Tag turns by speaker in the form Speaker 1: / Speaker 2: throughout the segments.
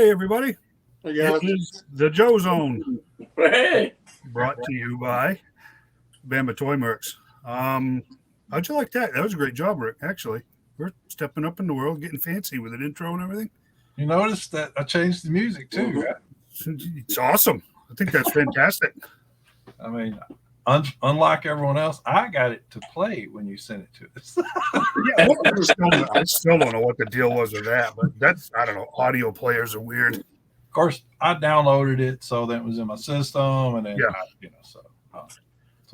Speaker 1: Hey, everybody.
Speaker 2: Hey,
Speaker 1: It
Speaker 2: guys.
Speaker 1: is the Joe Zone,
Speaker 3: Hey,
Speaker 1: brought to you by Bama Toy Mercs. How'd you like that? That was a great job, Rick, actually. We're stepping up in the world, getting fancy with an intro and everything.
Speaker 2: You noticed that I changed the music too, right?
Speaker 1: It's awesome. I think that's fantastic.
Speaker 2: I mean, unlike everyone else, I got it to play when you sent it to us.
Speaker 1: Yeah, well, I still don't know what the deal was with that, but I don't know. Audio players are weird.
Speaker 2: Of course, I downloaded it, so that it was in my system, and then
Speaker 1: Yeah.
Speaker 2: so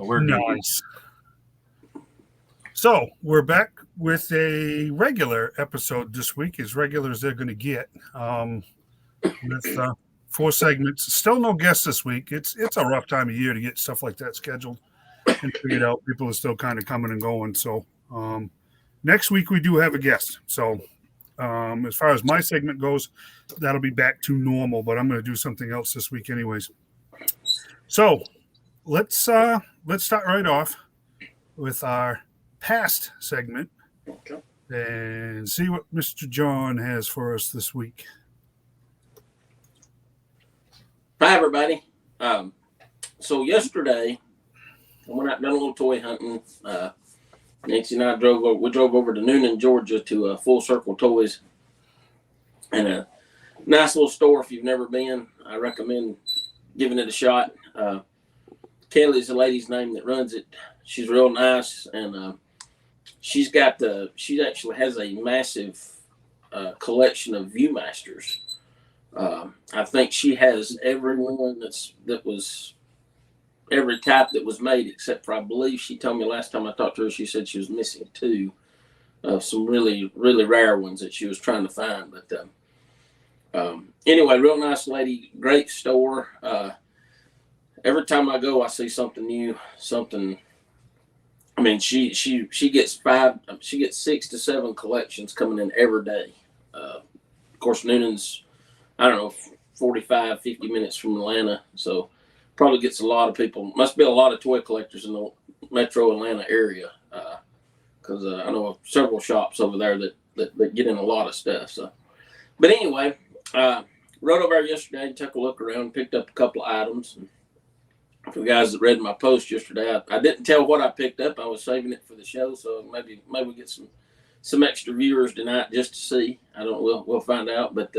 Speaker 2: we're good.
Speaker 1: Nice. So we're back with a regular episode this week, as regular as they're going to get. With 4 segments. Still no guests this week. It's a rough time of year to get stuff like that scheduled and figured out. People are still kind of coming and going. So next week we do have a guest. So as far as my segment goes, that'll be back to normal. But I'm going to do something else this week, anyways. So let's start right off with our past segment and see what Mr. John has for us this week.
Speaker 3: hi everybody. So yesterday, I went out and done a little toy hunting. Nancy and I drove over to Noonan, Georgia to Full Circle Toys, and a nice little store. If you've never been, I recommend giving it a shot. Kelly's the lady's name that runs it. She's real nice, and she actually has a massive collection of Viewmasters. I think she has every one that was every type that was made, except for, I believe she told me last time I talked to her, she said she was missing 2 of some really, really rare ones that she was trying to find. But anyway, real nice lady, great store. Every time I go, I see something new, something. I mean, she gets 6 to 7 collections coming in every day. Of course, Noonan's, I don't know, 45, 50 minutes from Atlanta. So probably gets a lot of people. Must be a lot of toy collectors in the metro Atlanta area. Because I know several shops over there that get in a lot of stuff. So, but anyway, rode over there yesterday, took a look around, picked up a couple of items. And for the guys that read my post yesterday, I didn't tell what I picked up. I was saving it for the show. So maybe we get some extra viewers tonight just to see. I don't know. We'll find out. But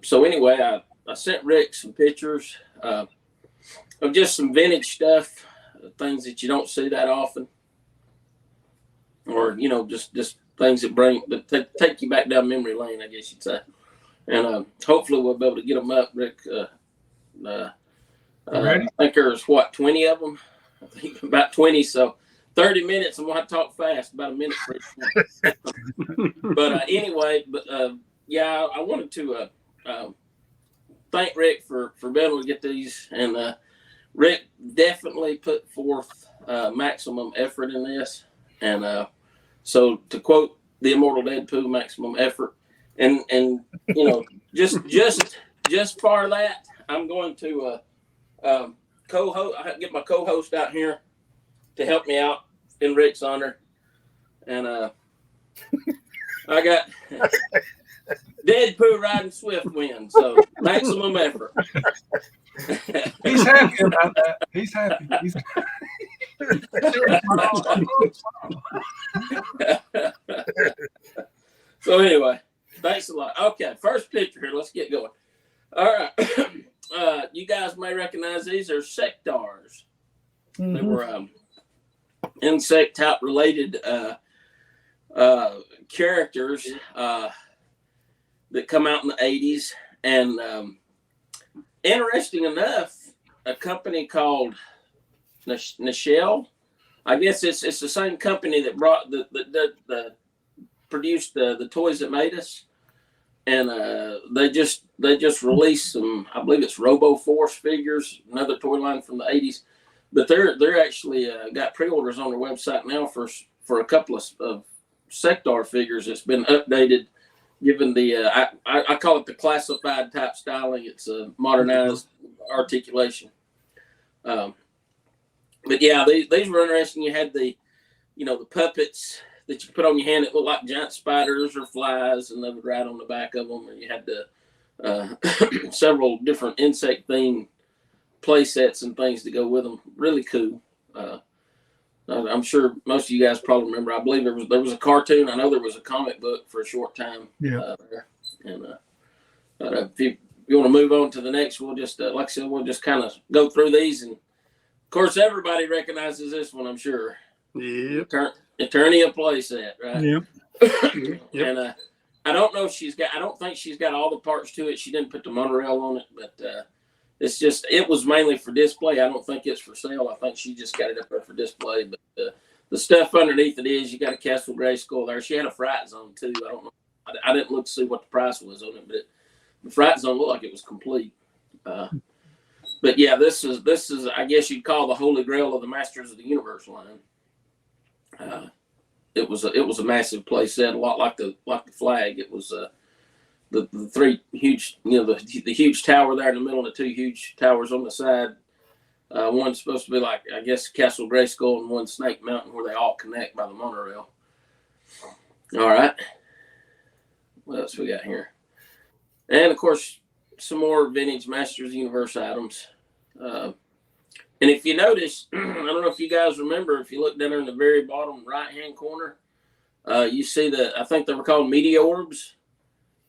Speaker 3: so anyway, I sent Rick some pictures of just some vintage stuff, things that you don't see that often, or just things that take you back down memory lane, I guess you'd say. And hopefully we'll be able to get them up, Rick. I think there's 20 of them. I think about 20. So 30 minutes. I'm gonna have to talk fast, about a minute for each one. But anyway, yeah, I wanted to thank Rick for being able to get these, and Rick definitely put forth maximum effort in this, and so to quote the immortal Deadpool, maximum effort, and just for that, I'm going to co-host. I get my co-host out here to help me out in Rick's honor, and I got Deadpool riding Swift win, so maximum effort.
Speaker 2: He's happy about that. He's happy.
Speaker 3: So anyway, thanks a lot. Okay, first picture here. Let's get going. All right, you guys may recognize these. They're sectars. Mm-hmm. They were insect type related characters that come out in the 80s, and interesting enough, a company called Nichelle, I guess it's the same company that brought the produced the toys that made us, and they just released some, I believe it's Robo Force figures, another toy line from the 80s, but they're actually got pre-orders on their website now for a couple of sectar figures that's been updated, given the I call it the classified type styling. It's a modernized articulation. But yeah, these were interesting. You had the puppets that you put on your hand that looked like giant spiders or flies, and they would ride on the back of them. And you had several different insect themed play sets and things to go with them. Really cool. I'm sure most of you guys probably remember. I believe there was a cartoon. I know there was a comic book for a short time.
Speaker 1: Yeah.
Speaker 3: There. And if you want to move on to the next, we'll just like I said, we'll just kind of go through these, and of course everybody recognizes this one, I'm sure.
Speaker 4: Yeah.
Speaker 3: Eternia play set, right?
Speaker 1: Yeah.
Speaker 3: And I don't know if I don't think she's got all the parts to it. She didn't put the monorail on it, but it was mainly for display. I don't think it's for sale. I think she just got it up there for display. But the stuff underneath it is, you got a Castle Grayskull there. She had a Fright Zone too. I don't know. I didn't look to see what the price was on it, but the Fright Zone looked like it was complete. But yeah, this is I guess you'd call the Holy Grail of the Masters of the Universe line. It was a massive play set, a lot like the flag. It was the three huge, the huge tower there in the middle, and the two huge towers on the side. One's supposed to be like, I guess, Castle Grayskull, and one Snake Mountain, where they all connect by the monorail. All right. What else we got here? And of course, some more vintage Masters of the Universe items. And if you notice, I don't know if you guys remember, if you look down there in the very bottom right-hand corner, you see I think they were called Meteorbs.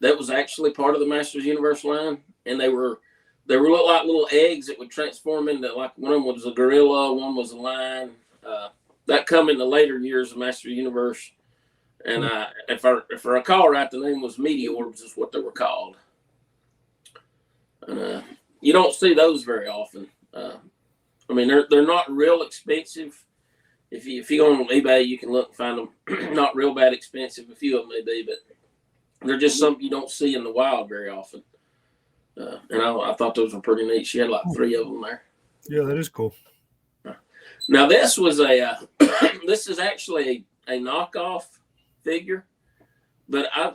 Speaker 3: That was actually part of the Masters Universe line, and they were look like little eggs that would transform into, like, one of them was a gorilla, one was a lion. That come in the later years of Masters Universe, and if I recall right, the name was Meteorbs is what they were called. And you don't see those very often. I mean, they're not real expensive. If you go on eBay, you can look and find them not real bad expensive. A few of them may be, but they're just something you don't see in the wild very often. And I thought those were pretty neat. She had like 3 of them there.
Speaker 1: Yeah, that is cool.
Speaker 3: Now this was this is actually a knockoff figure, but I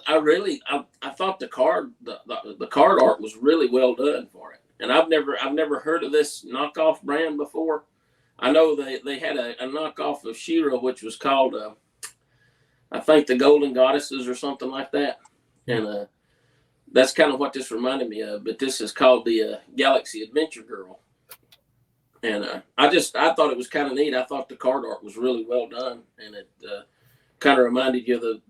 Speaker 3: thought the card art was really well done for it. And I've never heard of this knockoff brand before. I know they had a knockoff of She-Ra, which was called I think the Golden Goddesses or something like that. And that's kind of what this reminded me of. But this is called the Galaxy Adventure Girl. And I thought it was kind of neat. I thought the card art was really well done, and it kind of reminded you of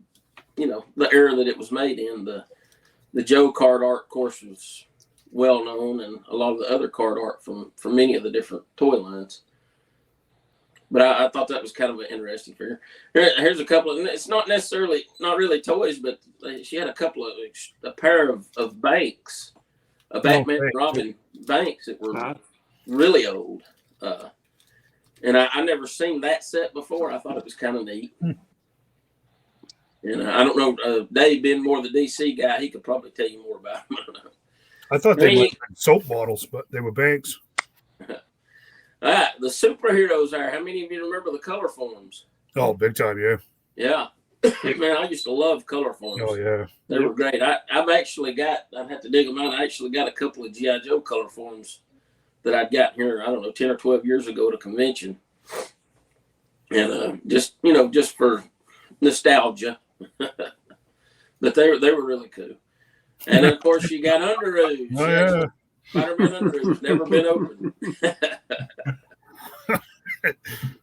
Speaker 3: the era that it was made in. The Joe card art, of course, was well known, and a lot of the other card art from many of the different toy lines. But I thought that was kind of an interesting figure. Here's a couple of, it's not really toys, but she had a pair of banks, a Batman and Robin banks that were really old. And I never seen that set before. I thought it was kind of neat. And I don't know, Dave being more the DC guy, he could probably tell you more about them. I don't know.
Speaker 1: I thought they were soap bottles, but they were banks.
Speaker 3: The superheroes there. How many of you remember the color forms?
Speaker 1: Oh, big time, yeah.
Speaker 3: Yeah. Man, I used to love color forms.
Speaker 1: Oh, yeah.
Speaker 3: They were great. I've actually got, I'd have to dig them out. I actually got a couple of G.I. Joe color forms that I'd gotten here, I don't know, 10 or 12 years ago at a convention. And just for nostalgia. But they were really cool. And of course, you got Underoos.
Speaker 1: Oh, yeah.
Speaker 3: Spider-Man Underoos, never been opened.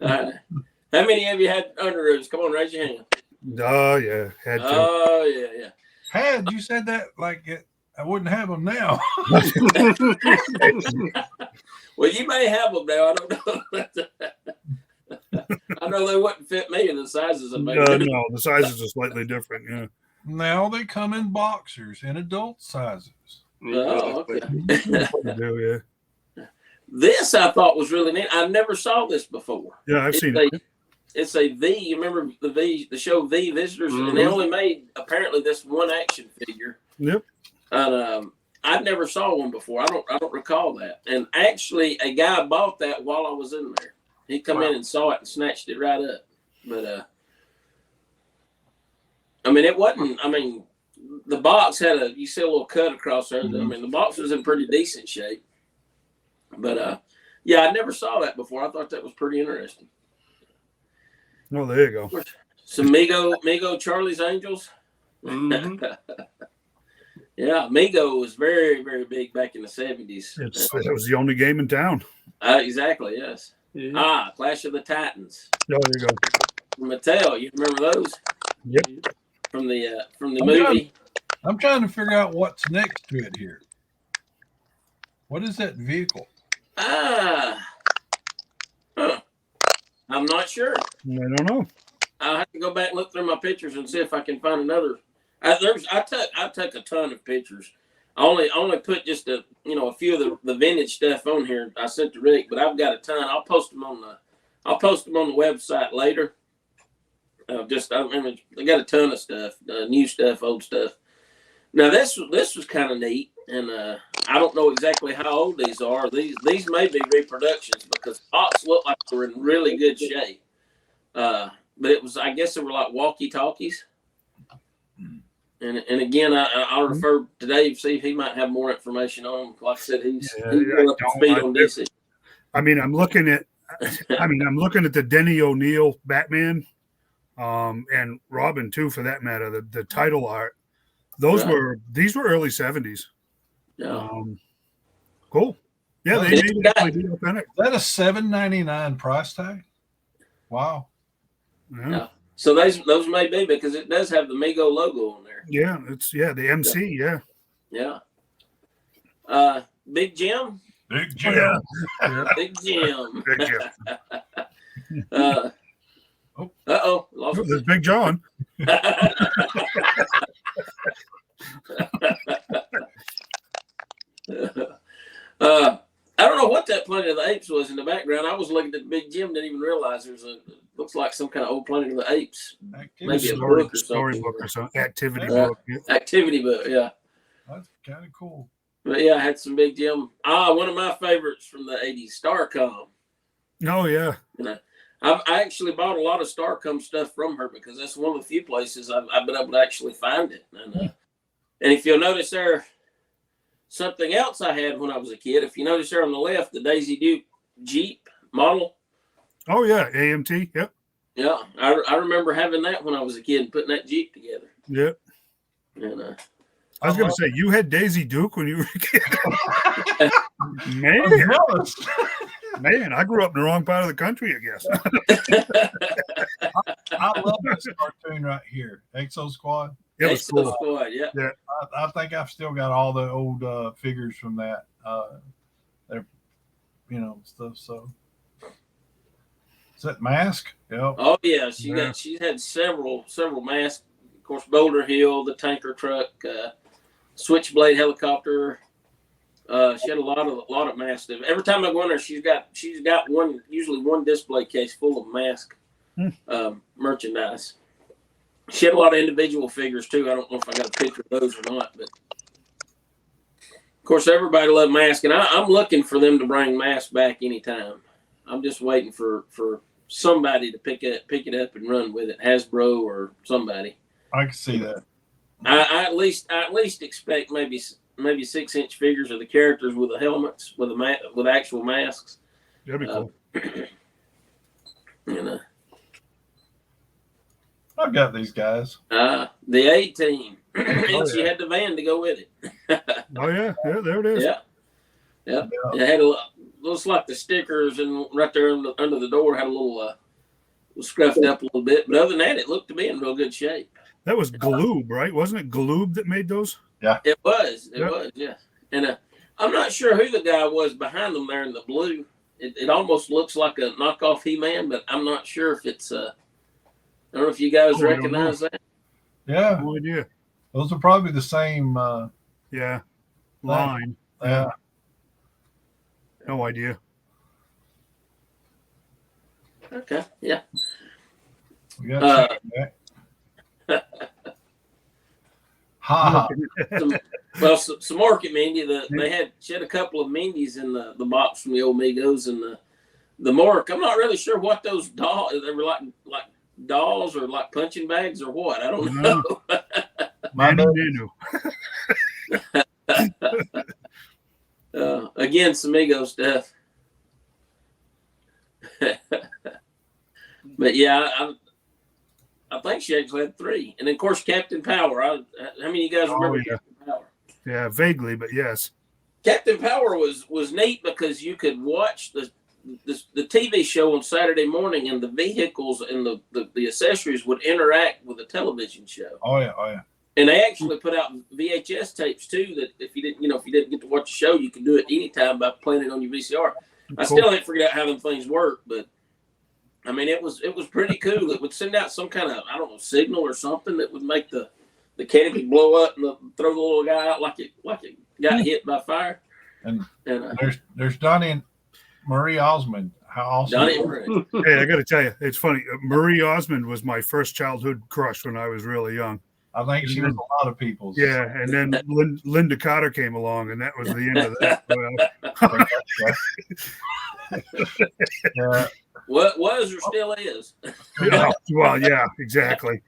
Speaker 3: How many of you had Underoos? Come on, raise your hand.
Speaker 1: Oh, yeah. Had to.
Speaker 3: Oh, yeah.
Speaker 2: Had you said that like it, I wouldn't have them now.
Speaker 3: Well, you may have them now. I don't know. I know they wouldn't fit me in the sizes of me.
Speaker 1: No, the sizes are slightly different. Yeah.
Speaker 2: Now they come in boxers in adult sizes.
Speaker 3: Oh, okay.
Speaker 1: They do, yeah.
Speaker 3: This I thought was really neat. I never saw this before.
Speaker 1: Yeah, I've seen it.
Speaker 3: It's a V. You remember the show V Visitors? Mm-hmm. And they only made apparently this one action figure.
Speaker 1: Yep.
Speaker 3: And I'd never saw one before. I don't recall that. And actually, a guy bought that while I was in there. He come in and saw it and snatched it right up. But I mean, it wasn't. I mean, the box had you see a little cut across there. Mm-hmm. I mean, the box was in pretty decent shape. But yeah, I never saw that before. I thought that was pretty interesting.
Speaker 1: Oh, there you go.
Speaker 3: Some Mego Charlie's Angels.
Speaker 4: Mm-hmm.
Speaker 3: Yeah, Amigo was very, very big back in the 70s.
Speaker 1: It was the only game in town.
Speaker 3: Exactly, yes.
Speaker 2: Yeah.
Speaker 3: Clash of the Titans.
Speaker 1: Oh, there you go.
Speaker 3: From Mattel, you remember those?
Speaker 1: Yep.
Speaker 3: From the
Speaker 2: I'm
Speaker 3: movie.
Speaker 2: I'm trying to figure out what's next to it here. What is that vehicle?
Speaker 3: I'm not sure.
Speaker 1: I don't know.
Speaker 3: I'll have to go back and look through my pictures and see if I can find another. I took a ton of pictures. I only put just a few of the vintage stuff on here. I sent to Rick, but I've got a ton. I'll post them on the website later. I got a ton of stuff, new stuff, old stuff. Now this was kind of neat, and I don't know exactly how old these are. These may be reproductions because pops look like they were in really good shape. But I guess they were like walkie talkies. And again, I'll refer to Dave, see if he might have more information on them. Like I said, he's up to speed on DC.
Speaker 1: I'm looking at the Denny O'Neil Batman, and Robin too, for that matter. The title art, these were early 70s.
Speaker 3: Yeah.
Speaker 1: Cool. Yeah, they made it authentic.
Speaker 2: Is that a $7.99 price tag? Wow.
Speaker 3: Yeah. So those may be because it does have the Mego logo on there.
Speaker 1: Yeah, the MC. Yeah.
Speaker 3: Yeah. Big Jim.
Speaker 2: Big Jim.
Speaker 1: Yeah.
Speaker 3: Big Jim.
Speaker 1: Big Jim.
Speaker 3: Lost
Speaker 1: There's Big John.
Speaker 3: I don't know what that Planet of the Apes was in the background. I was looking at Big Jim, didn't even realize looks like some kind of old Planet of the Apes. Maybe a book or something.
Speaker 1: Storybook or something. Activity book. Yeah.
Speaker 3: Activity book, yeah.
Speaker 2: That's kind of cool.
Speaker 3: But yeah, I had some Big Jim. One of my favorites from the 80s, Starcom.
Speaker 1: Oh, yeah.
Speaker 3: I actually bought a lot of Starcom stuff from her because that's one of the few places I've been able to actually find it. And if you'll notice there, something else I had when I was a kid, if you notice there on the left, the Daisy Duke Jeep model.
Speaker 1: Oh, yeah. AMT. Yep.
Speaker 3: Yeah. I remember having that when I was a kid and putting that Jeep together.
Speaker 1: Yep.
Speaker 3: And
Speaker 1: I was going to say, you had Daisy Duke when you were a kid. Man, I grew up in the wrong part of the country, I guess.
Speaker 2: I love this cartoon right here, Exo Squad.
Speaker 1: It was cool.
Speaker 3: Squad, yeah.
Speaker 2: I think I've still got all the old figures from that. They're, stuff. So, is that Mask? Yeah.
Speaker 3: Oh yeah, she's had several masks. Of course, Boulder Hill, the tanker truck, Switchblade helicopter. She had a lot of masks. Every time I go in there, she's got usually one display case full of mask merchandise. She had a lot of individual figures too. I don't know if I got a picture of those or not, but of course everybody loved Mask, and I'm looking for them to bring Mask back anytime. I'm just waiting for somebody to pick it up and run with it, Hasbro or somebody.
Speaker 2: I can see that.
Speaker 3: I at least expect maybe 6-inch figures of the characters with the helmets with actual masks.
Speaker 1: That'd be cool.
Speaker 2: I've got these guys.
Speaker 3: The A.T.M. And she had the van to go with it.
Speaker 1: Oh yeah, there it is.
Speaker 3: Yeah. It had looks like the stickers and right there under the door had a little scruffed up a little bit, but other than that, it looked to be in real good shape.
Speaker 1: That was Galoob, right? Wasn't it Galoob that made those?
Speaker 2: Yeah,
Speaker 3: it was. It was, yeah. And I'm not sure who the guy was behind them there in the blue. It almost looks like a knockoff He-Man, but I'm not sure if it's. I don't know if you guys recognize that.
Speaker 2: Yeah,
Speaker 1: No idea.
Speaker 2: Those are probably the same.
Speaker 1: Line.
Speaker 2: Yeah.
Speaker 1: No idea.
Speaker 3: Okay. Yeah.
Speaker 2: We got
Speaker 3: some Market Mindy. She had a couple of Mindys in the box from the old Migos, and the Mark. I'm not really sure what those dolls. They were like dolls or like punching bags or what. I don't know. Again, some Migo stuff. But yeah, I think she actually had 3, and then of course Captain Power. How many of you guys remember Captain Power?
Speaker 1: Yeah, vaguely, but yes.
Speaker 3: Captain Power was neat because you could watch the TV show on Saturday morning, and the vehicles and the accessories would interact with the television show.
Speaker 2: Oh yeah, oh yeah.
Speaker 3: And they actually put out VHS tapes too. That if you didn't get to watch the show, you could do it anytime by playing it on your VCR. I still ain't figured out how them things work, but I mean it was pretty cool. It would send out some kind of signal or something that would make the canopy blow up and throw the little guy out like it got hit by fire.
Speaker 2: And there's Donnie and Marie Osmond. How awesome!
Speaker 3: Donnie and Marie.
Speaker 1: Hey, I got to tell you, it's funny. Marie Osmond was my first childhood crush when I was really young.
Speaker 2: I think she was a lot of people's.
Speaker 1: Yeah, and then Linda Cotter came along, and that was the end of that.
Speaker 2: Yeah.
Speaker 3: What was or still is.
Speaker 1: Yeah, well, yeah, exactly.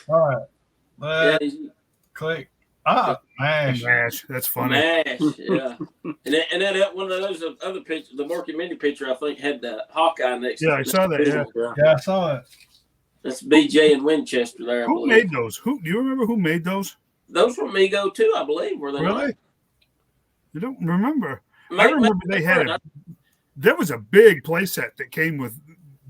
Speaker 2: All right. Let's click. MASH.
Speaker 1: That's funny.
Speaker 3: MASH, yeah. and then one of those other pictures, the Morky Mindy picture, I think had the Hawkeye next to it.
Speaker 1: Yeah, I saw that.
Speaker 2: Yeah, I saw it.
Speaker 3: That's BJ and Winchester there.
Speaker 1: Who made those? Do you remember who made those?
Speaker 3: Those were Mego too, I believe. Were they?
Speaker 1: Really?
Speaker 3: Not?
Speaker 1: You don't remember? I remember they had there was a big playset that came with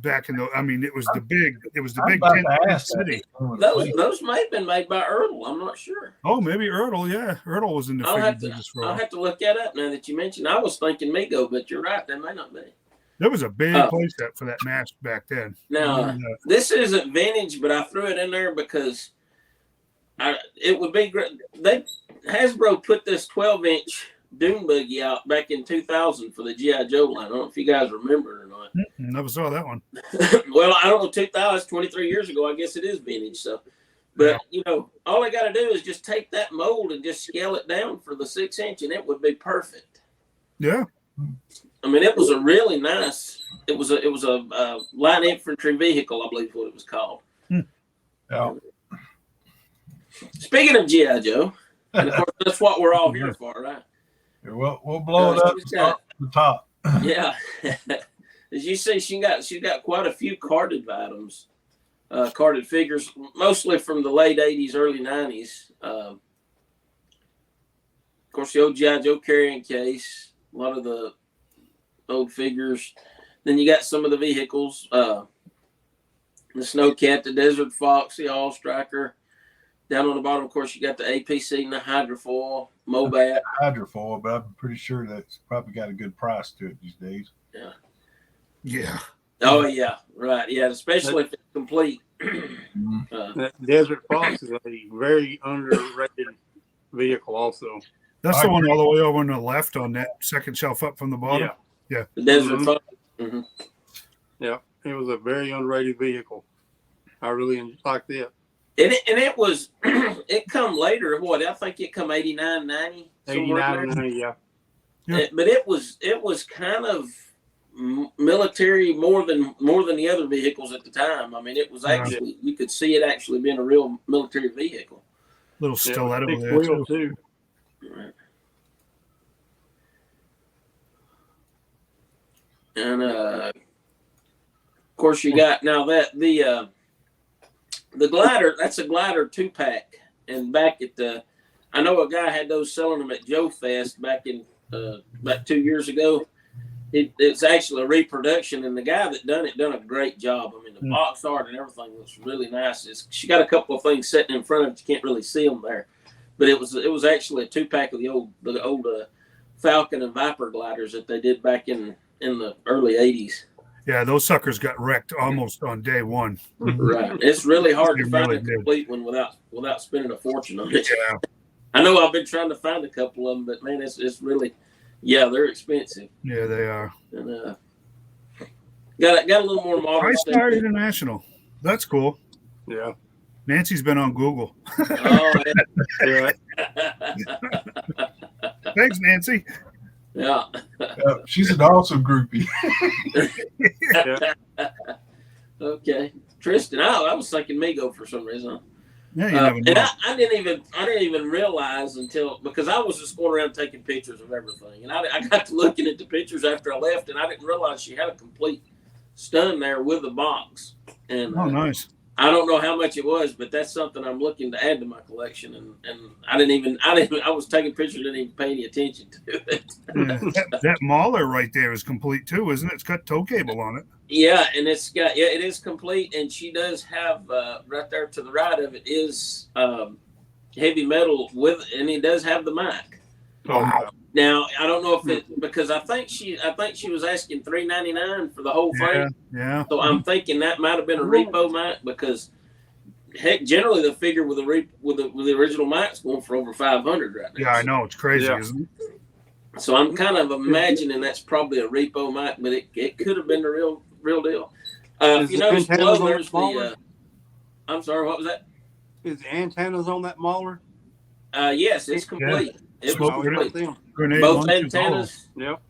Speaker 1: back in the. I mean, it was the big tent city.
Speaker 3: Those may have been made by Ertl. I'm not sure.
Speaker 1: Oh, maybe Ertl. Yeah, Ertl was in the figure business for a while.
Speaker 3: I'll have to look that up now that you mentioned. I was thinking Mego, but you're right. That may not be.
Speaker 1: There was a big playset for that match back then.
Speaker 3: Now, this isn't vintage, but I threw it in there because it would be great. Hasbro put this 12-inch Dune buggy out back in 2000 for the G.I. Joe line. I don't know if you guys remember it or not.
Speaker 1: Never saw that one.
Speaker 3: Well, I don't know, 2000, 23 years ago, I guess it is vintage. So, but, all I got to do is just take that mold and just scale it down for the 6-inch, and it would be perfect.
Speaker 1: Yeah.
Speaker 3: I mean, it was a really nice. It was a light infantry vehicle, I believe, is what it was called.
Speaker 2: Yeah.
Speaker 3: Speaking of G.I. Joe, and of course that's what we're all here for, right?
Speaker 2: We'll blow it up to the top.
Speaker 3: Yeah. As you see, she's got quite a few carded items, carded figures, mostly from the late 80s, early 90s. Of course, the old G.I. Joe carrying case, a lot of the old figures. Then you got some of the vehicles, the Snowcat, the Desert Fox, the All Striker. Down on the bottom, of course, you got the APC and the Hydrofoil, Mobat.
Speaker 2: Hydrofoil, but I'm pretty sure that's probably got a good price to it these days.
Speaker 3: Yeah.
Speaker 1: Yeah.
Speaker 3: Oh, yeah. Right. Yeah. Especially if it's complete.
Speaker 4: That Desert Fox is a very underrated vehicle also.
Speaker 1: That's the one all the way over on the left on that second shelf up from the bottom.
Speaker 3: Yeah. The Desert Fox.
Speaker 4: Mm-hmm. Yeah. It was a very underrated vehicle. I really liked it.
Speaker 3: And it was, it come later. What? I think it come 89, 90.
Speaker 4: 89, 90, yeah.
Speaker 3: But it was kind of military more than the other vehicles at the time. I mean, it was actually, you could see it actually being a real military vehicle.
Speaker 1: Little stiletto
Speaker 4: big
Speaker 1: there
Speaker 4: wheel too.
Speaker 3: Right. And of course you got now that the glider, that's a glider 2-pack. And back at I know a guy had those selling them at Joe Fest back in about 2 years ago. It's actually a reproduction, and the guy that done a great job. I mean, the box art and everything looks really nice. She got a couple of things sitting in front of it. You can't really see them there, but it was actually a 2-pack of the old Falcon and Viper gliders that they did back in the early 80s.
Speaker 1: Yeah, those suckers got wrecked almost on day one.
Speaker 3: Right. It's really hard to find
Speaker 1: really
Speaker 3: a complete one without spending a fortune on it.
Speaker 1: Yeah.
Speaker 3: I know I've been trying to find a couple of them, but man, it's really, they're expensive.
Speaker 1: Yeah, they are.
Speaker 3: And got a little more modern stuff.
Speaker 1: TriStar International. That's cool.
Speaker 4: Yeah.
Speaker 1: Nancy's been on Google.
Speaker 3: Oh,
Speaker 4: Yeah.
Speaker 1: Thanks, Nancy.
Speaker 3: yeah.
Speaker 2: She's an awesome groupie.
Speaker 3: Okay, Tristan. I was thinking Mego for some reason.
Speaker 1: Yeah, you never know.
Speaker 3: And I didn't even realize because I was just going around taking pictures of everything, and I got to looking at the pictures after I left, and I didn't realize she had a complete stun there with the box. And
Speaker 1: Oh, nice.
Speaker 3: I don't know how much it was, but that's something I'm looking to add to my collection. And I was taking pictures, didn't even pay any attention to it.
Speaker 1: Yeah, that mauler right there is complete too, isn't it? It's got tow cable on it.
Speaker 3: Yeah, and it is complete, and she does have right there to the right of it is heavy metal and it does have the mic.
Speaker 1: Oh, wow.
Speaker 3: Now I don't know if it because I think she was asking $3.99 for the whole thing.
Speaker 1: Yeah.
Speaker 3: So I'm thinking that might have been a repo mic because heck, generally the figure with the original mic's going for over $500 right now.
Speaker 1: Yeah, I know, it's crazy, isn't it?
Speaker 3: So I'm kind of imagining that's probably a repo mic, but it could have been the real deal. If you notice below, there's the. I'm sorry, what was that?
Speaker 4: Is the antennas on that mauler?
Speaker 3: Yes, it's complete.
Speaker 1: Yeah.
Speaker 3: It was complete.
Speaker 1: Grenade
Speaker 3: Both
Speaker 1: launchers,
Speaker 3: antennas.
Speaker 4: Yep.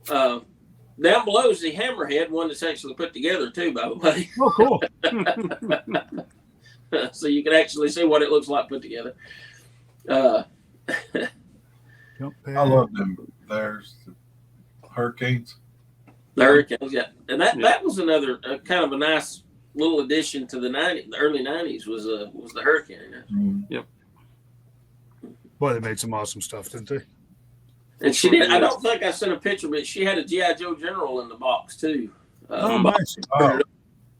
Speaker 3: Down below is the hammerhead, one that's actually put together too, by the way.
Speaker 1: Oh, cool.
Speaker 3: So you can actually see what it looks like put together.
Speaker 2: I love them. There's the Hurricanes.
Speaker 3: The Hurricanes, yeah. And that was another kind of a nice little addition to the early 90s was the Hurricane.
Speaker 4: Yep.
Speaker 1: Boy, they made some awesome stuff, didn't they?
Speaker 3: And she did. I don't think I sent a picture, but she had a G.I. Joe General in the box too.
Speaker 1: Nice.
Speaker 2: Oh,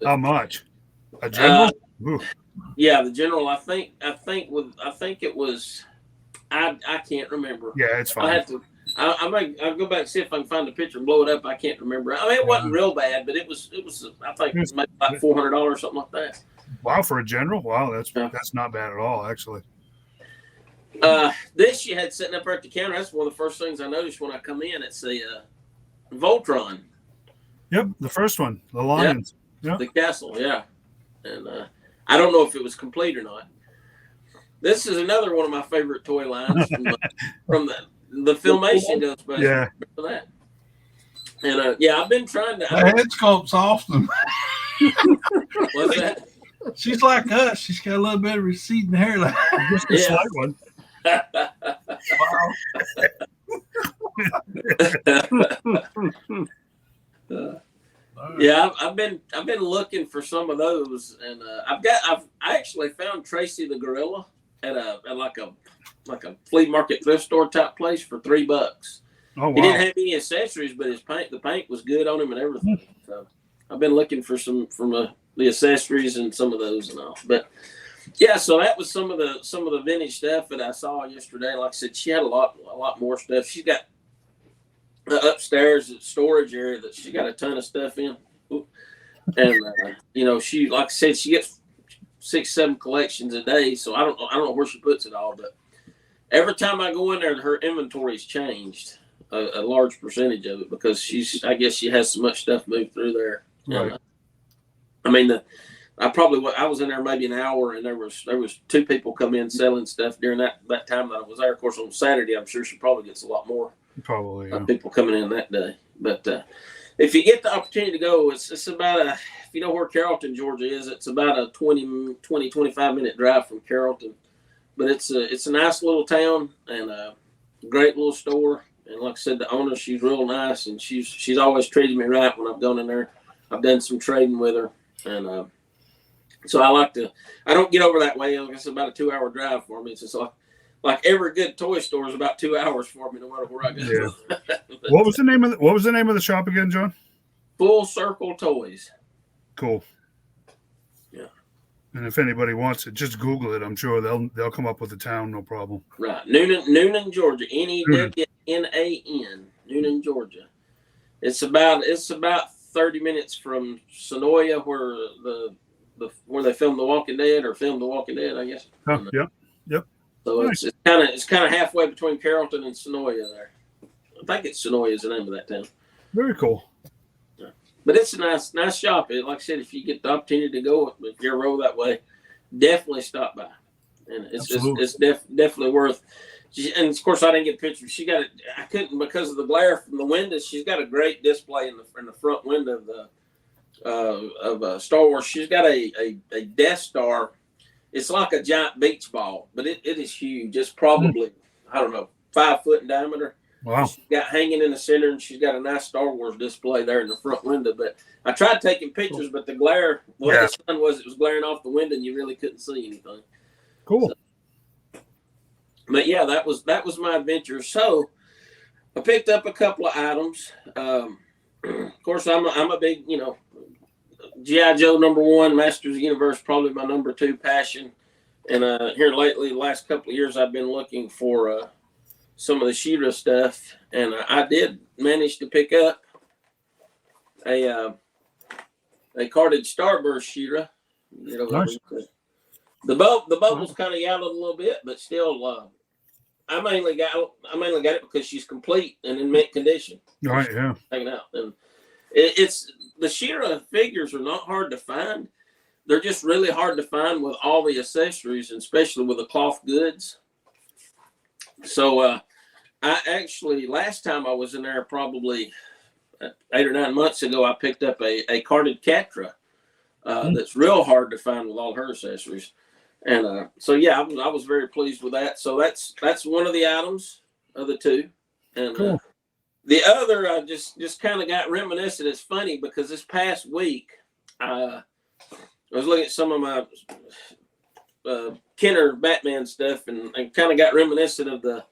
Speaker 1: How much? A general?
Speaker 3: Yeah, the General. I think it was. I can't remember.
Speaker 1: Yeah, it's fine.
Speaker 3: I have to. I'll go back and see if I can find the picture and blow it up. I can't remember. I mean, it wasn't real bad, but it was. I think it was maybe like $400, something like that.
Speaker 1: Wow, for a general? Wow, that's not bad at all, actually.
Speaker 3: This she had sitting up there at the counter. That's one of the first things I noticed when I come in. It's a Voltron.
Speaker 1: Yep, the first one, the Lions.
Speaker 3: Yep. The castle, yeah. And I don't know if it was complete or not. This is another one of my favorite toy lines from the Filmation goes back.
Speaker 1: Yeah.
Speaker 3: For that. And I've been trying to.
Speaker 2: the head sculpt's awesome.
Speaker 3: What's that?
Speaker 2: She's like us. She's got a little bit of receding hairline.
Speaker 1: Just a slight one.
Speaker 3: Yeah, I've been looking for some of those, and I actually found Tracy the Gorilla at like a flea market thrift store type place for $3.
Speaker 1: Oh, wow.
Speaker 3: He didn't have any accessories, but the paint was good on him and everything. So I've been looking for some from the accessories and some of those and all. But yeah, so that was some of the vintage stuff that I saw yesterday. Like I said, she had a lot more stuff. She's got upstairs storage area that she got a ton of stuff in. And she, like I said, she gets 6-7 collections a day. So I don't know where she puts it all, but every time I go in there, her inventory's changed a large percentage of it because I guess she has so much stuff moved through there.
Speaker 1: Right.
Speaker 3: And, I was in there maybe an hour, and there was 2 people come in selling stuff during that time that I was there. Of course, on Saturday, I'm sure she probably gets a lot more people coming in that day. But if you get the opportunity to go, it's about if you know where Carrollton, Georgia is, it's about a 25-minute drive from Carrollton. But it's a nice little town and a great little store. And like I said, the owner, she's real nice, and she's always treated me right when I've gone in there. I've done some trading with her, and so I don't get over that way. Like it's about a 2-hour drive for me. It's just like every good toy store is about 2 hours for me, no matter where I go.
Speaker 1: Yeah. What was the name of the shop again, John?
Speaker 3: Full Circle Toys. Cool.
Speaker 1: Yeah. And if anybody wants it, just Google it. I'm sure they'll come up with the town, no problem.
Speaker 3: Right, Noonan, Georgia. Newnan, Noonan, Georgia. It's about 30 minutes from Sonoya, where they filmed The Walking Dead, I guess.
Speaker 1: Yep.
Speaker 3: So nice. it's kind of halfway between Carrollton and Sonoya there. I think it's Sonoya is the name of that town.
Speaker 1: Very cool.
Speaker 3: Yeah. But it's a nice shop. Like I said, if you get the opportunity to go, if you're roll that way, definitely stop by. And it's definitely worth. And of course, I didn't get pictures. I couldn't because of the glare from the windows. She's got a great display in the front window of Star Wars. She's got a Death Star. It's like a giant beach ball, but it is huge. It's probably 5 foot in diameter.
Speaker 1: Wow.
Speaker 3: She's got hanging in the center, and she's got a nice Star Wars display there in the front window. But I tried taking pictures, but the glare, the way the sun was, it was glaring off the window, and you really couldn't see anything.
Speaker 1: Cool.
Speaker 3: So, but yeah, that was my adventure. So I picked up a couple of items. Of course, I'm a big, G.I. Joe #1, Masters of the Universe, probably my #2 passion. And here lately, the last couple of years, I've been looking for some of the She-Ra stuff, and I did manage to pick up a carded Starburst She-Ra.
Speaker 1: Nice.
Speaker 3: The bubbles kind of yellowed a little bit, but still, I mainly got it because she's complete and in mint condition.
Speaker 1: Right, yeah.
Speaker 3: Hanging out, and it's the She-Ra figures are not hard to find. They're just really hard to find with all the accessories, and especially with the cloth goods. So I actually, last time I was in there, probably 8 or 9 months ago, I picked up a carded Catra that's real hard to find with all her accessories. And so yeah, I was very pleased with that. So that's one of the items of the two. And
Speaker 1: Cool.
Speaker 3: The other, I just kind of got reminiscent. It's funny because this past week, I was looking at some of my Kenner Batman stuff, and kind of got reminiscent of the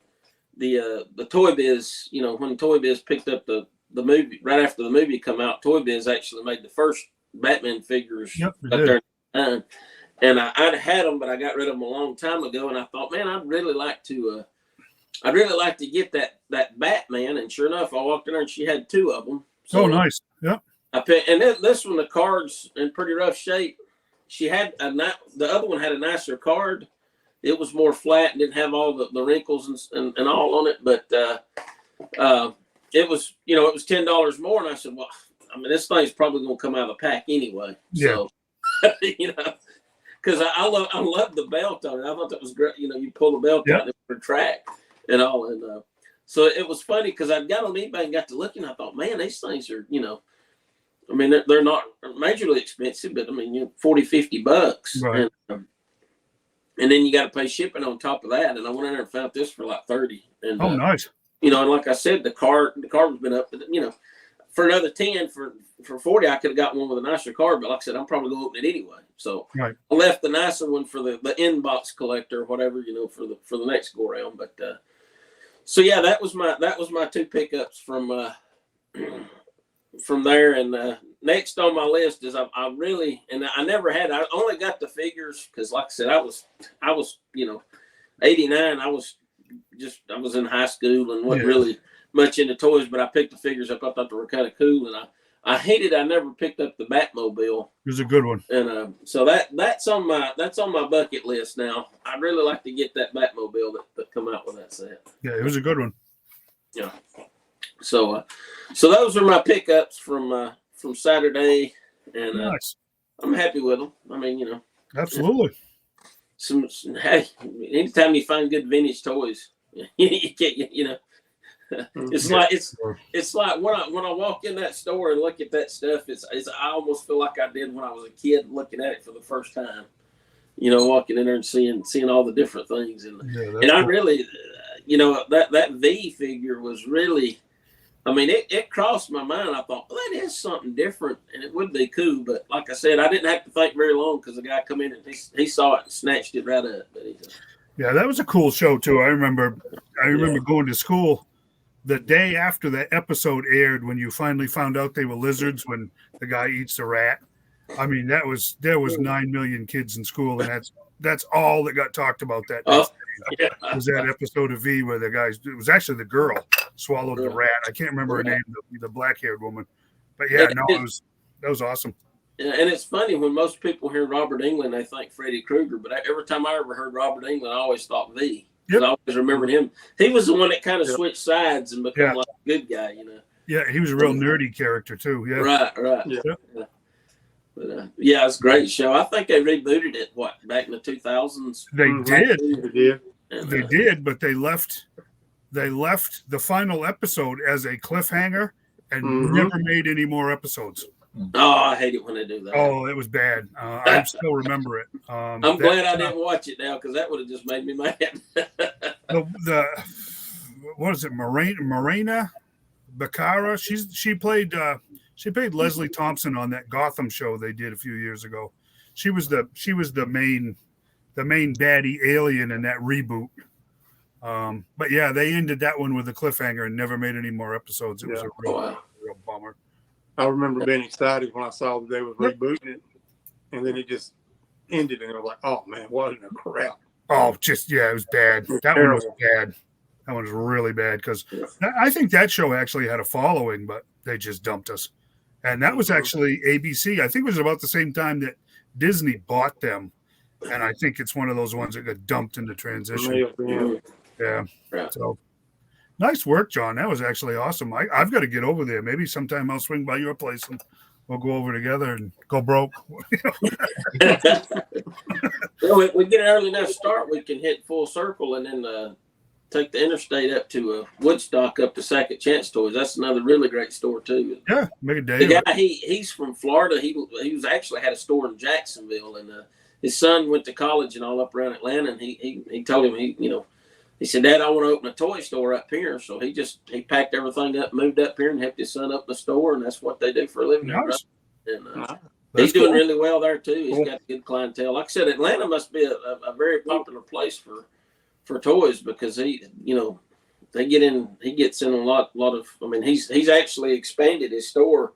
Speaker 3: Toy Biz. When Toy Biz picked up the movie right after the movie come out, Toy Biz actually made the first Batman figures up there. And I'd had them, but I got rid of them a long time ago. And I thought, man, I'd really like to get that Batman. And sure enough, I walked in there and she had 2 of them. So
Speaker 1: nice. Yep.
Speaker 3: I picked, and this one, the card's in pretty rough shape. She had the other one had a nicer card. It was more flat and didn't have all the wrinkles and all on it. But it was it was $10 more. And I said, well, I mean, this thing's probably gonna come out of the pack anyway.
Speaker 1: Yeah.
Speaker 3: So because I love the belt on it. I thought that was great. You pull the belt out and it would retract and all. And so it was funny because I got on eBay and got to looking. I thought, man, these things are, I mean, they're not majorly expensive, but I mean, $40-$50.
Speaker 1: Right.
Speaker 3: And then you got to pay shipping on top of that. And I went in there and found this for like $30. And
Speaker 1: nice.
Speaker 3: and like I said, the card's been up, for another 10 for $40, I could have got one with a nicer card, but like I said, I'm probably gonna open it anyway. So
Speaker 1: right.
Speaker 3: I left the nicer one for the inbox collector or whatever, for the next go around. But so yeah, that was my 2 pickups from there. And next on my list is I only got the figures because, like I said, I was 89. I was in high school and wasn't really much into toys, but I picked the figures up. I thought they were kind of cool, and I hated I never picked up the Batmobile.
Speaker 1: It was a good one.
Speaker 3: And so that's on my bucket list now. I'd really like to get that Batmobile that come out with that set.
Speaker 1: Yeah, it was a good one.
Speaker 3: Yeah. So those are my pickups from Saturday, and
Speaker 1: nice.
Speaker 3: I'm happy with them. I mean,
Speaker 1: absolutely.
Speaker 3: Hey, anytime you find good vintage toys, you get, it's like when I walk in that store and look at that stuff, it's I almost feel like I did when I was a kid looking at it for the first time. Walking in there and seeing all the different things, and I really, that V figure was really, I mean, it crossed my mind. I thought, well, that is something different, and it would be cool. But like I said, I didn't have to think very long because the guy come in and he saw it and snatched it right up. But
Speaker 1: that was a cool show too. I remember going to school the day after that episode aired when you finally found out they were lizards when the guy eats the rat. I mean, there was 9 million kids in school, and that's all that got talked about that day. Was that episode of V where it was actually the girl swallowed the rat. I can't remember her name, the black-haired woman. But that was awesome.
Speaker 3: And it's funny when most people hear Robert Englund, they think Freddy Krueger. But every time I ever heard Robert Englund, I always thought V. Yep. I always remembered him. He was the one that kind of switched sides and became like a good guy,
Speaker 1: Yeah, he was a real nerdy character too. Yeah.
Speaker 3: Right. Yeah. But it's a great show. I think they rebooted it back in the 2000s.
Speaker 1: They did, but they left the final episode as a cliffhanger and never made any more episodes.
Speaker 3: Oh, I hate it when they do that.
Speaker 1: Oh, it was bad. I still remember it.
Speaker 3: I'm glad I didn't watch it now because that would have just made me mad.
Speaker 1: what is it, Morena Baccara? She played Leslie Thompson on that Gotham show they did a few years ago. She was the main baddie alien in that reboot. But yeah, they ended that one with a cliffhanger and never made any more episodes. It was a real bummer.
Speaker 4: I remember being excited when I saw that they were rebooting it, and then it just ended, and I was like, "Oh man, what in a crap!"
Speaker 1: Oh, it was bad. That one was bad. That one was really bad because I think that show actually had a following, but they just dumped us. And that was actually ABC. I think it was about the same time that Disney bought them. And I think it's one of those ones that got dumped into transition. Yeah. So nice work, John. That was actually awesome. I've got to get over there. Maybe sometime I'll swing by your place and we'll go over together and go broke.
Speaker 3: Well, we get an early enough start, we can hit Full Circle and then take the interstate up to Woodstock up to Second Chance Toys. That's another really great store too.
Speaker 1: Yeah, make a day.
Speaker 3: The guy he's from Florida. He was actually had a store in Jacksonville, and his son went to college and all up around Atlanta. And he told him he said, "Dad, I want to open a toy store up here." So he packed everything up, moved up here, and helped his son up the store, and that's what they do for a living.
Speaker 1: Nice.
Speaker 3: And he's doing really well there too. He's got good clientele. Like I said, Atlanta must be a very popular place for toys because he gets in a lot of. I mean, he's actually expanded his store.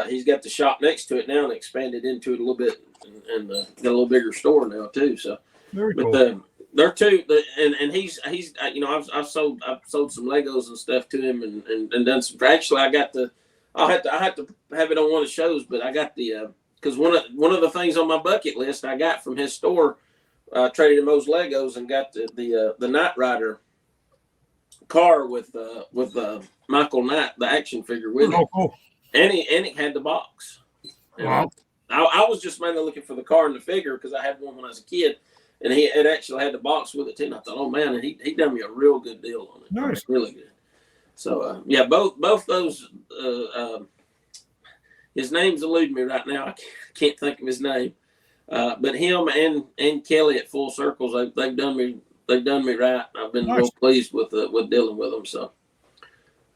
Speaker 3: He's got the shop next to it now and expanded into it a little bit and got a little bigger store now too. So,
Speaker 1: very cool.
Speaker 3: They're too, and he's I've sold some Legos and stuff to him and done some. Actually, I have to have it on one of the shows, but I got because one of the things on my bucket list I got from his store. Traded him those Legos and got the Knight Rider car with Michael Knight, the action figure with it.
Speaker 1: Cool.
Speaker 3: And it had the box.
Speaker 1: Wow.
Speaker 3: I was just mainly looking for the car and the figure because I had one when I was a kid, and it actually had the box with it too. And I thought, oh man, and he done me a real good deal on it.
Speaker 1: Nice,
Speaker 3: really good. So both those. His name's eluding me right now. I can't think of his name. But him and Kelly at Full Circles, they've done me right. I've been real pleased with dealing with them. So,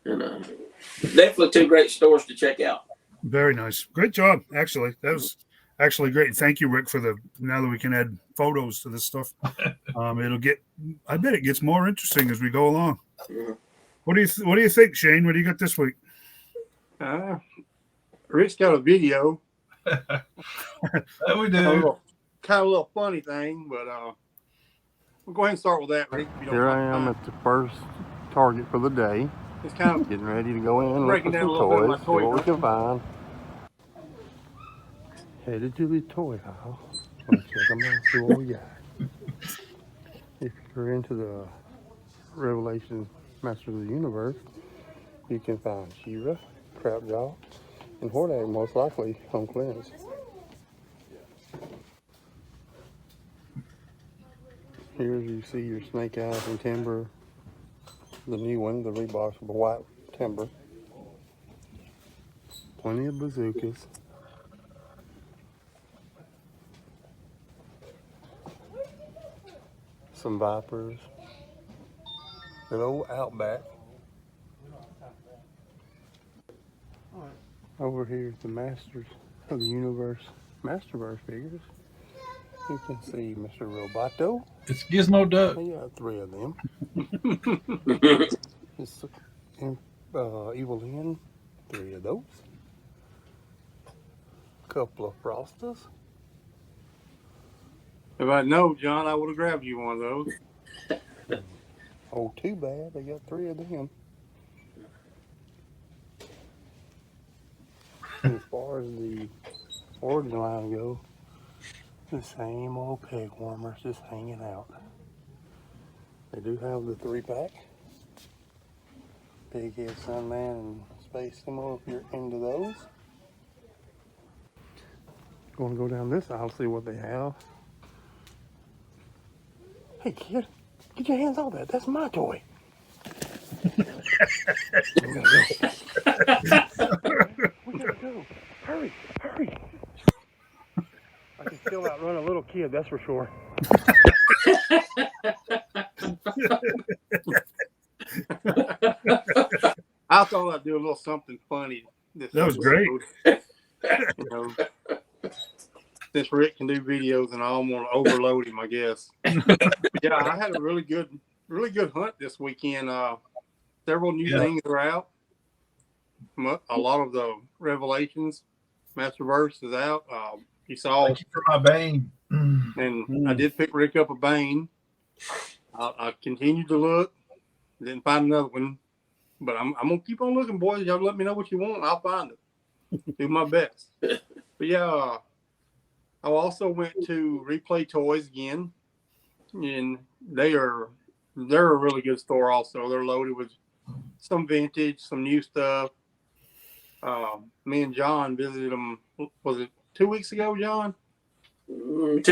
Speaker 3: and definitely two great stores to check out.
Speaker 1: Very nice, great job. Actually, that was actually great. Thank you, Rick, now that we can add photos to this stuff. I bet it gets more interesting as we go along.
Speaker 3: Yeah.
Speaker 1: What do you think, Shane? What do you got this week?
Speaker 4: Rick's got a video.
Speaker 2: We do.
Speaker 4: Kind of a little funny thing, but we'll go ahead and start with that, Rick.
Speaker 5: Here I am at the first Target for the day.
Speaker 4: It's kind of
Speaker 5: Getting ready to go in and look
Speaker 4: breaking
Speaker 5: for
Speaker 4: down
Speaker 5: some
Speaker 4: a little bit of my
Speaker 5: toys. See
Speaker 4: toy
Speaker 5: what we
Speaker 4: collection.
Speaker 5: can find. Headed to the toy aisle. Let's check them out, see what we got. If you're into the Revelation Masters of the Universe, you can find She-Ra, Crapjaw, and Hordak most likely on clearance. Here you see your Snake Eyes and Timber, the new one, the Reeboks with the white timber. Plenty of bazookas. Some Vipers. An old Outback. Over here is the Masters of the Universe Masterverse figures. You can see Mr. Roboto.
Speaker 2: It's Gizmo Duck.
Speaker 5: We got 3 of them. It's Evil Lynn, 3 of those. Couple of Frostas.
Speaker 4: If I'd known, John, I would have grabbed you one of those.
Speaker 5: Oh, too bad. They got 3 of them. As far as the origin line go, the same old peg warmers just hanging out. They do have the 3-pack. Big Head Sunman and Space Symbol if you're into those. Going to go down this aisle, see what they have. Hey kid, get your hands off that. That's my toy. We gotta go. Hurry, hurry. I can still outrun a little kid, that's for sure.
Speaker 4: I thought I'd do a little something funny.
Speaker 1: That was great.
Speaker 4: You know, since Rick can do videos and I don't want to overload him, I guess. Yeah, I had a really good hunt this weekend. Several new things are out. A lot of the Revelations Masterverse is out. You saw.
Speaker 2: Thank you for my Bane.
Speaker 4: And I did pick Rick up a Bane. I continued to look. Didn't find another one. But I'm going to keep on looking, boys. Y'all let me know what you want. I'll find it. Do my best. But yeah, I also went to Replay Toys again. And they're a really good store also. They're loaded with some vintage, some new stuff. Me and John visited them. Was it 2 weeks ago, John?
Speaker 3: Or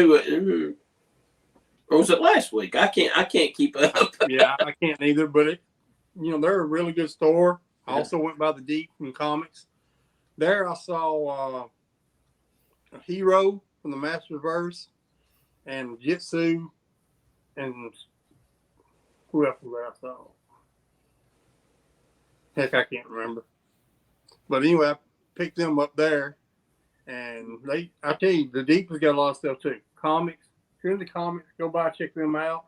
Speaker 3: was it last week? I can't keep up.
Speaker 4: Yeah, I can't either. But they're a really good store. I also went by the Deep from comics. There, I saw a Hero from the Masterverse, and Jitsu, and who else was there? I saw. Heck, I can't remember. But anyway, I picked them up there, and I tell you, the Deep has got a lot of stuff too. Comics. If you're into comics, go by, check them out.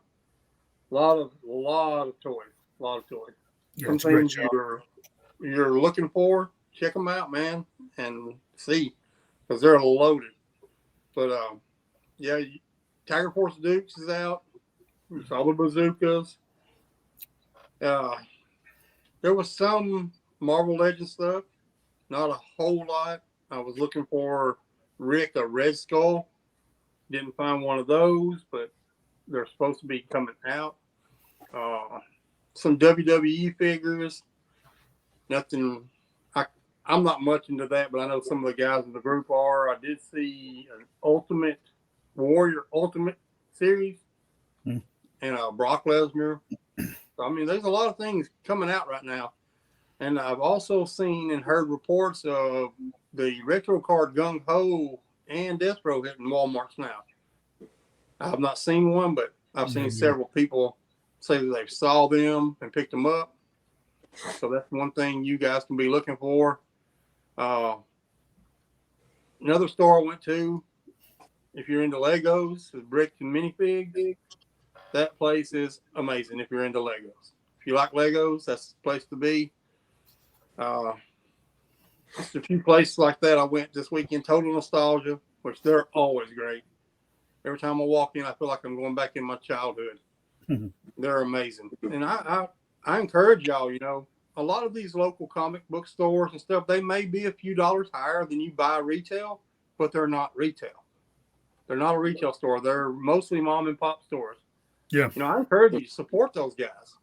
Speaker 4: A lot of toys.
Speaker 1: Yeah,
Speaker 4: Some things you're looking for, check them out, man, and see, because they're loaded. But yeah, Tiger Force Dukes is out. You saw the bazookas. There was some Marvel Legends stuff, not a whole lot. I was looking for Rick a Red Skull. Didn't find one of those, but they're supposed to be coming out. Some WWE figures. Nothing. I'm not much into that, but I know some of the guys in the group are. I did see an Ultimate Warrior Ultimate Series and Brock Lesnar. So, I mean, there's a lot of things coming out right now. And I've also seen and heard reports of the retro card Gung Ho and Destro hitting Walmarts now. I have not seen one, but I've seen several people say that they've saw them and picked them up. So that's one thing you guys can be looking for. Another store I went to, if you're into Legos, is Brick and Minifigs. That place is amazing if you're into Legos. If you like Legos, that's the place to be. Just a few places like that I went this weekend. Total Nostalgia, which they're always great. Every time I walk in, I feel like I'm going back in my childhood. They're amazing. And I encourage y'all, a lot of these local comic book stores and stuff, they may be a few dollars higher than you buy retail, but they're not retail. They're not a retail store. They're mostly mom and pop stores.
Speaker 1: Yeah.
Speaker 4: I encourage you to support those guys.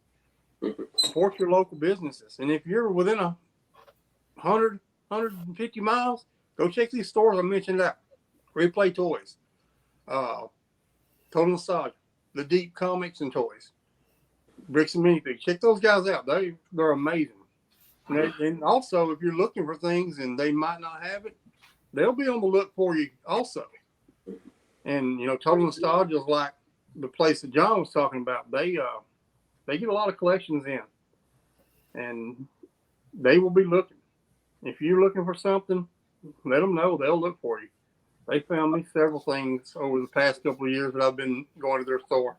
Speaker 4: Support your local businesses. And if you're within 100, 150 miles, go check these stores I mentioned out. Replay Toys, Total Nostalgia, the Deep Comics and Toys, Bricks and Minifigs. Check those guys out. They're amazing. And also, if you're looking for things and they might not have it, they'll be on the look for you also. And, Total Nostalgia is like the place that John was talking about. They get a lot of collections in, and they will be looking. If you're looking for something, let them know. They'll look for you. They found me several things over the past couple of years that I've been going to their store.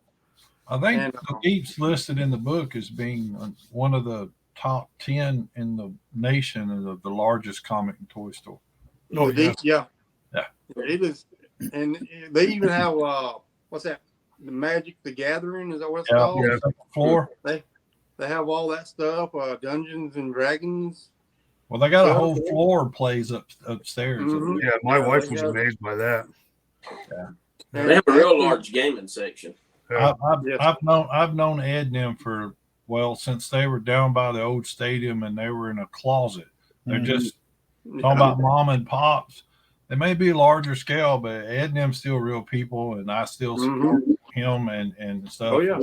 Speaker 2: I think the Deep's listed in the book as being one of the top 10 in the nation and the largest comic and toy store.
Speaker 1: Oh,
Speaker 4: Deep, yeah. It is. And they even have, what's that? The Magic the Gathering, is that what it's called?
Speaker 1: Yeah.
Speaker 2: Floor.
Speaker 4: They have all that stuff, Dungeons and Dragons.
Speaker 2: Well, they got a whole floor plays upstairs.
Speaker 4: Mm-hmm.
Speaker 1: Yeah, my wife was amazed by that.
Speaker 2: Yeah.
Speaker 3: They have a real large gaming section.
Speaker 2: I've known Ed and them since they were down by the old stadium and they were in a closet. They're just talking about mom and pops. They may be larger scale, but Ed and them still real people, and I still support him and stuff.
Speaker 4: Oh yeah.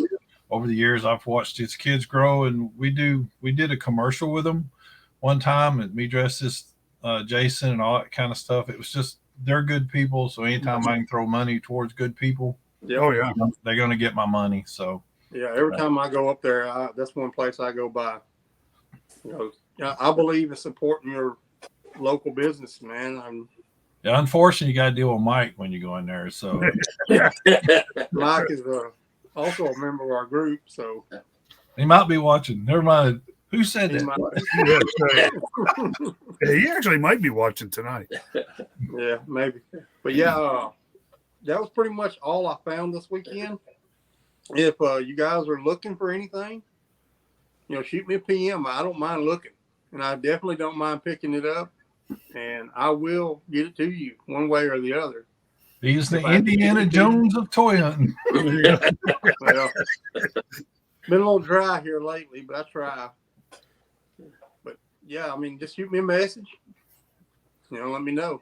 Speaker 2: Over the years, I've watched his kids grow, and we did a commercial with them one time, and me dressed as Jason and all that kind of stuff. It was just, they're good people, so anytime I can throw money towards good people, they're going to get my money. So
Speaker 4: yeah, every time I go up there, that's one place I go by. I believe in supporting your local business, man.
Speaker 2: Yeah, unfortunately, you got to deal with Mike when you go in there. So
Speaker 4: Mike is also a member of our group, so
Speaker 2: he might be watching. Never mind. Who said
Speaker 4: he
Speaker 2: that?
Speaker 4: might.
Speaker 1: Yeah, he actually might be watching tonight.
Speaker 4: Yeah, maybe. But yeah, that was pretty much all I found this weekend. If you guys are looking for anything, shoot me a PM. I don't mind looking, and I definitely don't mind picking it up, and I will get it to you one way or the other.
Speaker 2: He's the Indiana Jones of toy hunting.
Speaker 4: Well, been a little dry here lately, but I try. But yeah, I mean, just shoot me a message. Let me know.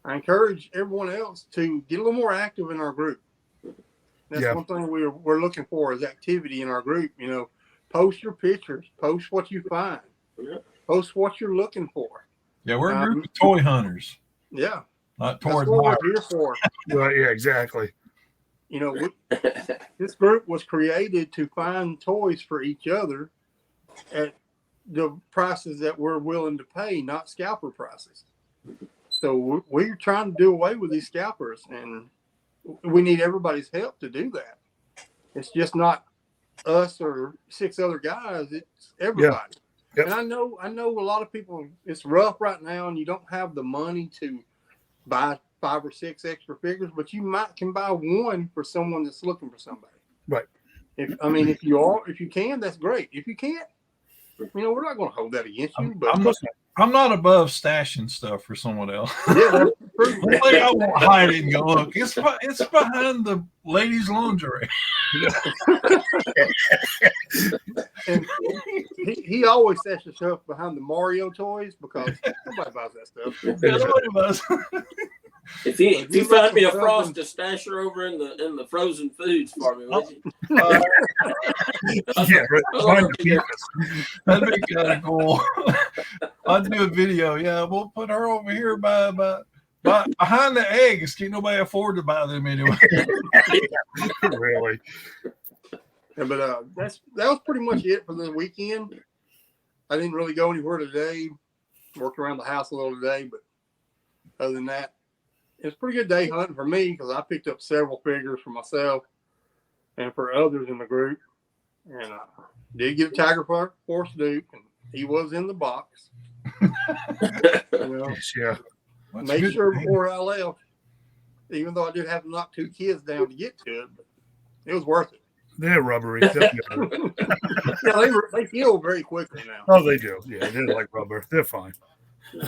Speaker 4: I encourage everyone else to get a little more active in our group. That's one thing we're looking for is activity in our group. Post your pictures, post what you find, post what you're looking for.
Speaker 2: Yeah, we're a group of toy hunters.
Speaker 4: Yeah,
Speaker 2: not toy
Speaker 4: that's what we're here for.
Speaker 1: Right, yeah, exactly.
Speaker 4: This group was created to find toys for each other at the prices that we're willing to pay, not scalper prices. So we're trying to do away with these scalpers, and we need everybody's help to do that. It's just not us or 6 other guys. It's everybody. Yep. And I know a lot of people, it's rough right now, and you don't have the money to buy 5 or 6 extra figures, but you can buy one for someone that's looking for somebody.
Speaker 1: Right.
Speaker 4: If you can, that's great. If you can't, we're not going to hold that against you.
Speaker 2: I'm not above stashing stuff for someone else.
Speaker 4: Yeah, that's true.
Speaker 2: I won't hide it and go, look, it's behind the ladies' lingerie.
Speaker 4: And he always stashes stuff behind the Mario toys because nobody buys that stuff.
Speaker 2: Nobody buys.
Speaker 3: If you find me a Frost to stash her over in the frozen foods for me, would you?
Speaker 2: That'd be kind of cool. I'd do a video. Yeah, we'll put her over here by behind the eggs. Can't nobody afford to buy them anyway.
Speaker 1: Really?
Speaker 4: Yeah, but that was pretty much it for the weekend. I didn't really go anywhere today. Worked around the house a little today, but other than that, it's a pretty good day hunting for me because I picked up several figures for myself and for others in the group. And I did get a Tiger Force Duke, and he was in the box.
Speaker 1: Yeah.
Speaker 4: Made sure before I left, even though I did have to knock 2 kids down to get to it, but it was worth it.
Speaker 1: They're rubbery.
Speaker 4: Yeah, they heal very quickly now.
Speaker 1: Oh, they do. Yeah, they're like rubber. They're fine.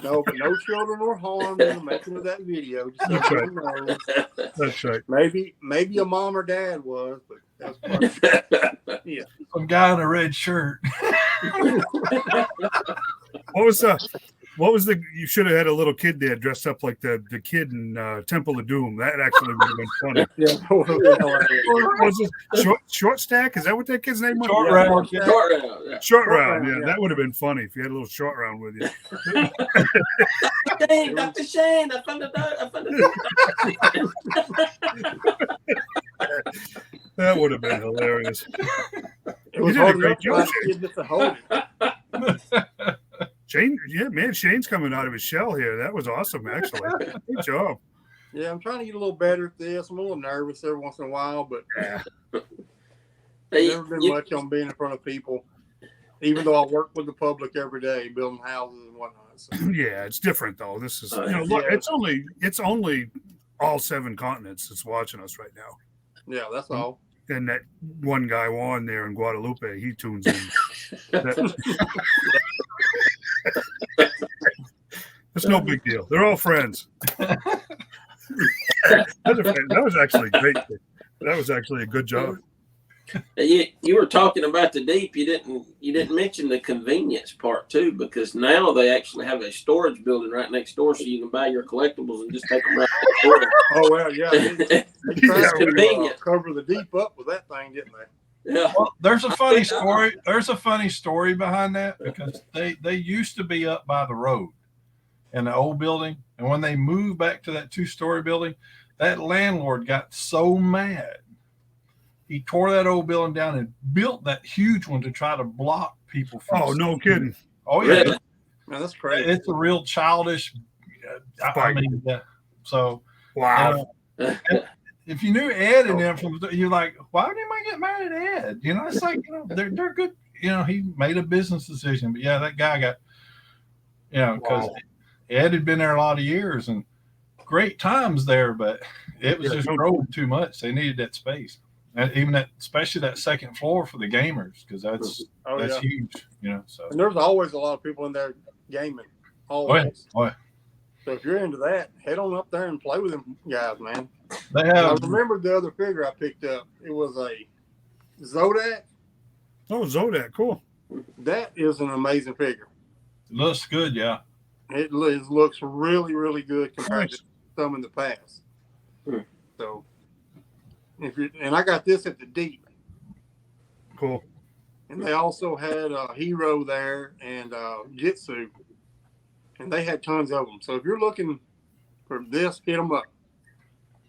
Speaker 4: No, but no children were harmed in the making of that video. Just
Speaker 1: That's right.
Speaker 4: knows.
Speaker 1: That's right.
Speaker 4: Maybe a mom or dad was, but that's funny. Yeah.
Speaker 2: Some guy in a red shirt.
Speaker 1: What was you should have had a little kid there dressed up like the kid in Temple of Doom. That actually would have been funny.
Speaker 4: Yeah.
Speaker 1: Was it short stack? Is that what that kid's name was?
Speaker 2: Short round.
Speaker 1: Short round. Yeah, that would have been funny if you had a little short round with you.
Speaker 3: Shane, Dr. Shane, I found
Speaker 1: That would have been hilarious.
Speaker 4: It was hard enough for a kid just to hold it.
Speaker 1: Shane, yeah, man, Shane's coming out of his shell here. That was awesome, actually. Good job.
Speaker 4: Yeah, I'm trying to get a little better at this. I'm a little nervous every once in a while, but I've never been much on being in front of people, even though I work with the public every day, building houses and whatnot. So.
Speaker 1: Yeah, it's different though. This is, look, it's only all 7 continents that's watching us right now.
Speaker 4: Yeah, that's all.
Speaker 1: And that one guy Juan there in Guadalupe, he tunes in. It's no big deal. They're all friends. That was actually great. That was actually a good job.
Speaker 3: You were talking about the deep. You didn't mention the convenience part too, because now they actually have a storage building right next door, so you can buy your collectibles and just take them right next door.
Speaker 4: Oh well, yeah. They tried to cover the deep up with that thing, didn't they?
Speaker 3: Yeah.
Speaker 2: Well, there's a funny story. There's a funny story behind that because they used to be up by the road in the old building, and when they moved back to that 2-story building, that landlord got so mad he tore that old building down and built that huge one to try to block people from.
Speaker 1: Oh, no kidding.
Speaker 2: Oh yeah,
Speaker 3: Really?
Speaker 4: Man, that's crazy.
Speaker 2: it's a real childish. I mean, so
Speaker 1: Wow.
Speaker 2: if you knew Ed and them from, you're like, why would anybody get mad at Ed? You know, it's like, you know, they're good. You know, he made a business decision, but yeah, that guy got, you know, because Ed had been there a lot of years and great times there, but it was just growing too much. They needed that space, and even that, especially that second floor for the gamers, because that's huge. You know, so
Speaker 4: and there's always a lot of people in there gaming. Always.
Speaker 2: Oh yeah.
Speaker 4: So if you're into that, head on up there and play with them guys, man.
Speaker 2: They have.
Speaker 4: I remember the other figure I picked up. It was a Zodak.
Speaker 1: Oh, Zodak, cool.
Speaker 4: That is an amazing figure.
Speaker 2: Looks good, yeah.
Speaker 4: It looks really, really good compared to some in the past. So, and I got this at the Deep.
Speaker 1: Cool.
Speaker 4: And they also had a Hero there and Jitsu, and they had tons of them. So if you're looking for this, hit them up.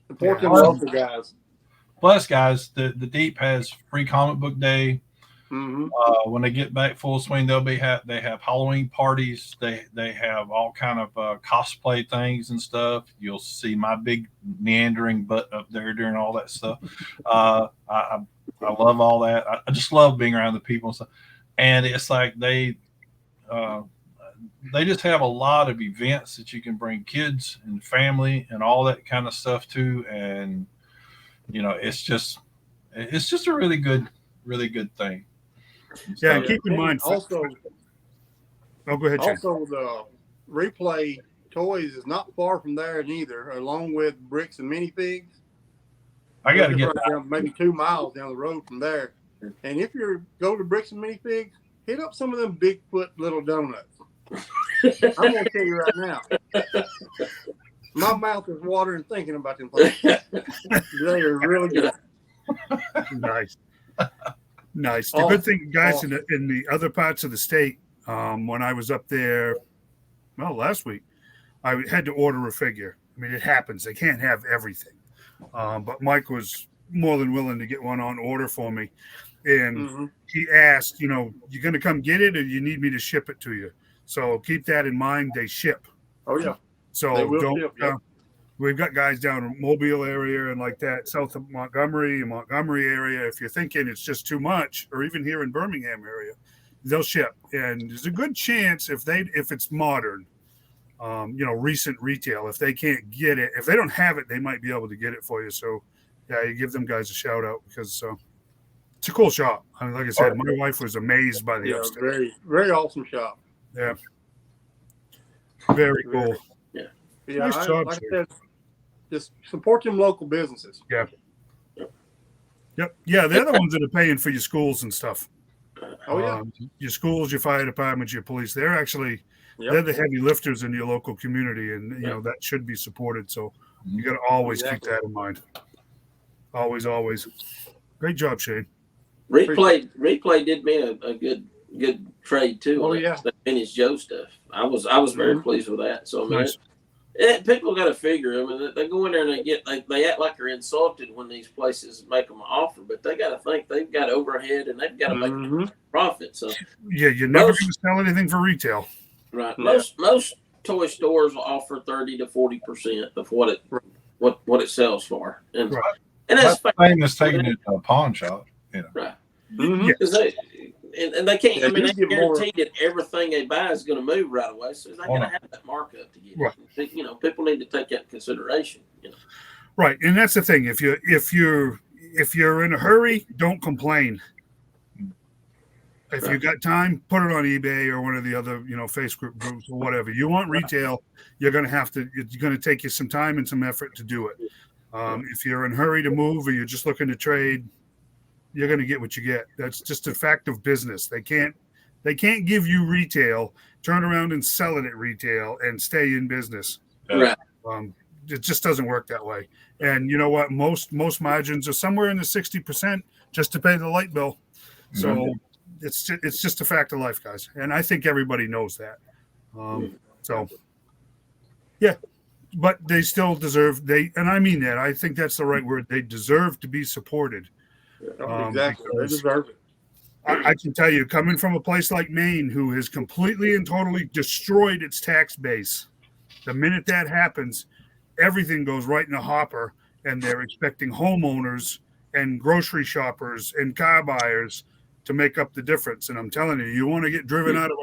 Speaker 4: Support them local guys.
Speaker 2: Plus, guys, the Deep has free comic book day.
Speaker 4: Mm-hmm.
Speaker 2: When they get back full swing, they have Halloween parties. They have all kind of cosplay things and stuff. You'll see my big meandering butt up there during all that stuff. I love all that. I just love being around the people and stuff. And it's like they just have a lot of events that you can bring kids and family and all that kind of stuff to. And you know, it's just a really good thing.
Speaker 1: Yeah, and keep in mind
Speaker 4: also.
Speaker 1: Oh, go ahead, Jay.
Speaker 4: Also, the Replay Toys is not far from there neither, along with Bricks and Minifigs.
Speaker 2: I got to get
Speaker 4: down, maybe 2 miles down the road from there. And if you go to Bricks and Minifigs, hit up some of them Bigfoot little donuts. I'm gonna tell you right now, my mouth is watering thinking about them places. They are really good.
Speaker 1: Nice. Nice. The good thing, guys, in the other parts of the state, when I was up there, last week, I had to order a figure. I mean, it happens. They can't have everything. But Mike was more than willing to get one on order for me. And he asked, you going to come get it or you need me to ship it to you? So keep that in mind. They ship.
Speaker 4: Oh, yeah.
Speaker 1: So ship, yeah. We've got guys down in Mobile area and like that, south of Montgomery area. If you're thinking it's just too much, or even here in Birmingham area, they'll ship. And there's a good chance if it's modern, recent retail, if they can't get it, if they don't have it, they might be able to get it for you. So, yeah, you give them guys a shout out because it's a cool shop. I mean, like I said, my wife was amazed by the upstairs.
Speaker 4: Very, very awesome shop.
Speaker 1: Yeah. Very cool.
Speaker 4: Yeah,
Speaker 1: nice job,
Speaker 4: like I said, just support them local businesses.
Speaker 1: Yeah. Yep. Yeah, they're the ones that are paying for your schools and stuff.
Speaker 4: Oh, yeah.
Speaker 1: Your schools, your fire departments, your police. They're actually they're the heavy lifters in your local community, and that should be supported. So you got to always keep that in mind. Always, always. Great job, Shane.
Speaker 3: Replay did me a good trade too.
Speaker 4: Oh, yeah.
Speaker 3: The vintage Joe stuff. I was very pleased with that. So I mean, people got to figure. I mean, they go in there and they act like they're insulted when these places make them an offer, but they got to think they've got overhead and they've got to make a profit. So
Speaker 1: yeah, you're never going to sell anything for retail.
Speaker 3: Right. Most toy stores will offer 30 to 40% of what it sells for, and that's
Speaker 2: the same as taking it to a pawn shop.
Speaker 3: Right.
Speaker 4: Mm-hmm.
Speaker 3: And they can't. I mean, they guarantee that everything they buy is going to move right away. So they got to have that markup to get it. People need to take that into consideration.
Speaker 1: Right, and that's the thing. If you're in a hurry, don't complain. If you got time, put it on eBay or one of the other Facebook groups or whatever. You want retail, you're going to take you some time and some effort to do it. If you're in a hurry to move or you're just looking to trade, you're going to get what you get. That's just a fact of business. They can't give you retail, turn around and sell it at retail and stay in business.
Speaker 3: Right.
Speaker 1: It just doesn't work that way. And you know what? Most margins are somewhere in the 60% just to pay the light bill. So it's just a fact of life, guys. And I think everybody knows that. So yeah, but they still deserve and I mean that. I think that's the right word. They deserve to be supported.
Speaker 4: Exactly. They
Speaker 1: because
Speaker 4: deserve it.
Speaker 1: I can tell you, coming from a place like Maine, who has completely and totally destroyed its tax base, the minute that happens, everything goes right in the hopper, and they're expecting homeowners and grocery shoppers and car buyers to make up the difference. And I'm telling you, you want to get driven out of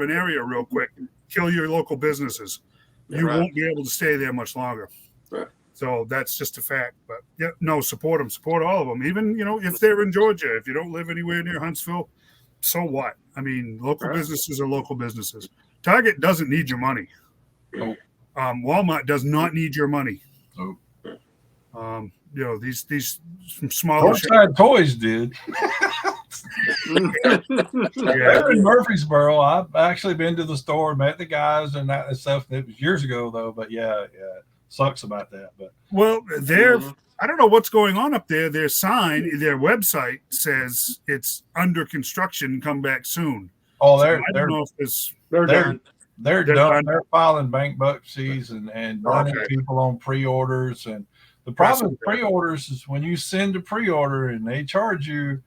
Speaker 1: an area real quick, kill your local businesses. You won't be able to stay there much longer.
Speaker 3: Right.
Speaker 1: So that's just a fact. But yeah, no, support them, support all of them. Even, if they're in Georgia, if you don't live anywhere near Huntsville, so what? I mean, local businesses are local businesses. Target doesn't need your money.
Speaker 2: Nope.
Speaker 1: Walmart does not need your money.
Speaker 2: Nope.
Speaker 1: These smaller
Speaker 2: Northside Toys did.
Speaker 1: yeah,
Speaker 2: In Murfreesboro, I've actually been to the store, met the guys and that stuff. It was years ago though, but yeah, sucks about that. But
Speaker 1: well, I don't know what's going on up there. Their website says it's under construction. Come back soon.
Speaker 2: oh,
Speaker 1: I don't know if
Speaker 4: They're done.
Speaker 2: they're
Speaker 1: They're
Speaker 2: done.
Speaker 1: done.
Speaker 2: They're filing bankruptcies and burning people on pre-orders. And the problem with pre-orders is when you send a pre-order and they charge you,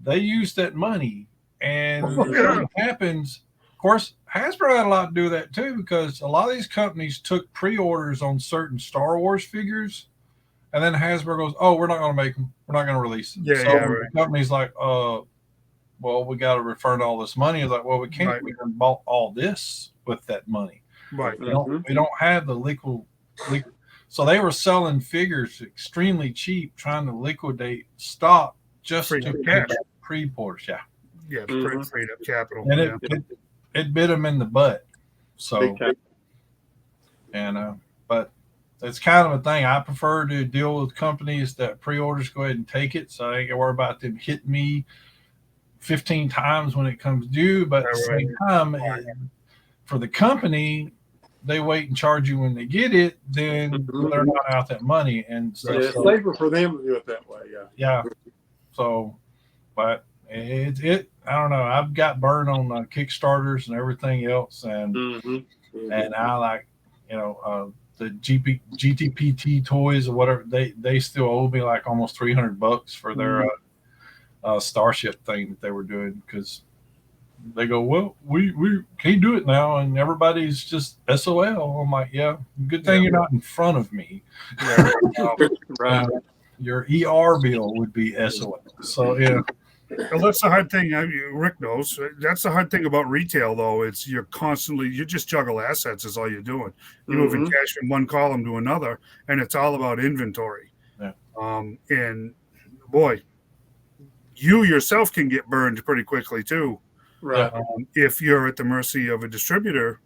Speaker 2: they use that money. And what happens, of course, Hasbro had a lot to do with that too, because a lot of these companies took pre-orders on certain Star Wars figures, and then Hasbro goes, "Oh, we're not going to make them. We're not going to release them." The company's like, well, we got to return all this money. It's like, well, we can't. We done bought all this with that money.
Speaker 1: Right.
Speaker 2: We don't have the liquid. So they were selling figures extremely cheap, trying to liquidate stock just to get pre-orders. Yeah.
Speaker 1: Yeah, freed up capital.
Speaker 2: And it bit them in the butt. So, but it's kind of a thing. I prefer to deal with companies that pre-orders go ahead and take it, so I ain't gotta worry about them hitting me 15 times when it comes due. But at the same time, for the company, they wait and charge you when they get it, then they're not out that money. And so
Speaker 4: it's safer for them to do it that way.
Speaker 2: Yeah. So, but it I don't know. I've got burned on Kickstarters and everything else, and I like the GTPT toys or whatever. They still owe me like almost $300 for their Starship thing that they were doing, because they go, well, we can't do it now, and everybody's just SOL. I'm like, yeah, good thing you're not in front of me. Your ER bill would be SOL. So yeah.
Speaker 1: Well, that's the hard thing. Rick knows. That's the hard thing about retail, though. It's you just juggle assets is all you're doing. You're moving cash from one column to another, and it's all about inventory.
Speaker 2: Yeah.
Speaker 1: And boy, you yourself can get burned pretty quickly too.
Speaker 4: Right.
Speaker 1: If you're at the mercy of a distributor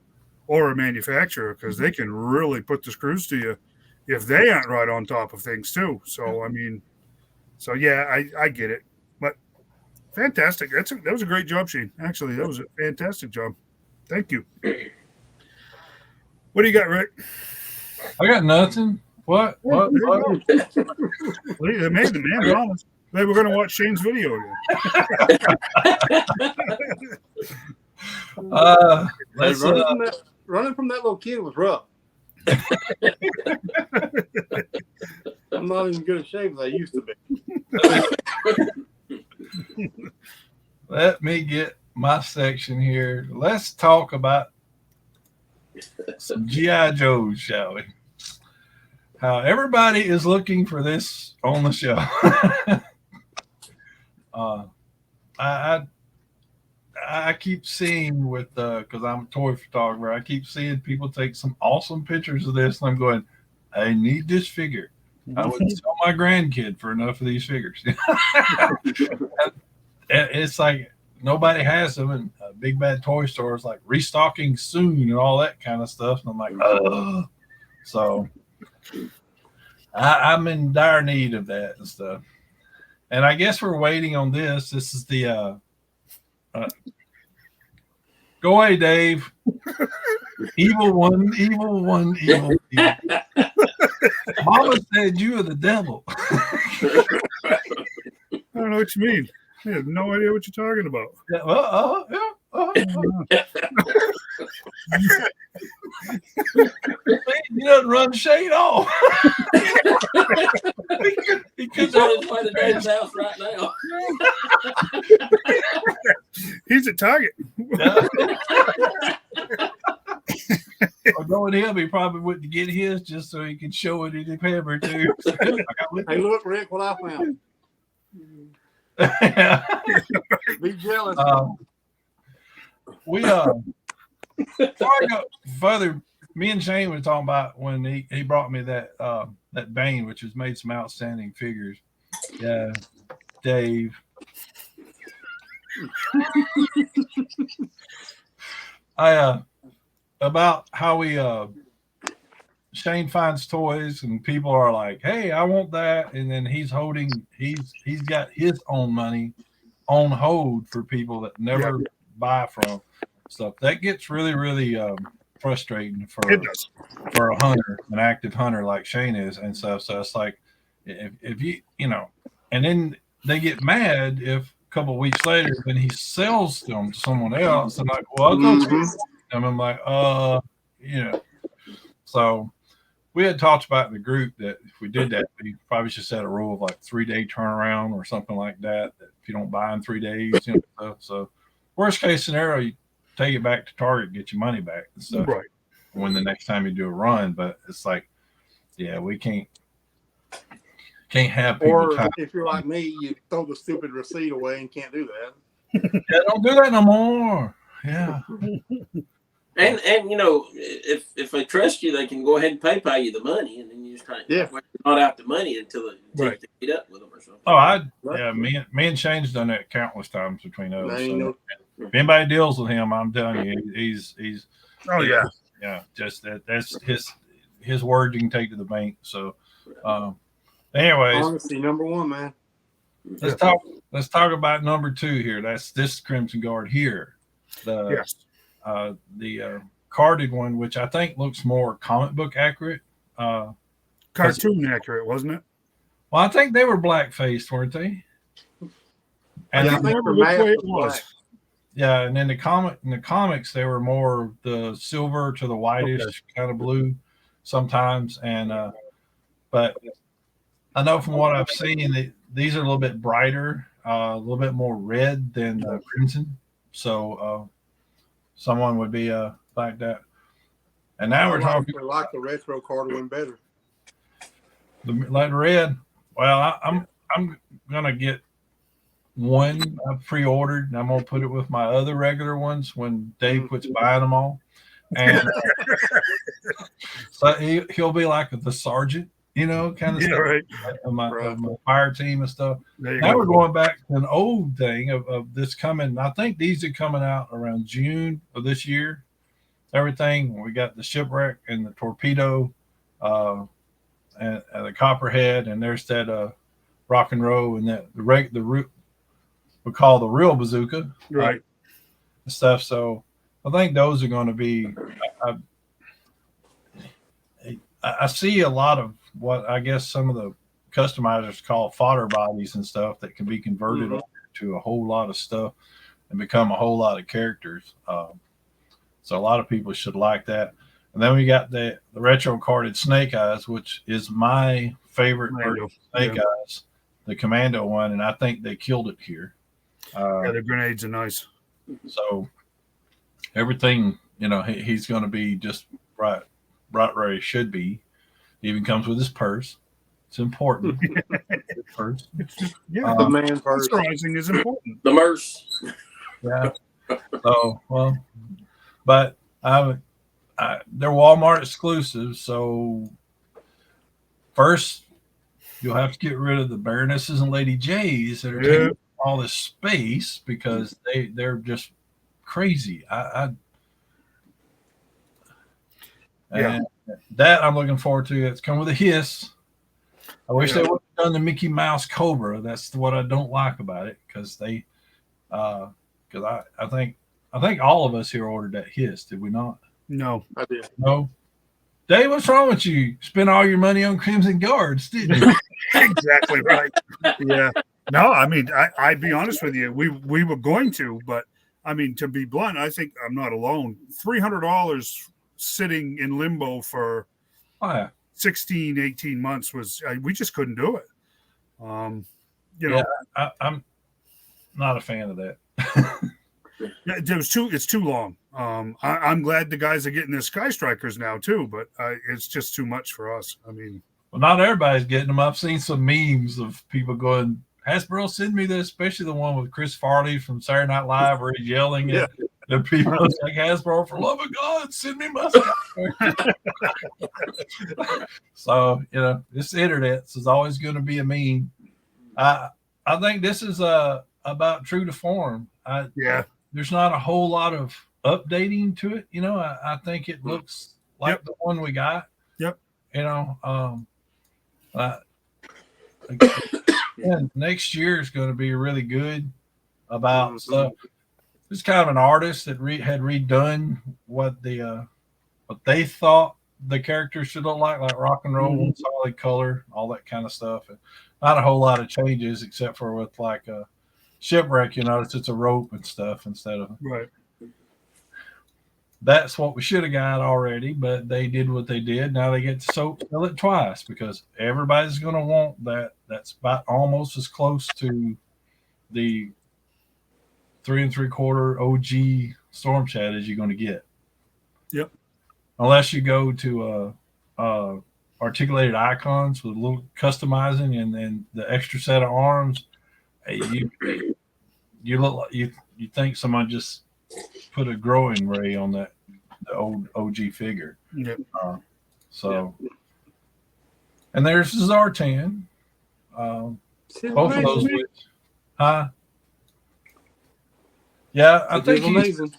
Speaker 1: or a manufacturer, because they can really put the screws to you if they aren't right on top of things too. So I mean, I get it. Fantastic. That was a great job, Shane. Actually, that was a fantastic job. Thank you. What do you got, Rick?
Speaker 2: I got nothing. What?
Speaker 1: They made the man promise. They were going to watch Shane's video again.
Speaker 4: Running from that little kid was rough. I'm not even good at shape as I used to be.
Speaker 2: Let me get my section here. Let's talk about some G.I. Joes, shall we? How everybody is looking for this on the show. I keep seeing because I'm a toy photographer, I keep seeing people take some awesome pictures of this, and I'm going, I need this figure. I would sell my grandkid for enough of these figures. It's like nobody has them, and Big Bad Toy Store is like restocking soon and all that kind of stuff. And I'm like, oh. So I'm in dire need of that and stuff. And I guess we're waiting on this. This is the go away, Dave. Evil one, evil one, evil. Mama said you are the devil.
Speaker 1: I don't know what you mean. I have no idea what you're talking about.
Speaker 2: He doesn't run shade off. he
Speaker 3: He's on his way to Dave's house right now.
Speaker 1: He's at Target.
Speaker 2: Yeah. Or knowing him, he probably went to get his just so he could show it in his hammer too.
Speaker 4: Hey, look, Rick, what I found.
Speaker 2: Yeah.
Speaker 4: Be jealous.
Speaker 2: We before I go further, me and Shane were talking about when he brought me that Bane, which has made some outstanding figures. Yeah, Dave. About how we Shane finds toys and people are like, "Hey, I want that," and then he's got his own money on hold for people that never buy from stuff. That gets really, really frustrating for a hunter, an active hunter like Shane is and stuff. So it's like if you and then they get mad if a couple of weeks later when he sells them to someone else and like, well, I'll go to them. I'm like, So we had talked about in the group that if we did that, we probably should set a rule of like 3-day turnaround or something like that. That if you don't buy in 3 days, so worst case scenario, you take it back to Target, get your money back and stuff.
Speaker 1: Right.
Speaker 2: When the next time you do a run, but it's like, yeah, we can't have people.
Speaker 4: Or if you're like me, you throw the stupid receipt away and can't do that.
Speaker 2: Yeah, don't do that no more. Yeah.
Speaker 3: And if they trust you, they can go ahead and pay you the money, and then you just kind of not out the money until they get up with them or something.
Speaker 2: Oh, me and Shane's done that countless times between us. So if anybody deals with him, I'm telling you, he's.
Speaker 1: Oh yeah.
Speaker 2: Yeah, just that's his word you can take to the bank. So, anyways,
Speaker 4: honesty number one, man.
Speaker 2: Let's talk about number 2 here. That's this Crimson Guard here. The carded one, which I think looks more comic book accurate.
Speaker 1: Cartoon accurate, wasn't it?
Speaker 2: Well, I think they were black faced, weren't they?
Speaker 1: And I remember which way it was.
Speaker 2: Yeah, and in the comics, they were more the silver to the whitish kind of blue sometimes. And but I know from what I've seen that these are a little bit brighter, a little bit more red than crimson. So someone would be like that. And now we're talking
Speaker 4: like the retro card one better.
Speaker 2: Like red. Well, I'm gonna get one I've pre-ordered, and I'm gonna put it with my other regular ones when Dave quits buying them all, and so he'll be like the sergeant, kind of stuff.
Speaker 1: Right.
Speaker 2: Of my fire team and stuff. Now we're going back to an old thing of this coming. I think these are coming out around June of this year. Everything we got the shipwreck and the torpedo, and the copperhead, and there's that rock and roll and that the we call the real bazooka,
Speaker 1: right?
Speaker 2: And stuff. So I think those are going to be. I see a lot of what I guess some of the customizers call fodder bodies and stuff that can be converted to a whole lot of stuff and become a whole lot of characters. So a lot of people should like that. And then we got the retro carded Snake Eyes, which is my favorite Snake Eyes, the Commando one, and I think they killed it here.
Speaker 1: The grenades are nice.
Speaker 2: So everything, he's going to be just right where he should be. He even comes with his purse. It's important. Purse.
Speaker 4: The man purse.
Speaker 1: Moisturizing is important.
Speaker 3: The Mercs.
Speaker 2: Yeah. So but they're Walmart exclusives. So first, you'll have to get rid of the Baronesses and Lady J's that are taking all this space because they're just crazy. And that I'm looking forward to. It's come with a hiss. I wish they would have done the Mickey Mouse Cobra. That's what I don't like about it because I think all of us here ordered that hiss. Did we not? No,
Speaker 4: I did.
Speaker 2: No. Dave, what's wrong with you? Spent all your money on Crimson Guards, didn't you?
Speaker 1: Exactly right. Yeah. No, I mean, I'd be honest with you. We were going to, but I mean, to be blunt, I think I'm not alone. $300 sitting in limbo for 16, 18 months we just couldn't do it. You know,
Speaker 2: I'm not a fan of that.
Speaker 1: it's too long. I'm glad the guys are getting their Sky Strikers now too, but it's just too much for us. I mean,
Speaker 2: well, not everybody's getting them. I've seen some memes of people going, Hasbro, send me this, especially the one with Chris Farley from Saturday Night Live where he's yelling at the people. It's like, Hasbro, for love of God, send me my Sky. So, this internet is always going to be a meme. I think this is about true to form. There's not a whole lot of updating to it. I think it looks like the one we got.
Speaker 1: Yep.
Speaker 2: And next year is going to be really good about stuff. It's kind of an artist that had redone what they thought the characters should look like rock and roll, solid color, all that kind of stuff. And not a whole lot of changes except for with like a Shipwreck. You notice it's a rope and stuff instead of
Speaker 1: right.
Speaker 2: That's what we should have got already, but they did what they did. Now they get to sell it twice because everybody's going to want that. That's about almost as close to the 3 3/4 OG Storm Chat as you're going to get.
Speaker 1: Yep.
Speaker 2: Unless you go to articulated icons with a little customizing and then the extra set of arms, you look like you think someone just put a growing ray on the old OG figure.
Speaker 1: Yep.
Speaker 2: And there's Zartan. Both of those. Yeah, I think amazing.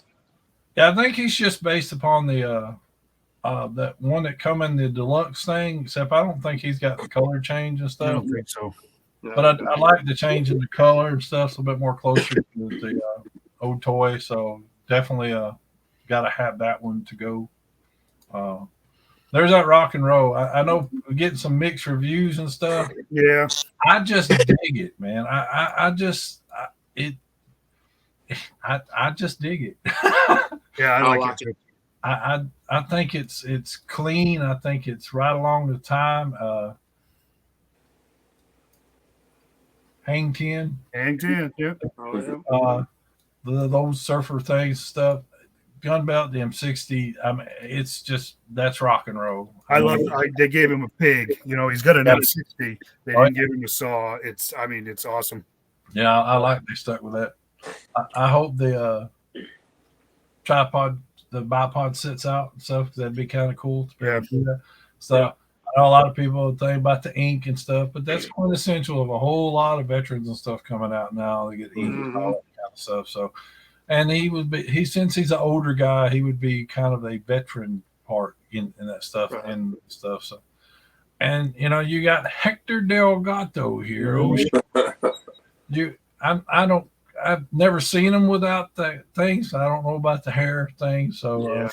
Speaker 2: I think he's just based upon the that one that come in the deluxe thing. Except I don't think he's got the color change and stuff.
Speaker 1: I don't think so.
Speaker 2: But I like the change in the color and stuff. It's a bit more closer to the old toy. So definitely got to have that one to go. There's that rock and roll. I know we're getting some mixed reviews and stuff.
Speaker 1: Yeah.
Speaker 2: I just dig it, man. I just dig it.
Speaker 1: Yeah, I like it too.
Speaker 2: I think it's clean. I think it's right along the time. Hang 10.
Speaker 1: Yeah.
Speaker 2: Those surfer things, stuff. Gun Belt, the M60. It's just that's rock and roll.
Speaker 1: They gave him a pig. He's got an M60. They didn't give him a saw. It's awesome.
Speaker 2: Yeah, I like they stuck with that. I hope the tripod, the bipod sits out and stuff. That'd be kind of cool to be able to do that. So I know a lot of people think about the ink and stuff, but that's quintessential of a whole lot of veterans and stuff coming out now. They get ink and all that kind of stuff. So, and since he's an older guy, he would be kind of a veteran part in that stuff and stuff. So, and you got Hector Delgado here. I've never seen him without the things. I don't know about the hair thing. So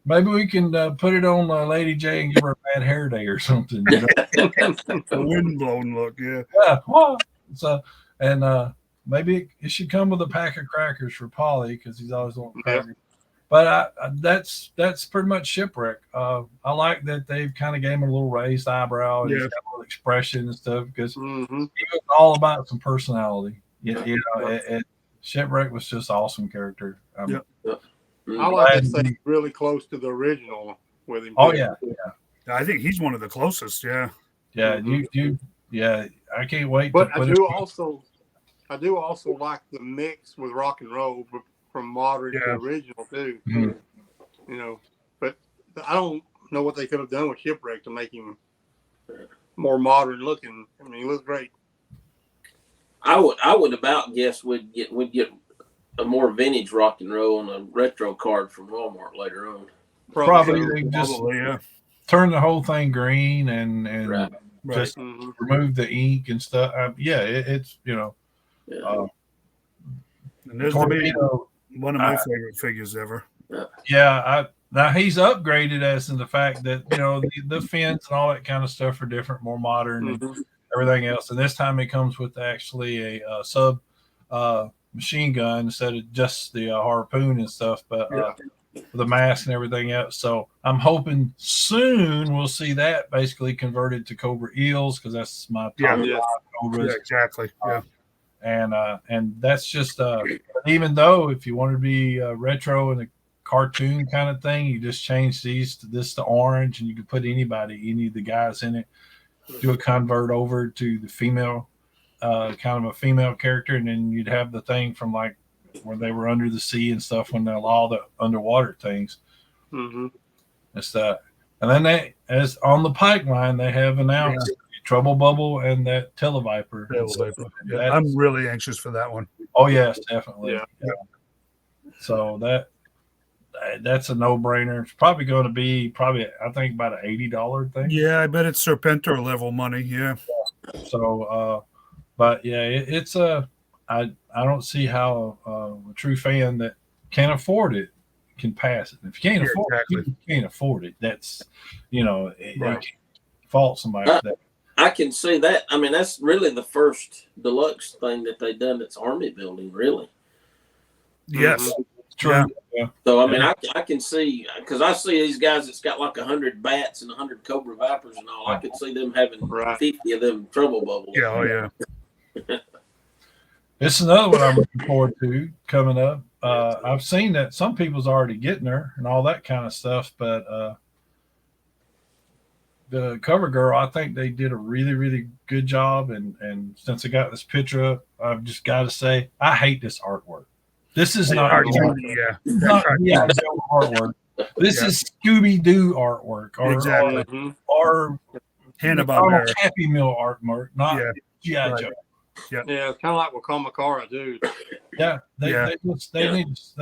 Speaker 2: maybe we can put it on Lady J and give her a bad hair day or something.
Speaker 1: A windblown look, yeah.
Speaker 2: Yeah. Well, so maybe it should come with a pack of crackers for Polly because he's always wanting crackers. But that's pretty much Shipwreck. I like that they've kind of gave him a little raised eyebrow and he's got a little expression and stuff because he was all about some personality. Shipwreck was just awesome character.
Speaker 4: I like to say really close to the original with him.
Speaker 2: Oh yeah.
Speaker 1: I think he's one of the closest. Yeah.
Speaker 2: Yeah. I can't wait.
Speaker 4: But I do also like the mix with rock and roll from modern to original too. But I don't know what they could have done with Shipwreck to make him more modern looking. I mean, he looks great.
Speaker 3: I would about guess we'd get a more vintage rock and roll on a retro card from Walmart later on.
Speaker 2: Probably they just turn the whole thing green and just remove the ink and stuff. It's
Speaker 1: and there's one of my favorite figures ever.
Speaker 2: Now he's upgraded as in the fact that the fins and all that kind of stuff are different, more modern and everything else. And this time it comes with actually a sub machine gun instead of just the harpoon and stuff. But the mask and everything else. So I'm hoping soon we'll see that basically converted to Cobra Eels, because that's my top
Speaker 1: Yeah.
Speaker 4: Yes.
Speaker 2: Cobras.
Speaker 1: Yeah, exactly. Yeah.
Speaker 2: And that's just even though if you want to be retro and a cartoon kind of thing, you just change these to this to orange, and you can put any of the guys in it, do a convert over to the female, kind of a female character, and then you'd have the thing from like where they were under the sea and stuff, when they're all the underwater things
Speaker 4: Mm-hmm.
Speaker 2: and stuff. And then they, as on the pipeline, they have announced Trouble Bubble and that Televiper.
Speaker 1: Yeah, I'm really anxious for that one.
Speaker 2: Oh yes, definitely.
Speaker 4: Yeah.
Speaker 2: So that's a no-brainer. It's probably going to be I think about an $80 thing.
Speaker 1: Yeah, I bet it's Serpentor level money. Yeah.
Speaker 2: So, but yeah, it's I don't see how a true fan that can afford it can pass it. If you can't afford it, you can't afford it. That's you can't fault somebody for that.
Speaker 3: I can see that. I mean, that's really the first deluxe thing that they've done that's army building, really.
Speaker 1: Yes.
Speaker 4: Mm-hmm.
Speaker 2: It's true. Yeah.
Speaker 3: So, I mean, I can see, because I see these guys that's got like 100 bats and 100 Cobra Vipers and all. I could see them having 50 of them Trouble Bubbles.
Speaker 1: Yeah. Oh, yeah.
Speaker 2: This is another one I'm looking forward to coming up. I've seen that some people's already getting her and all that kind of stuff, but the cover girl, I think they did a really, really good job. And since I got this picture up, I've just got to say, I hate this artwork. This is not G.I. Joe artwork. This is Scooby-Doo artwork or
Speaker 1: Hanna-Barbera
Speaker 2: Happy Meal artwork, not G.I. Joe.
Speaker 4: Yeah, it's kind of like Wakamakara, dude.
Speaker 2: Yeah, they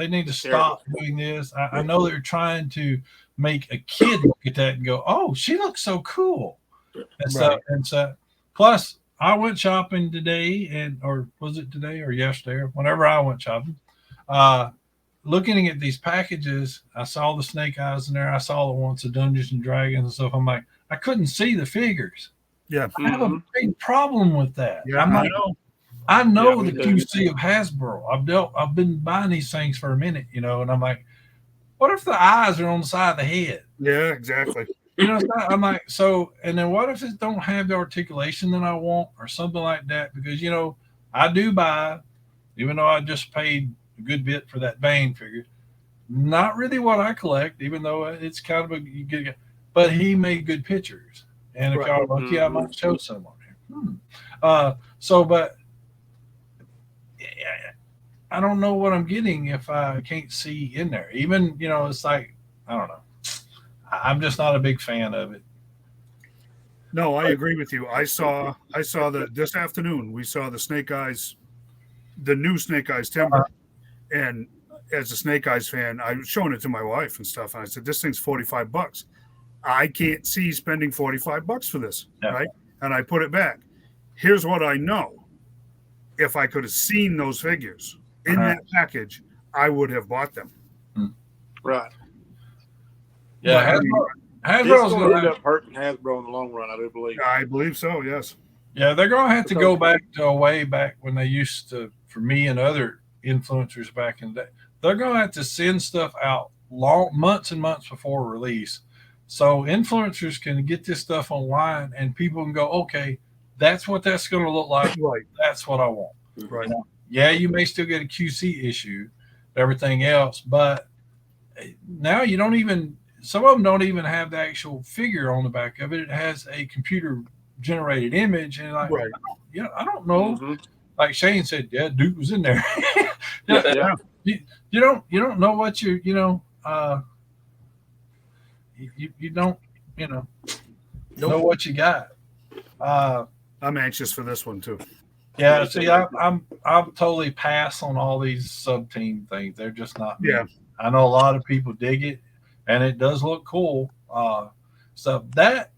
Speaker 2: need to stop doing this. I know they're trying to make a kid look at that and go, "Oh, she looks so cool," and stuff. And so, plus, I went shopping today, or was it today or yesterday, or whenever I went shopping, looking at these packages, I saw the Snake Eyes in there. I saw the ones of Dungeons and Dragons and stuff. I'm like, I couldn't see the figures.
Speaker 1: Yeah,
Speaker 2: I have a big problem with that.
Speaker 1: Yeah,
Speaker 2: I know the QC of Hasbro. I've been buying these things for a minute, and I'm like, what if the eyes are on the side of the head?
Speaker 1: Yeah, exactly.
Speaker 2: I'm like, so, and then what if it don't have the articulation that I want or something like that? Because, I do buy, even though I just paid a good bit for that Bane figure, not really what I collect, even though it's kind of but he made good pictures. And if y'all are lucky, I might show some on here. But I don't know what I'm getting if I can't see in there. Even, it's like, I don't know. I'm just not a big fan of it.
Speaker 1: No, I agree with you. I saw this afternoon, we saw the Snake Eyes, the new Snake Eyes Timber. And as a Snake Eyes fan, I was showing it to my wife and stuff. And I said, this thing's $45. I can't see spending $45 for this, right? And I put it back. Here's what I know. If I could have seen those figures in that package, I would have bought them.
Speaker 4: Right.
Speaker 2: Yeah,
Speaker 4: Hasbro's going to end up hurting Hasbro in the long run, I do believe.
Speaker 1: I believe so, yes.
Speaker 2: Yeah, they're going to have to go back to a way back when they used to, for me and other influencers back in the day, they're going to have to send stuff out months and months before release. So influencers can get this stuff online and people can go, okay, that's what that's going to look like.
Speaker 1: Right.
Speaker 2: That's what I want.
Speaker 1: Right.
Speaker 2: Yeah, you may still get a QC issue, everything else, but now you don't even, some of them don't even have the actual figure on the back of it. It has a computer generated image. And like, I don't know. Mm-hmm. Like Shane said, yeah, Duke was in there. You don't know what you don't, know what you got.
Speaker 1: I'm anxious for this one too.
Speaker 2: Yeah, see, I'm totally pass on all these sub team things. They're just not me.
Speaker 1: Yeah.
Speaker 2: I know a lot of people dig it, and it does look cool. So that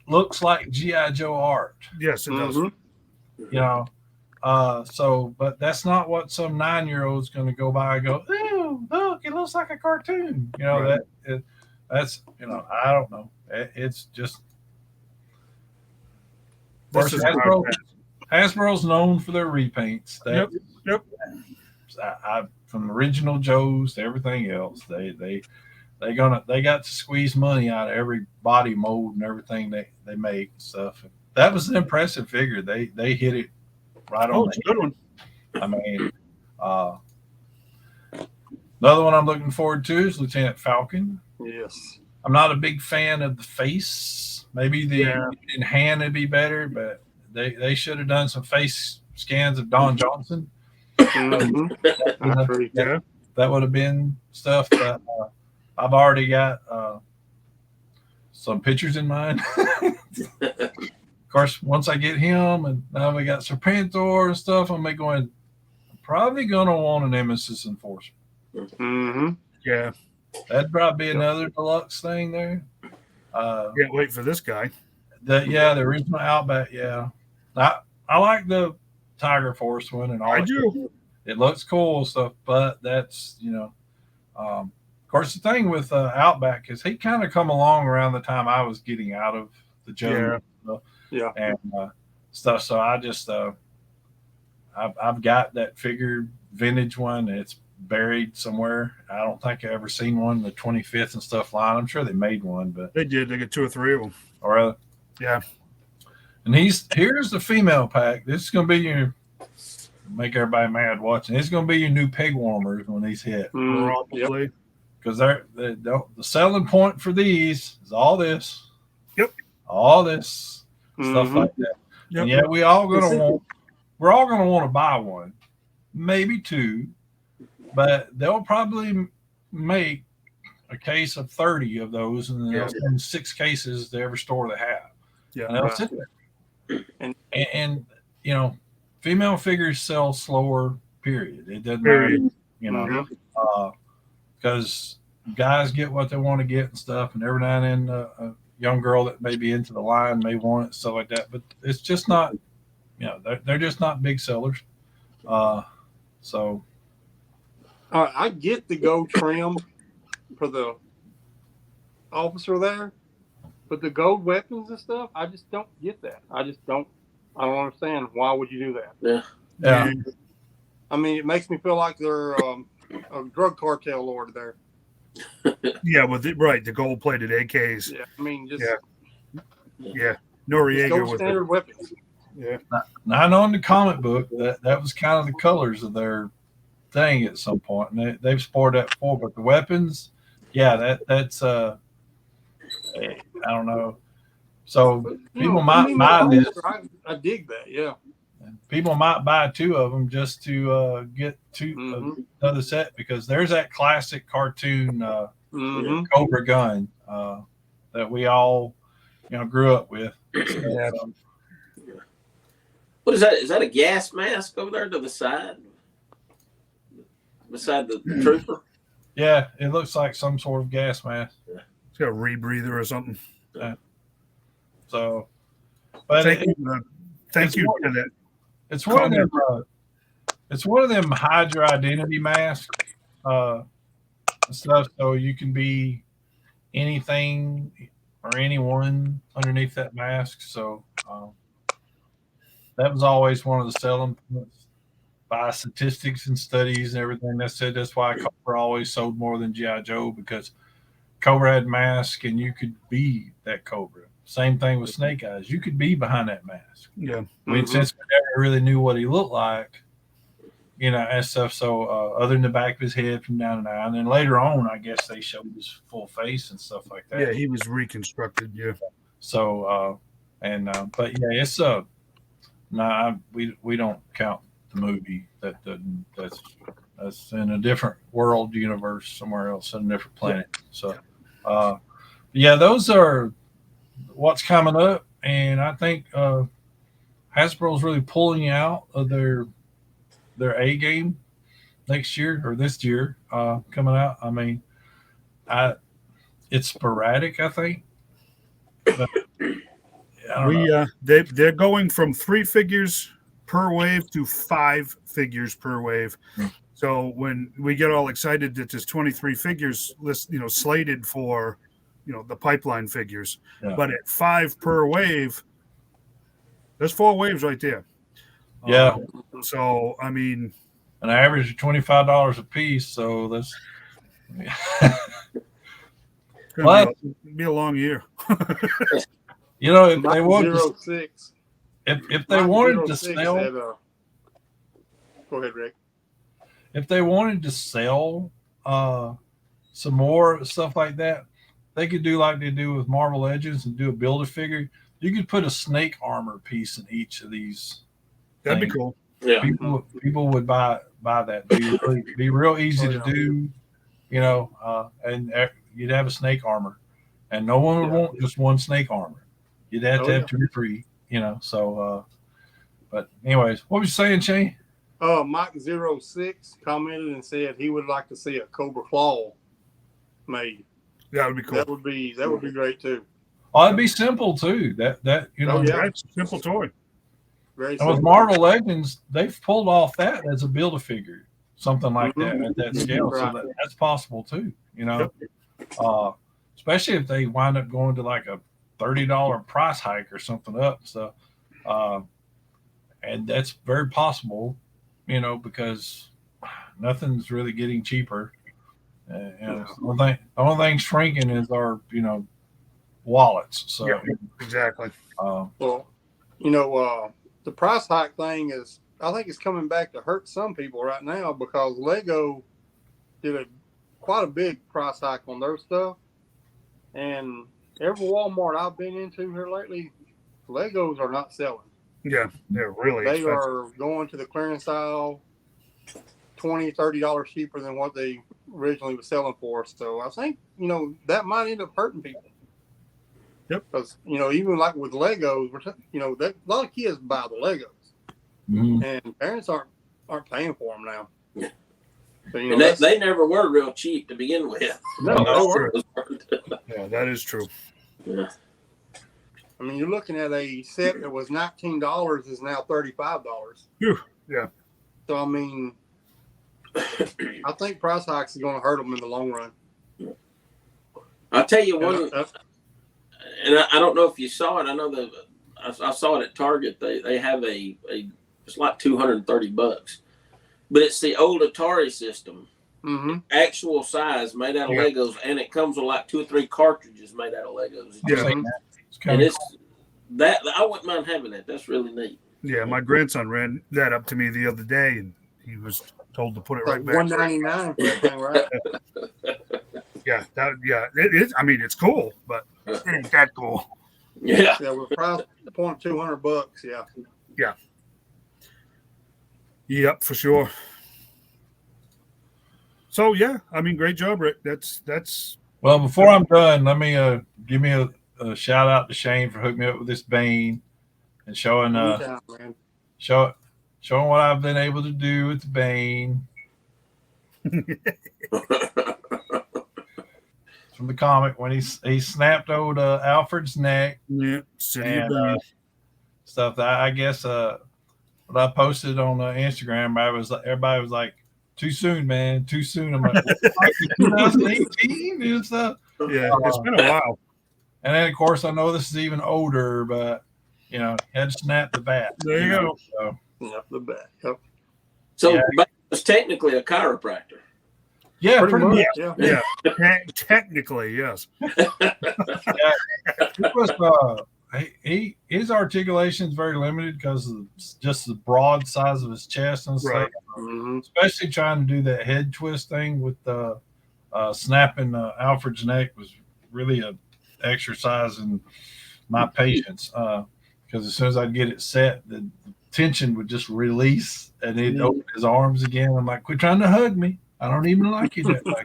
Speaker 2: looks like G.I. Joe art.
Speaker 1: Yes, it does.
Speaker 2: But that's not what some 9-year-old's going to go by and go, "Ooh, look, it looks like a cartoon." That's I don't know. It's just Hasbro's known for their repaints.
Speaker 1: Yep.
Speaker 2: from original Joes to everything else, they got to squeeze money out of every body mold and everything they make and stuff. That was an impressive figure. They hit it right on
Speaker 1: it's
Speaker 2: the
Speaker 1: a good one.
Speaker 2: I mean, another one I'm looking forward to is Lieutenant Falcon.
Speaker 4: Yes.
Speaker 2: I'm not a big fan of the face. Maybe in hand would be better, but they should have done some face scans of Don Johnson.
Speaker 4: Mm-hmm. I agree.
Speaker 1: Yeah.
Speaker 2: That would have been stuff. But I've already got some pictures in mind. Of course, once I get him, and now we got Serpentor and stuff, I'm probably going to want an Nemesis Enforcer.
Speaker 4: Mm-hmm.
Speaker 1: Yeah.
Speaker 2: That'd probably be another deluxe thing there.
Speaker 1: Can't wait for this guy.
Speaker 2: The original Outback. Yeah, I like the Tiger Force one and all.
Speaker 1: I do.
Speaker 2: It looks cool and stuff, but that's of course the thing with Outback is he kind of come along around the time I was getting out of the Joe.
Speaker 4: Yeah.
Speaker 2: And stuff. So I just I've got that figure vintage one. It's buried somewhere. I don't think I ever seen one. The 25th and stuff line. I'm sure they made one, but
Speaker 1: They did. They got 2 or 3 of them.
Speaker 2: Or
Speaker 1: yeah.
Speaker 2: And here's the female pack. This is gonna be your make everybody mad watching. It's gonna be your new peg warmers when these hit.
Speaker 1: Probably.
Speaker 2: Because the selling point for these is all this.
Speaker 1: Yep.
Speaker 2: All this stuff like that.
Speaker 1: Yep.
Speaker 2: And yeah, we're all gonna want to buy one, maybe 2, but they'll probably make a case of 30 of those, and they'll send 6 cases to every store they have.
Speaker 1: Yeah,
Speaker 2: and they'll sit there. And female figures sell slower. Period. It doesn't matter. Because guys get what they want to get and stuff, and every now and then a young girl that may be into the line may want it, stuff like that. But it's just not, they're just not big sellers. So
Speaker 4: I get the gold trim for the officer there, but the gold weapons and stuff, I just don't get that. I don't understand. Why would you do that?
Speaker 2: Yeah.
Speaker 4: I mean, it makes me feel like they're a drug cartel lord there.
Speaker 1: Yeah, with the gold-plated AKs.
Speaker 4: Yeah, I mean, just
Speaker 1: Noriega
Speaker 4: gold
Speaker 1: with
Speaker 4: standard weapons.
Speaker 1: Yeah.
Speaker 2: Now, I know in the comic book that was kind of the colors of their thing at some point, and they've sported that before. But the weapons, that's I don't know. So people might buy this.
Speaker 4: I dig that. Yeah.
Speaker 2: People might buy 2 of them just to get 2 another set, because there's that classic cartoon Cobra gun that we all grew up with.
Speaker 1: Yeah.
Speaker 3: What is that? Is that a gas mask over there to the side? Beside the trooper?
Speaker 2: Yeah, it looks like some sort of gas mask.
Speaker 1: It's got a rebreather or something.
Speaker 2: So, but
Speaker 1: thank you for that.
Speaker 2: It's one of them. It's one of them hide your identity masks stuff, so you can be anything or anyone underneath that mask. So that was always one of the selling points by statistics and studies and everything. That's why Cobra always sold more than G.I. Joe, because Cobra had mask and you could be that Cobra. Same thing with Snake Eyes. You could be behind that mask.
Speaker 1: Yeah.
Speaker 2: Since we never really knew what he looked like, and stuff. So other than the back of his head from down and out. And then later on, I guess they showed his full face and stuff like that.
Speaker 1: Yeah, he was reconstructed. Yeah.
Speaker 2: So, but yeah, it's we don't count the movie. That's in a different world universe somewhere else on a different planet. So, those are what's coming up, and I think Hasbro's really pulling out of their A game next year or this year coming out. I mean, it's sporadic, I think. But,
Speaker 1: they're going from 3 figures per wave to 5 figures per wave. So when we get all excited that there's 23 figures slated for the pipeline figures, but at 5 per wave, there's 4 waves right there.
Speaker 2: Yeah.
Speaker 1: So I mean,
Speaker 2: an average of $25 a piece. So that's
Speaker 1: It's gonna be a long year.
Speaker 2: you know, if
Speaker 4: Mike
Speaker 2: they wanted to,
Speaker 4: 06.
Speaker 2: if they
Speaker 4: Mike
Speaker 2: wanted to
Speaker 4: 06
Speaker 2: sell,
Speaker 4: had, go ahead, Rick.
Speaker 2: if they wanted to sell some more stuff like that, they could do like they do with Marvel Legends and do a Build-A-Figure. You could put a snake armor piece in each of these.
Speaker 1: That'd
Speaker 2: things.
Speaker 1: be cool.
Speaker 3: Yeah.
Speaker 2: People would buy that. Be real easy to do, you know, and you'd have a snake armor, and no one would want just one snake armor. You'd have to have 2 or 3, you know. So, but anyways, what was you saying, Shane?
Speaker 4: Mike 06 commented and said he would like to see a Cobra Claw made.
Speaker 1: That would be cool.
Speaker 4: That would be great too.
Speaker 2: Oh, it'd be simple too. That you know,
Speaker 1: That's a simple toy.
Speaker 4: Very
Speaker 2: and
Speaker 4: simple.
Speaker 2: with Marvel Legends, they've pulled off that as a Build-A-Figure, something like that at that scale.
Speaker 4: Right.
Speaker 2: So that's possible too. You know, especially if they wind up going to like a $30 price hike or something up. So, and that's very possible, you know, because nothing's really getting cheaper. And the only thing shrinking is our, you know, wallets. So,
Speaker 1: Exactly.
Speaker 4: Well, you know, the price hike thing is, I think it's coming back to hurt some people right now because Lego did quite a big price hike on their stuff. And every Walmart I've been into here lately, Legos are not selling.
Speaker 1: Yeah, they're really
Speaker 4: They
Speaker 1: expensive.
Speaker 4: are going to the clearance aisle $20, $30 cheaper than what they originally was selling for. So I think, you know, that might end up hurting people.
Speaker 1: Yep.
Speaker 4: Because, you know, even like with Legos, you know, a lot of kids buy the Legos, and parents aren't paying for them now.
Speaker 3: Yeah.
Speaker 4: So, you know,
Speaker 3: And they never were real cheap to begin with.
Speaker 4: No, they weren't.
Speaker 1: Yeah, that is true.
Speaker 3: Yeah.
Speaker 4: I mean, you're looking at a set that was $19 is now $35.
Speaker 1: Phew, yeah.
Speaker 4: So, I mean, I think price hikes is going to hurt them in the long run.
Speaker 3: I'll tell you one, and I don't know if you saw it. I know that I saw it at Target. They have it's like $230, but it's the old Atari system, actual size, made out of Legos, and it comes with like 2 or 3 cartridges made out of Legos.
Speaker 1: Yeah.
Speaker 3: And it's that I wouldn't mind having that. That's really neat.
Speaker 1: Yeah, my grandson ran that up to me the other day, and he was told to put it right back.
Speaker 4: $199 for that thing, right?
Speaker 1: It is. I mean, it's cool, but it ain't that cool.
Speaker 3: Yeah.
Speaker 4: Yeah, with price point $200. Yeah.
Speaker 1: Yep, for sure. So yeah, I mean, great job, Rick. That's.
Speaker 2: Well, before I'm done, let me give me a shout out to Shane for hooking me up with this Bane and showing
Speaker 4: Anytime, man.
Speaker 2: showing what I've been able to do with the Bane. From the comic when he snapped old Alfred's neck.
Speaker 1: Yeah,
Speaker 2: and stuff that I guess what I posted on Instagram, everybody was like, too soon, man, too soon. I'm like, 2018 and stuff.
Speaker 1: Yeah, it's been a while.
Speaker 2: And then of course I know this is even older, but you know, had to snap the bat.
Speaker 1: There you go.
Speaker 2: So,
Speaker 4: Yep, the back. Yep.
Speaker 3: So it's technically a chiropractor.
Speaker 2: yeah, pretty much.
Speaker 4: Yeah.
Speaker 1: Technically, yes.
Speaker 2: It was, his articulation is very limited because of just the broad size of his chest and stuff.
Speaker 1: Right.
Speaker 2: Especially trying to do that head twist thing with the snapping Alfred's neck was really a exercise in my patience. Because as soon as I'd get it set, the tension would just release and he'd open his arms again. I'm like, quit trying to hug me. I don't even like you that way.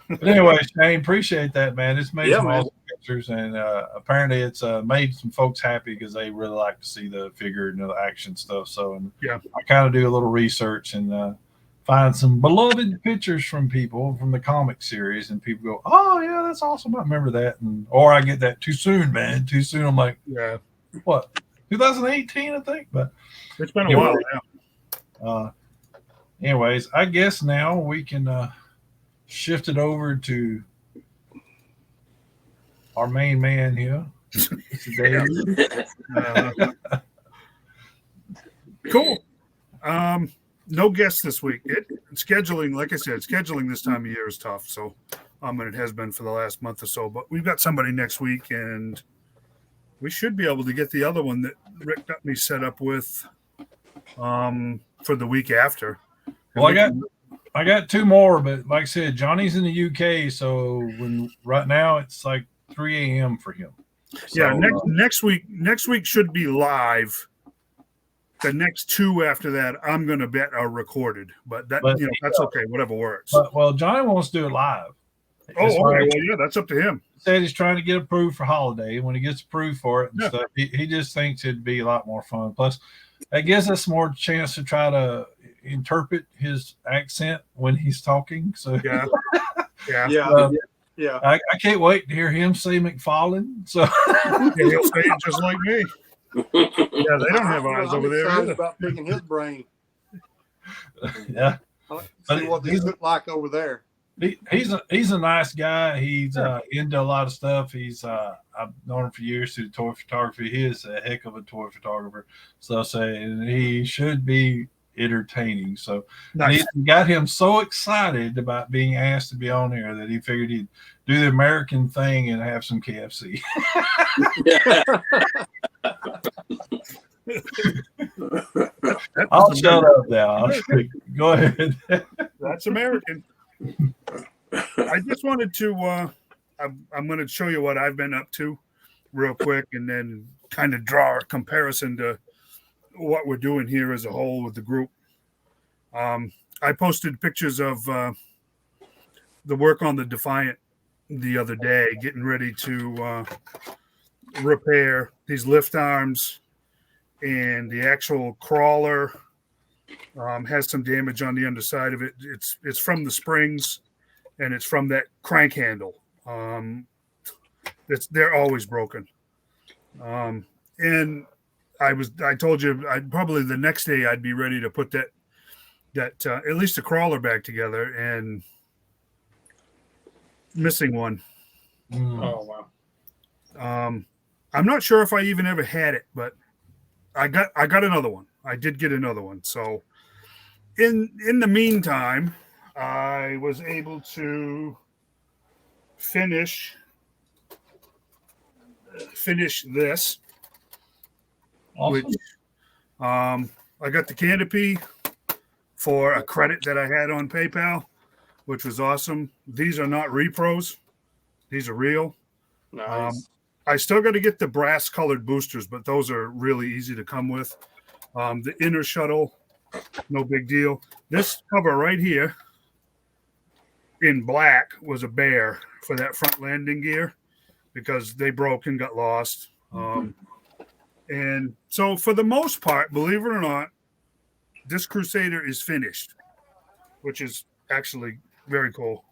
Speaker 2: But anyway, Shane, appreciate that, man. It's made some awesome pictures, and apparently it's made some folks happy because they really like to see the figure and the action stuff. So, I kind of do a little research and find some beloved pictures from people from the comic series, and people go, "Oh yeah, that's awesome. I remember that." Or I get that too soon, man. Too soon. I'm like,
Speaker 1: yeah,
Speaker 2: what? 2018, I think. But
Speaker 1: it's been a while now.
Speaker 2: Anyways, I guess now we can shift it over to our main man here.
Speaker 1: Cool. No guests this week. Scheduling, like I said, scheduling this time of year is tough. So, and it has been for the last month or so. But we've got somebody next week, and we should be able to get the other one that Rick got me set up with, for the week after.
Speaker 2: Well, I got two more, but like I said, Johnny's in the UK, so right now it's like 3 a.m. for him. So,
Speaker 1: yeah, next week should be live. The next two after that, I'm going to bet are recorded, but that's okay. Whatever works.
Speaker 2: Well, Johnny wants to do it live.
Speaker 1: Oh, okay. Well, yeah, that's up to him.
Speaker 2: He said he's trying to get approved for holiday. When he gets approved for it and stuff, he just thinks it'd be a lot more fun. Plus, it gives us more chance to try to interpret his accent when he's talking. So
Speaker 1: yeah.
Speaker 2: I can't wait to hear him say McFarlane. So
Speaker 1: he'll say it just like me. Yeah, they don't have eyes over there.
Speaker 4: I'm about picking his brain.
Speaker 2: Yeah,
Speaker 4: see what these look like over there.
Speaker 2: He's a nice guy. He's into a lot of stuff. I've known him for years through toy photography. He is a heck of a toy photographer. So saying he should be entertaining. So nice. He got him so excited about being asked to be on here that he figured he'd do the American thing and have some KFC. I'll shut up now. Go ahead.
Speaker 1: That's American. I just wanted to I'm going to show you what I've been up to real quick and then kind of draw a comparison to what we're doing here as a whole with the group. I posted pictures of the work on the Defiant the other day, getting ready to repair these lift arms, and the actual crawler has some damage on the underside of it. It's from the springs, and it's from that crank handle. They're always broken. And I told you probably the next day I'd be ready to put that at least a crawler back together, and missing one.
Speaker 4: Oh
Speaker 1: wow. I'm not sure if I even ever had it, but I got another one. I did get another one. So in the meantime, I was able to finish this.
Speaker 2: Awesome.
Speaker 1: Which I got the canopy for a credit that I had on PayPal, which was awesome. These are not repros. These are real.
Speaker 4: Nice.
Speaker 1: I still got to get the brass colored boosters, but those are really easy to come with. The inner shuttle, no big deal. This cover right here in black was a bear for that front landing gear because they broke and got lost. And so for the most part, believe it or not, this Crusader is finished, which is actually very cool.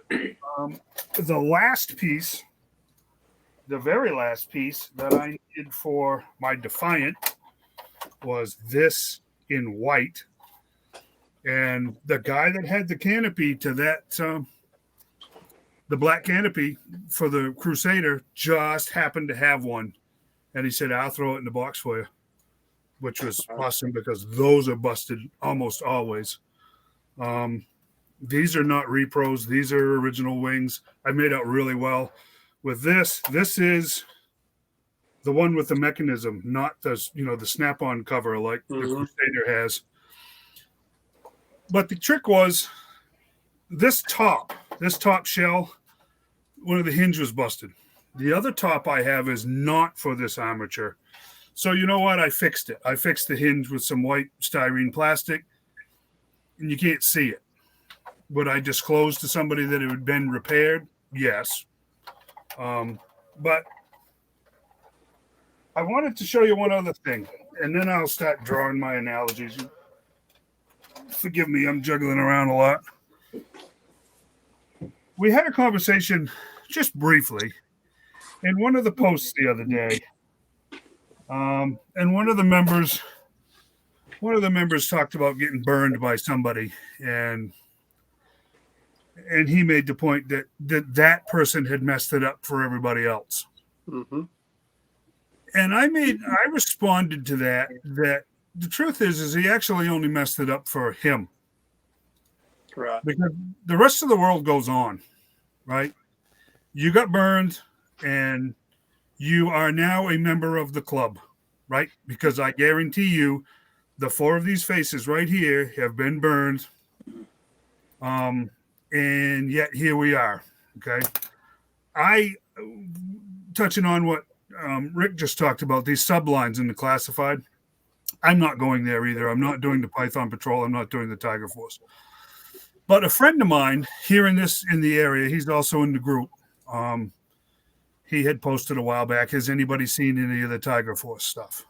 Speaker 1: The last piece, the very last piece that I needed for my Defiant was this in white. And the guy that had the canopy to that, the black canopy for the Crusader just happened to have one. And he said, I'll throw it in the box for you, which was awesome because those are busted almost always. These are not repros. These are original wings. I made out really well. With this is the one with the mechanism, not the snap-on cover like the Crusader has. But the trick was this top shell, one of the hinges was busted. The other top I have is not for this armature. So you know what? I fixed it. I fixed the hinge with some white styrene plastic, and you can't see it. Would I disclose to somebody that it had been repaired? Yes. But I wanted to show you one other thing, and then I'll start drawing my analogies. Forgive me, I'm juggling around a lot. We had a conversation just briefly in one of the posts the other day. And one of the members talked about getting burned by somebody, and he made the point that person had messed it up for everybody else.
Speaker 4: Mm-hmm.
Speaker 1: And I responded to that the truth is he actually only messed it up for him.
Speaker 4: Right.
Speaker 1: Because the rest of the world goes on, right? You got burned, and you are now a member of the club, right? Because I guarantee you, the 4 of these faces right here have been burned, and yet here we are. Okay, touching on what Rick just talked about, these sublines in the classified. I'm not going there either. I'm not doing the Python Patrol. I'm not doing the Tiger Force. But a friend of mine here in the area, he's also in the group. He had posted a while back. Has anybody seen any of the Tiger Force stuff?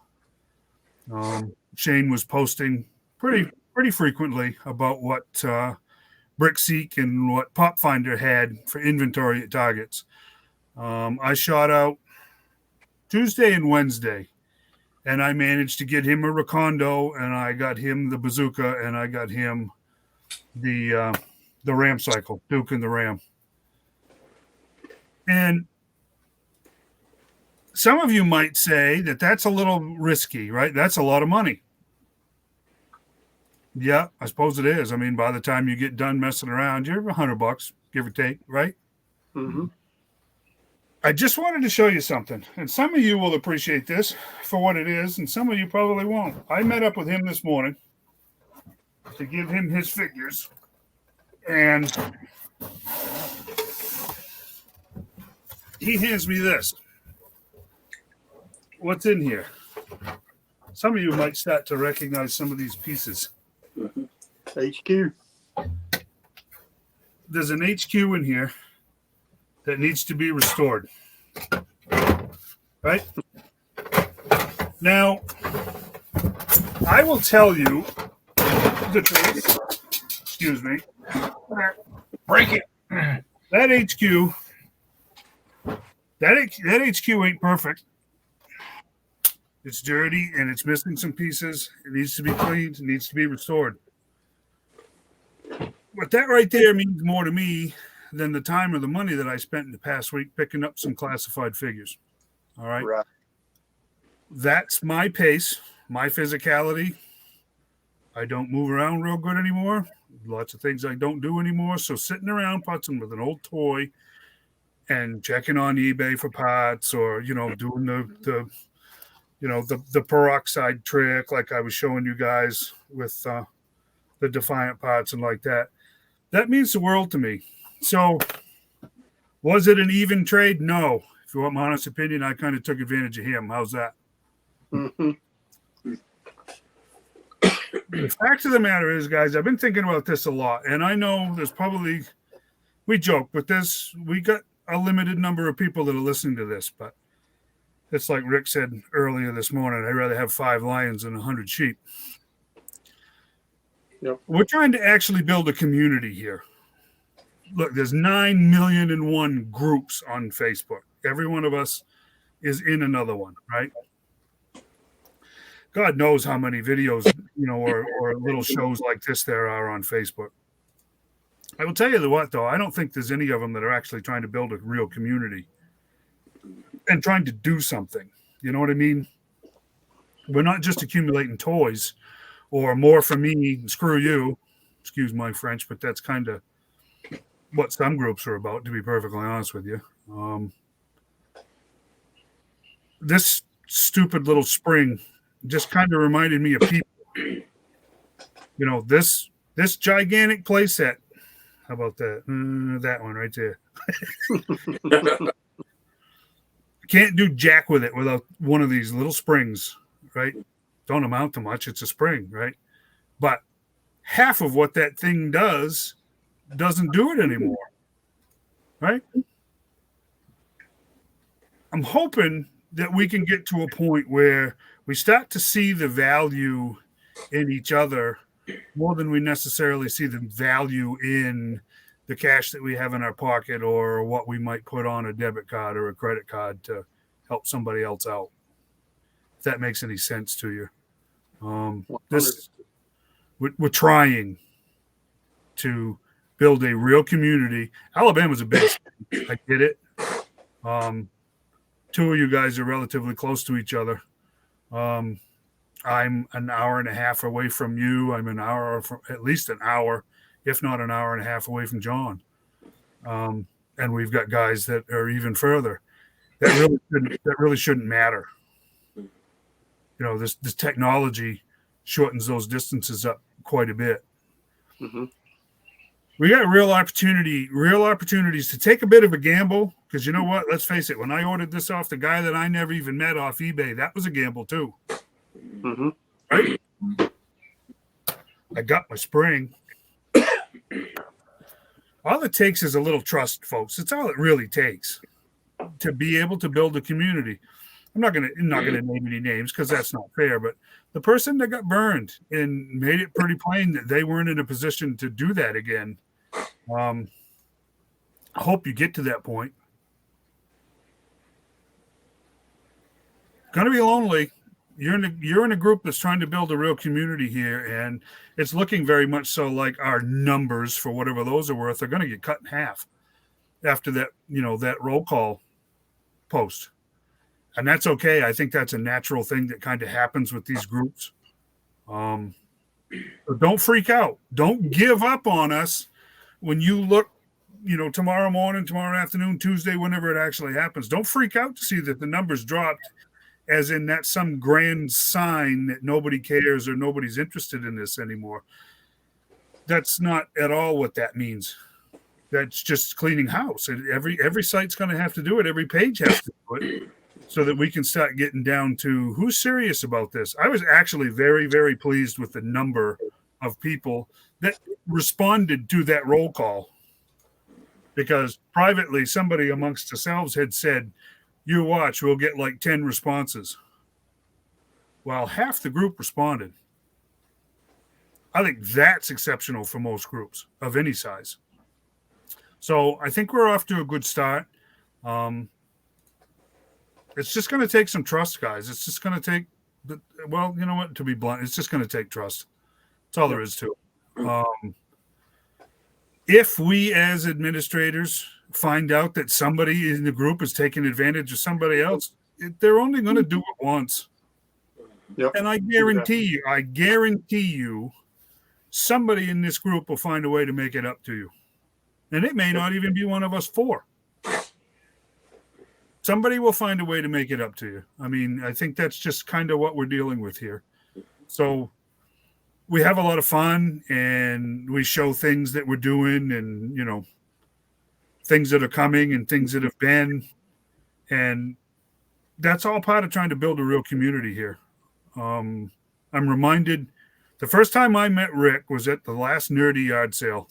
Speaker 1: Shane was posting pretty frequently about what BrickSeek and what PopFinder had for inventory at targets. I shot out Tuesday and Wednesday, and I managed to get him a Recondo, and I got him the bazooka, and I got him the Ram cycle, Duke and the Ram. And some of you might say that that's a little risky, right? That's a lot of money. Yeah, I suppose it is. I mean, by the time you get done messing around, you're $100, give or take, right?
Speaker 4: Mm-hmm.
Speaker 1: I just wanted to show you something, and some of you will appreciate this for what it is, and some of you probably won't. I met up with him this morning to give him his figures, and he hands me this. What's in here? Some of you might start to recognize some of these pieces.
Speaker 4: HQ.
Speaker 1: There's an HQ in here that needs to be restored. Right? Now, I will tell you the truth. Excuse me.
Speaker 2: Break it.
Speaker 1: That HQ, that HQ ain't perfect. It's dirty and it's missing some pieces. It needs to be cleaned. It needs to be restored. But that right there means more to me than the time or the money that I spent in the past week picking up some classified figures. All right.
Speaker 4: Right.
Speaker 1: That's my pace, my physicality. I don't move around real good anymore. Lots of things I don't do anymore. So sitting around putzing with an old toy and checking on eBay for parts, or, doing the peroxide trick like I was showing you guys with the Defiant parts and like that. That means the world to me. So was it an even trade? No. If you want my honest opinion, I kind of took advantage of him. How's that?
Speaker 4: Mm-hmm.
Speaker 1: The fact of the matter is, guys, I've been thinking about this a lot, and I know there's probably, we joke, but we got a limited number of people that are listening to this, but it's like Rick said earlier this morning, I'd rather have 5 lions than 100 sheep.
Speaker 4: Yep.
Speaker 1: We're trying to actually build a community here. Look, there's 9,000,001 groups on Facebook. Every one of us is in another one, right? God knows how many videos, or little shows like this there are on Facebook. I will tell you what, though, I don't think there's any of them that are actually trying to build a real community and trying to do something. You know what I mean? We're not just accumulating toys or more for me and screw you. Excuse my French, but that's kind of what some groups are about, to be perfectly honest with you. This stupid little spring just kind of reminded me of people. This gigantic playset. How about that? That one right there. Can't do jack with it without one of these little springs, right? Don't amount to much. It's a spring, right? But half of what that thing does doesn't do it anymore, right? I'm hoping that we can get to a point where we start to see the value in each other more than we necessarily see the value in the cash that we have in our pocket or what we might put on a debit card or a credit card to help somebody else out. If that makes any sense to you. We're trying to build a real community. Alabama's a big state. I get it. 2 of you guys are relatively close to each other. I'm an hour and a half away from you. I'm at least an hour, if not an hour and a half away from John. And we've got guys that are even further. That really shouldn't matter. This technology shortens those distances up quite a bit.
Speaker 4: Mm-hmm.
Speaker 1: We got real opportunities to take a bit of a gamble, because you know what? Let's face it. When I ordered this off the guy that I never even met off eBay, that was a gamble too.
Speaker 4: Mm-hmm.
Speaker 1: Right? I got my spring. All it takes is a little trust, folks. It's all it really takes to be able to build a community. I'm not gonna name any names because that's not fair, but the person that got burned and made it pretty plain that they weren't in a position to do that again. I hope you get to that point. It's gonna be lonely. You're in a group that's trying to build a real community here, and it's looking very much so like our numbers, for whatever those are worth, are going to get cut in half after that, that roll call post. And that's okay. I think that's a natural thing that kind of happens with these groups. So don't freak out. Don't give up on us when you look, tomorrow morning, tomorrow afternoon, Tuesday, whenever it actually happens. Don't freak out to see that the numbers dropped, as in that's some grand sign that nobody cares or nobody's interested in this anymore. That's not at all what that means. That's just cleaning house. And every site's going to have to do it. Every page has to do it, so that we can start getting down to who's serious about this. I was actually very, very pleased with the number of people that responded to that roll call, because privately somebody amongst ourselves had said, you watch, we'll get like 10 responses. Well, half the group responded. I think that's exceptional for most groups of any size. So I think we're off to a good start. It's just going to take some trust, guys. It's just going to take, well, you know what, to be blunt, it's just going to take trust. That's all there is to it. If we as administrators find out that somebody in the group is taking advantage of somebody else, they're only going to do it once.
Speaker 4: Yep.
Speaker 1: And I guarantee you, somebody in this group will find a way to make it up to you. And it may not even be one of us four. Somebody will find a way to make it up to you. I mean, I think that's just kind of what we're dealing with here. So we have a lot of fun, and we show things that we're doing, and, things that are coming and things that have been. And that's all part of trying to build a real community here. I'm reminded the first time I met Rick was at the last Nerdy Yard sale.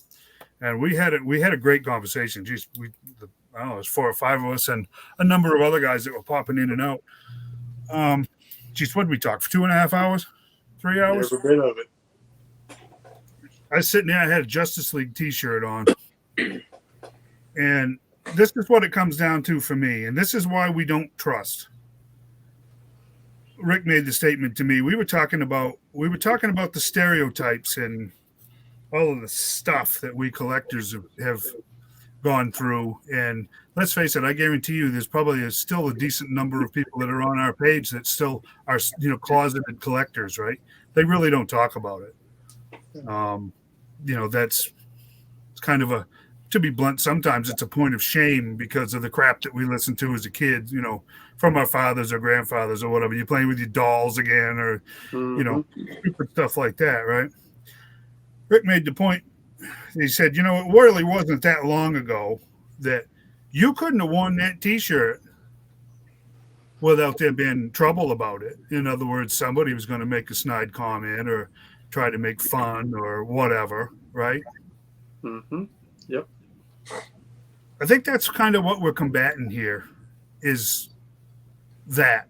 Speaker 1: And we had a great conversation. Geez, it was 4 or 5 of us and a number of other guys that were popping in and out. What did we talk for 2.5 hours, 3 hours?
Speaker 4: Every bit of it.
Speaker 1: I was sitting there. I had a Justice League T-shirt on, and this is what it comes down to for me. And this is why we don't trust. Rick made the statement to me. We were talking about the stereotypes and all of the stuff that we collectors have gone through. And let's face it, I guarantee you there's probably still a decent number of people that are on our page that still are, closeted collectors, right? They really don't talk about it. It's kind of to be blunt, sometimes it's a point of shame because of the crap that we listened to as a kid, from our fathers or grandfathers or whatever. You're playing with your dolls again or, stupid stuff like that, right? Rick made the point. He said, it really wasn't that long ago that you couldn't have worn that T-shirt without there being trouble about it. In other words, somebody was going to make a snide comment or try to make fun or whatever, right?
Speaker 4: Mm-hmm. Yep.
Speaker 1: I think that's kind of what we're combating here is that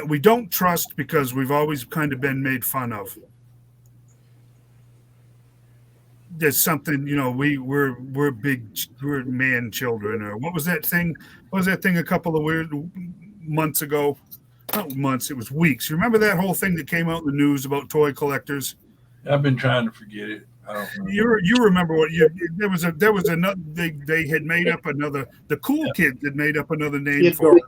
Speaker 1: we don't trust because we've always kind of been made fun of. There's something, we're man children, or what was that thing? What was that thing a couple of months ago? Not months, it was weeks. You remember that whole thing that came out in the news about toy collectors?
Speaker 2: I've been trying to forget it. I don't remember.
Speaker 1: You remember what there was another they had made up another, the cool kids had made up another name for it.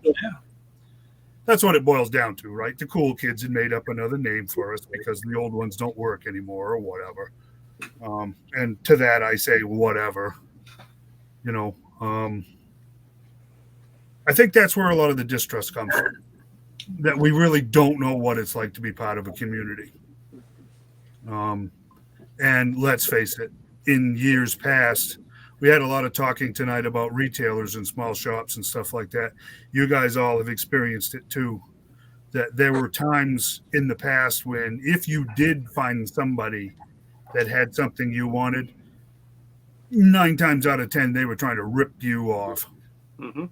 Speaker 1: That's what it boils down to, right? The cool kids had made up another name for us because the old ones don't work anymore or whatever. And to that, I say whatever. I think that's where a lot of the distrust comes from. That we really don't know what it's like to be part of a community. And let's face it, in years past, we had a lot of talking tonight about retailers and small shops and stuff like that. You guys all have experienced it too. That there were times in the past when if you did find somebody that had something you wanted, 9 times out of 10, they were trying to rip you off.
Speaker 4: Mm-hmm.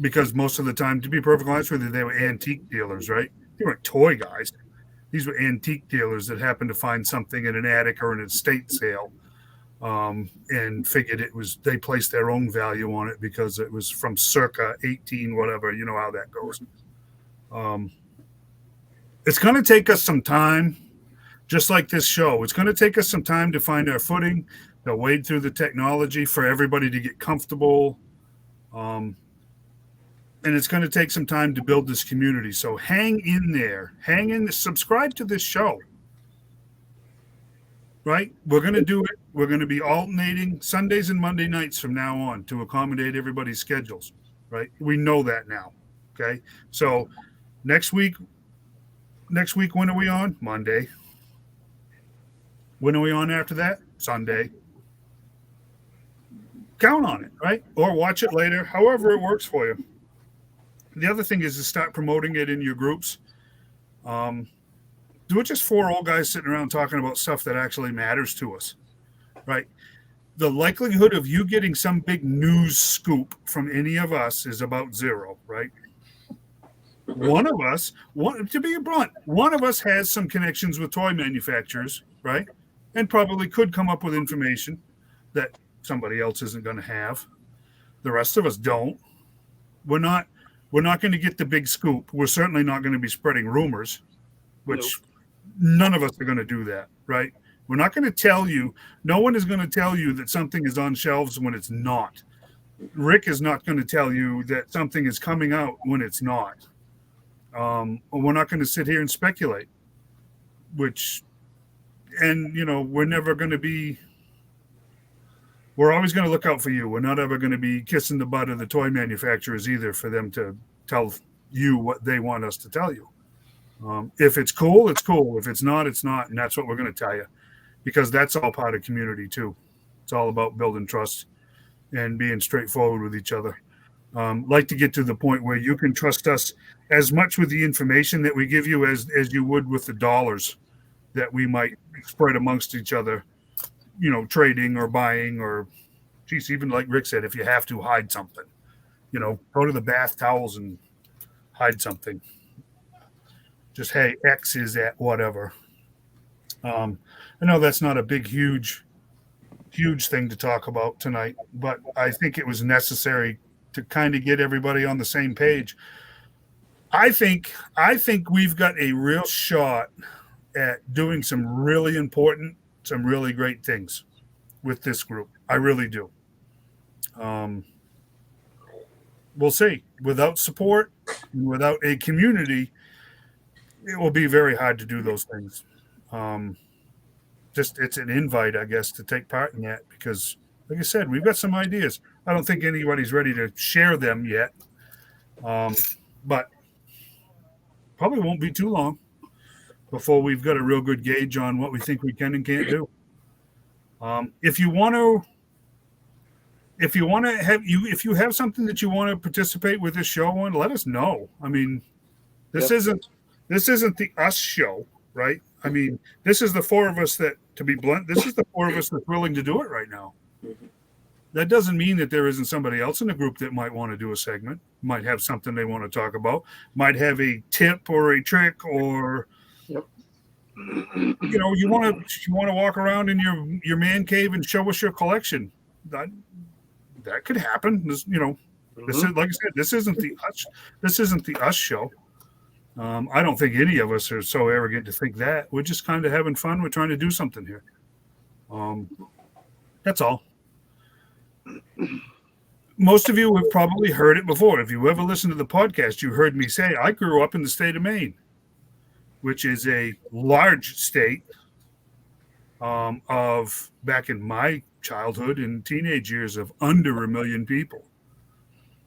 Speaker 1: Because most of the time, to be perfectly honest with you, they were antique dealers, right? They weren't toy guys. These were antique dealers that happened to find something in an attic or an estate sale, and figured they placed their own value on it because it was from circa 18, whatever. You know how that goes. It's going to take us some time, just like this show. It's going to take us some time to find our footing, to wade through the technology for everybody to get comfortable. And it's going to take some time to build this community. So hang in there. Subscribe to this show. Right? We're going to do it. We're going to be alternating Sundays and Monday nights from now on to accommodate everybody's schedules. Right? We know that now. Okay? So next week, when are we on? Monday. When are we on after that? Sunday. Count on it, right? Or watch it later, however it works for you. The other thing is to start promoting it in your groups. Do it just 4 old guys sitting around talking about stuff that actually matters to us, right? The likelihood of you getting some big news scoop from any of us is about 0, right? One of us, to be blunt, one of us has some connections with toy manufacturers, right? And probably could come up with information that somebody else isn't going to have. The rest of us don't. We're not going to get the big scoop. We're certainly not going to be spreading rumors, which none of us are going to do that, right? We're not going to tell you. No one is going to tell you that something is on shelves when it's not. Rick is not going to tell you that something is coming out when it's not. We're not going to sit here and speculate, we're never going to be. We're always going to look out for you. We're not ever going to be kissing the butt of the toy manufacturers either for them to tell you what they want us to tell you. If it's cool, it's cool. If it's not, it's not. And that's what we're going to tell you, because that's all part of community too. It's all about building trust and being straightforward with each other. Like to get to the point where you can trust us as much with the information that we give you as you would with the dollars that we might spread amongst each other, trading or buying, or even like Rick said, if you have to hide something, go to the bath towels and hide something. Just, hey, X is at whatever. I know that's not a big, huge thing to talk about tonight, but I think it was necessary to kind of get everybody on the same page. I think we've got a real shot at doing some really important, some really great things with this group. I really do. We'll see. Without support, without a community, it will be very hard to do those things. It's an invite, I guess, to take part in that, because, like I said, we've got some ideas. I don't think anybody's ready to share them yet, but probably won't be too long before we've got a real good gauge on what we think we can and can't do. If you have something that you want to participate with this show on, let us know. I mean, this isn't the us show, right? I mean, this is the 4 of us that, to be blunt, this is the 4 of us that's willing to do it right now. That doesn't mean that there isn't somebody else in the group that might want to do a segment, might have something they want to talk about, might have a tip or a trick, or you want to walk around in your man cave and show us your collection. That could happen. This is, like I said, this isn't the us show. I don't think any of us are so arrogant to think that. We're just kind of having fun. We're trying to do something here. That's all. most of you have probably heard it before. If you ever listen to the podcast, you heard me say I grew up in the state of Maine, which is a large state of back in my childhood and teenage years of under 1 million people.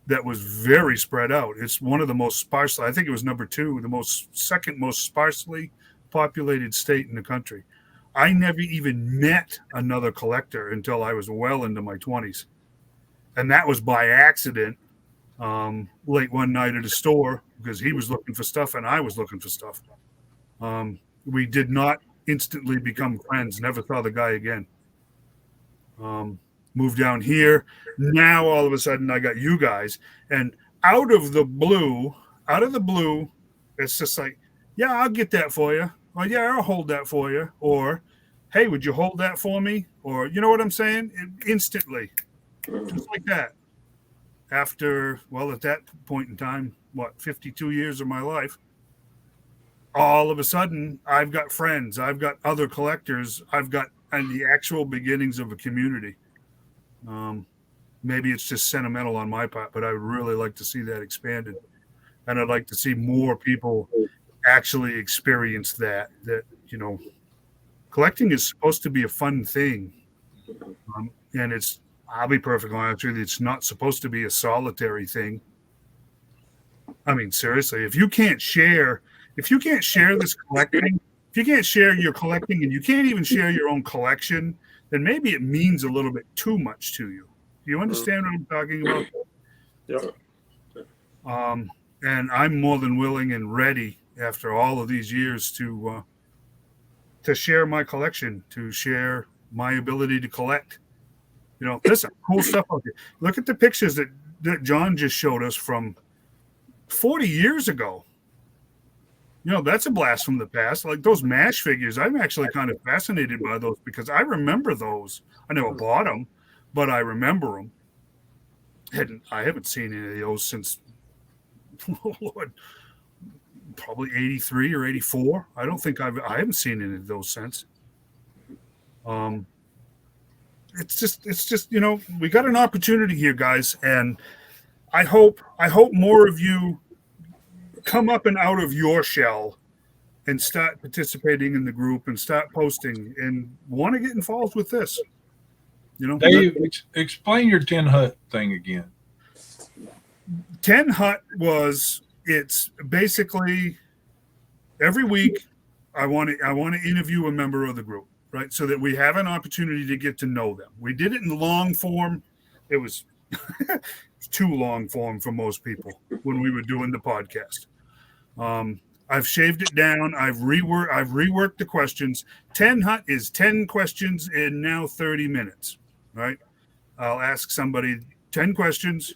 Speaker 1: That was very spread out. It's one of the most sparsely, I think it was number 2, second most sparsely populated state in the country. I never even met another collector until I was well into my 20s. And that was by accident, late one night at a store because he was looking for stuff and I was looking for stuff. We did not instantly become friends, never saw the guy again. Moved down here. Now all of a sudden I got you guys, and out of the blue, it's just like, yeah, I'll get that for you. Or yeah, I'll hold that for you. Or, hey, would you hold that for me? Or, you know what I'm saying? Instantly, just like that. After, well, at that point in time, 52 years of my life, all of a sudden I've got friends, I've got other collectors, I've got the actual beginnings of a community. Maybe it's just sentimental on my part, but I would really like to see that expanded. And I'd like to see more people actually experience that, collecting is supposed to be a fun thing. And I'll be perfectly honest with you, it's not supposed to be a solitary thing. I mean, seriously, if you can't share this collecting, if you can't share your collecting and you can't even share your own collection, then maybe it means a little bit too much to you. Do you understand what I'm talking about?
Speaker 4: Yeah.
Speaker 1: And I'm more than willing and ready after all of these years to share my collection, to share my ability to collect. There's some cool stuff out there. Look at the pictures that John just showed us from 40 years ago. That's a blast from the past. Like those MASH figures, I'm actually kind of fascinated by those because I remember those. I never bought them, but I remember them. I haven't seen any of those since, Lord, probably 83 or 84. I don't think I haven't seen any of those since. It's just we got an opportunity here, guys, and I hope more of you come up and out of your shell and start participating in the group and start posting and want to get involved with this.
Speaker 2: Dave, explain your 10 hut thing again.
Speaker 1: 10 hut it's basically every week I want to interview a member of the group, right? So that we have an opportunity to get to know them. We did it in long form. It was too long form for most people when we were doing the podcast. I've shaved it down. I've reworked the questions. 10 hut is 10 questions in now 30 minutes, right? I'll ask somebody 10 questions.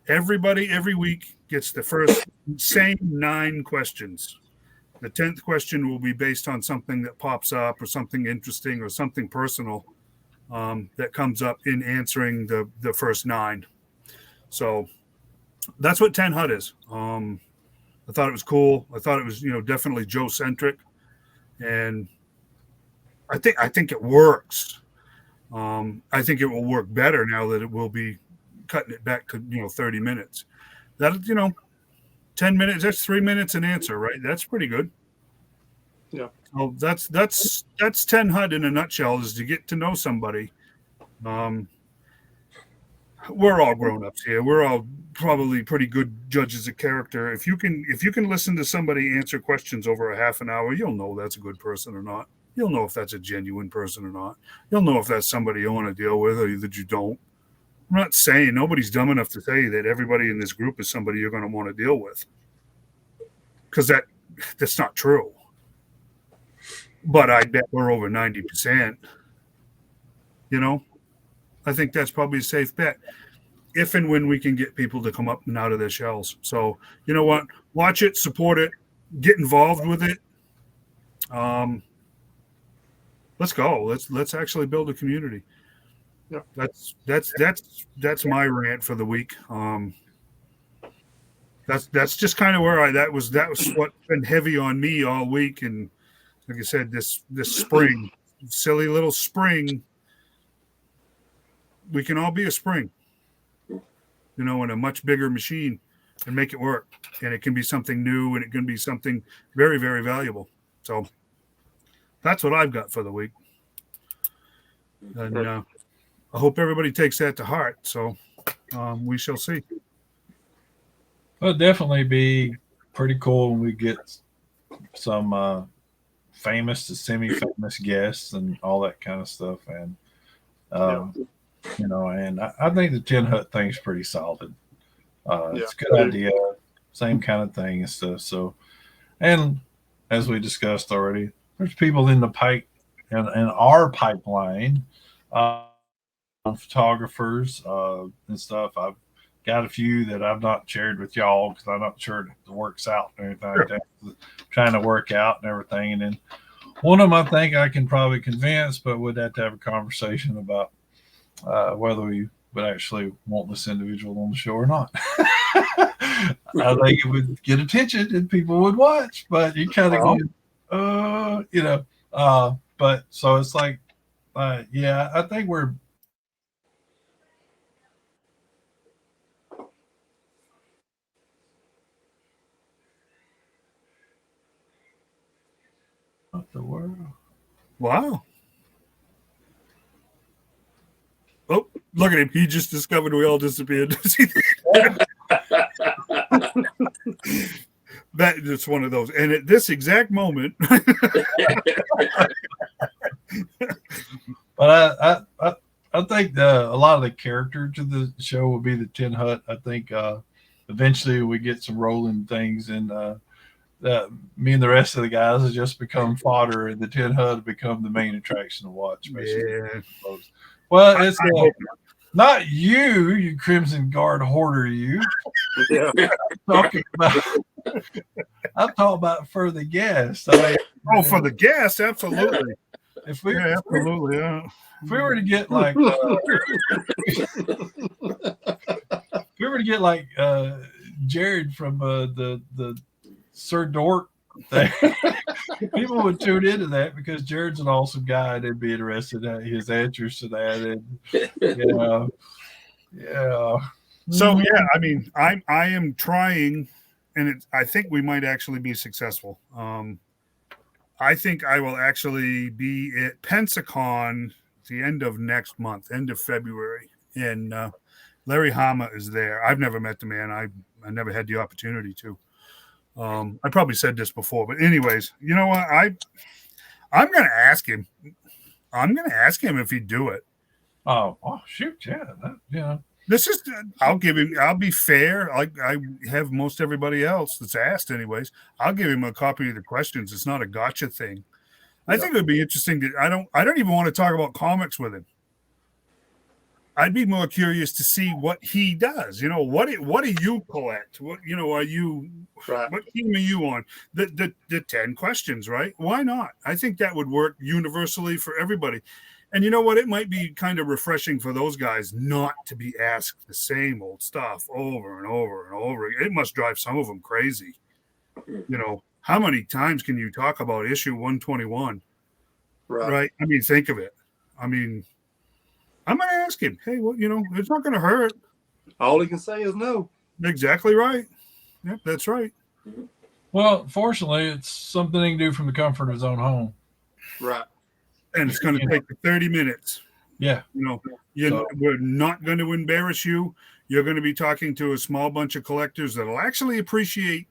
Speaker 1: Everybody every week gets the first same 9 questions. The 10th question will be based on something that pops up or something interesting or something personal that comes up in answering the first 9. So that's what 10 hut is. I thought it was cool. I thought it was, definitely Joe centric, and I think it works. I think it will work better now that it will be cutting it back to 30 minutes. That 10 minutes. That's 3 minutes an answer, right? That's pretty good.
Speaker 4: Yeah.
Speaker 1: So that's 10 hut in a nutshell, is to get to know somebody. We're all grown-ups here. We're all probably pretty good judges of character. If you can listen to somebody answer questions over a half an hour, you'll know that's a good person or not. You'll know if that's a genuine person or not. You'll know if that's somebody you want to deal with or that you don't. I'm not saying nobody's dumb enough to say that everybody in this group is somebody you're going to want to deal with, because that's not true. But I bet we're over 90%. I think that's probably a safe bet if and when we can get people to come up and out of their shells. So, you know what? Watch it, support it, get involved with it. Let's go. Let's actually build a community.
Speaker 4: Yeah.
Speaker 1: That's my rant for the week. That's just kind of where that was what's been heavy on me all week. And like I said, this spring, silly little spring, we can all be a spring. in a much bigger machine and make it work. And it can be something new, and it can be something very, very valuable. So that's what I've got for the week. And I hope everybody takes that to heart. So we shall see.
Speaker 2: It'll definitely be pretty cool when we get some famous to semi-famous guests and all that kind of stuff. And and I think the Tin Hut thing's pretty solid. It's a good idea, same kind of thing and stuff. So, and as we discussed already, there's people in the pipe and our pipeline, photographers and stuff. I've got a few that I've not shared with y'all because I'm not sure it works out and everything like that. Trying to work out and everything. And then one of them I think I can probably convince, but would have to have a conversation about whether we would actually want this individual on the show or not. I think it would get attention and people would watch, but you kind of go, but so it's like, I think we're. What the world?
Speaker 1: Wow. Oh, look at him. He just discovered we all disappeared. That's one of those. And at this exact moment.
Speaker 2: But I think a lot of the character to the show will be the Tin Hut. I think eventually we get some rolling things, and me and the rest of the guys have just become fodder, and the Tin Hut have become the main attraction to watch. Basically.
Speaker 1: Yeah.
Speaker 2: Well, it's not you Crimson Guard hoarder.
Speaker 4: Yeah.
Speaker 2: I'm talking about for the guests. I mean,
Speaker 1: for the guests, absolutely.
Speaker 2: If we
Speaker 1: absolutely,
Speaker 2: if we were to get like Jared from the Sir Dork thing, people would tune into that because Jared's an awesome guy and they'd be interested in his answers to that. And
Speaker 1: So I mean, I am trying, and I think we might actually be successful. I think I will actually be at Pensacon at the end of next month, end of February, and Larry Hama is there. I've never met the man. I never had the opportunity to. I probably said this before, but anyways, you know what? I'm going to ask him. I'm going to ask him if he'd do it.
Speaker 2: Oh shoot, yeah.
Speaker 1: This is. I'll give him. I'll be fair. Like I have most everybody else that's asked, anyways. I'll give him a copy of the questions. It's not a gotcha thing. I think it would be interesting to. I don't even want to talk about comics with him. I'd be more curious to see what he does. What do you collect? What are you?
Speaker 4: Right.
Speaker 1: What team are you on? The 10 questions, right? Why not? I think that would work universally for everybody. And you know what? It might be kind of refreshing for those guys not to be asked the same old stuff over and over and over. It must drive some of them crazy. How many times can you talk about issue 121? Right? I mean, think of it. I mean, I'm going to ask him, hey, it's not going to hurt.
Speaker 4: All he can say is no.
Speaker 1: Exactly right. Yep, that's right.
Speaker 2: Well, fortunately, it's something he can do from the comfort of his own home.
Speaker 4: Right.
Speaker 1: And it's going to take 30 minutes.
Speaker 2: Yeah.
Speaker 1: We're not going to embarrass you. You're going to be talking to a small bunch of collectors that will actually appreciate,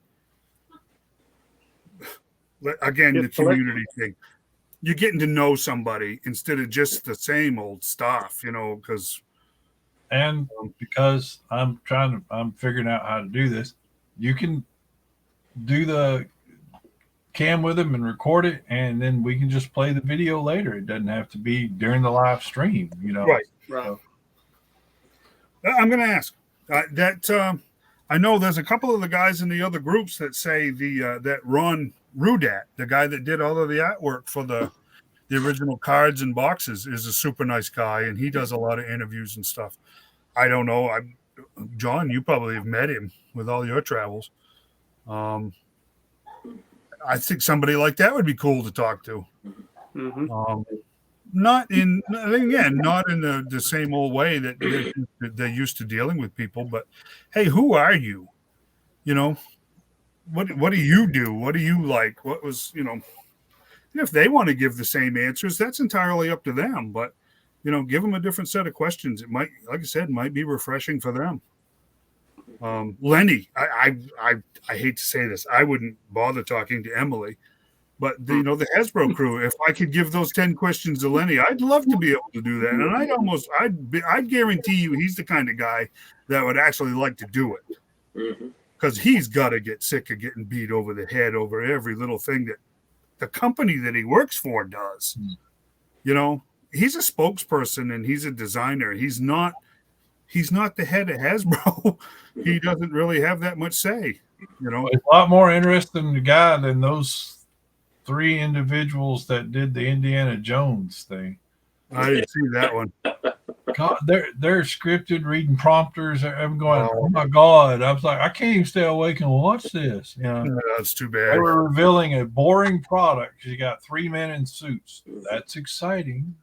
Speaker 1: again, the community thing. You're getting to know somebody instead of just the same old stuff, because.
Speaker 2: And because I'm figuring out how to do this, you can do the cam with him and record it, and then we can just play the video later. It doesn't have to be during the live stream,
Speaker 1: Right.
Speaker 2: So.
Speaker 1: I'm going to ask I know there's a couple of the guys in the other groups that say that Ron Rudat, the guy that did all of the artwork for the original cards and boxes, is a super nice guy, and he does a lot of interviews and stuff. I don't know. John, you probably have met him with all your travels. I think somebody like that would be cool to talk to.
Speaker 4: Mm-hmm.
Speaker 1: not in the same old way that they're used to dealing with people. But hey, who are you? You know, what do you do? What do you like? What was, if they want to give the same answers, that's entirely up to them. But give them a different set of questions. It might, like I said, might be refreshing for them. Lenny, I hate to say this, I wouldn't bother talking to Emily, but the Hasbro crew, if I could give those 10 questions to Lenny, I'd love to be able to do that. And I'd guarantee you he's the kind of guy that would actually like to do it, because he's got to get sick of getting beat over the head over every little thing that the company that he works for does. He's a spokesperson and he's a designer. He's not the head of Hasbro. He doesn't really have that much say.
Speaker 2: It's a lot more interesting the guy than those 3 individuals that did the Indiana Jones thing.
Speaker 1: I didn't see that one.
Speaker 2: God, they're scripted, reading prompters. I'm going, oh my God. I was like, I can't even stay awake and watch this.
Speaker 1: That's too bad.
Speaker 2: They were revealing a boring product. You got 3 men in suits. That's exciting.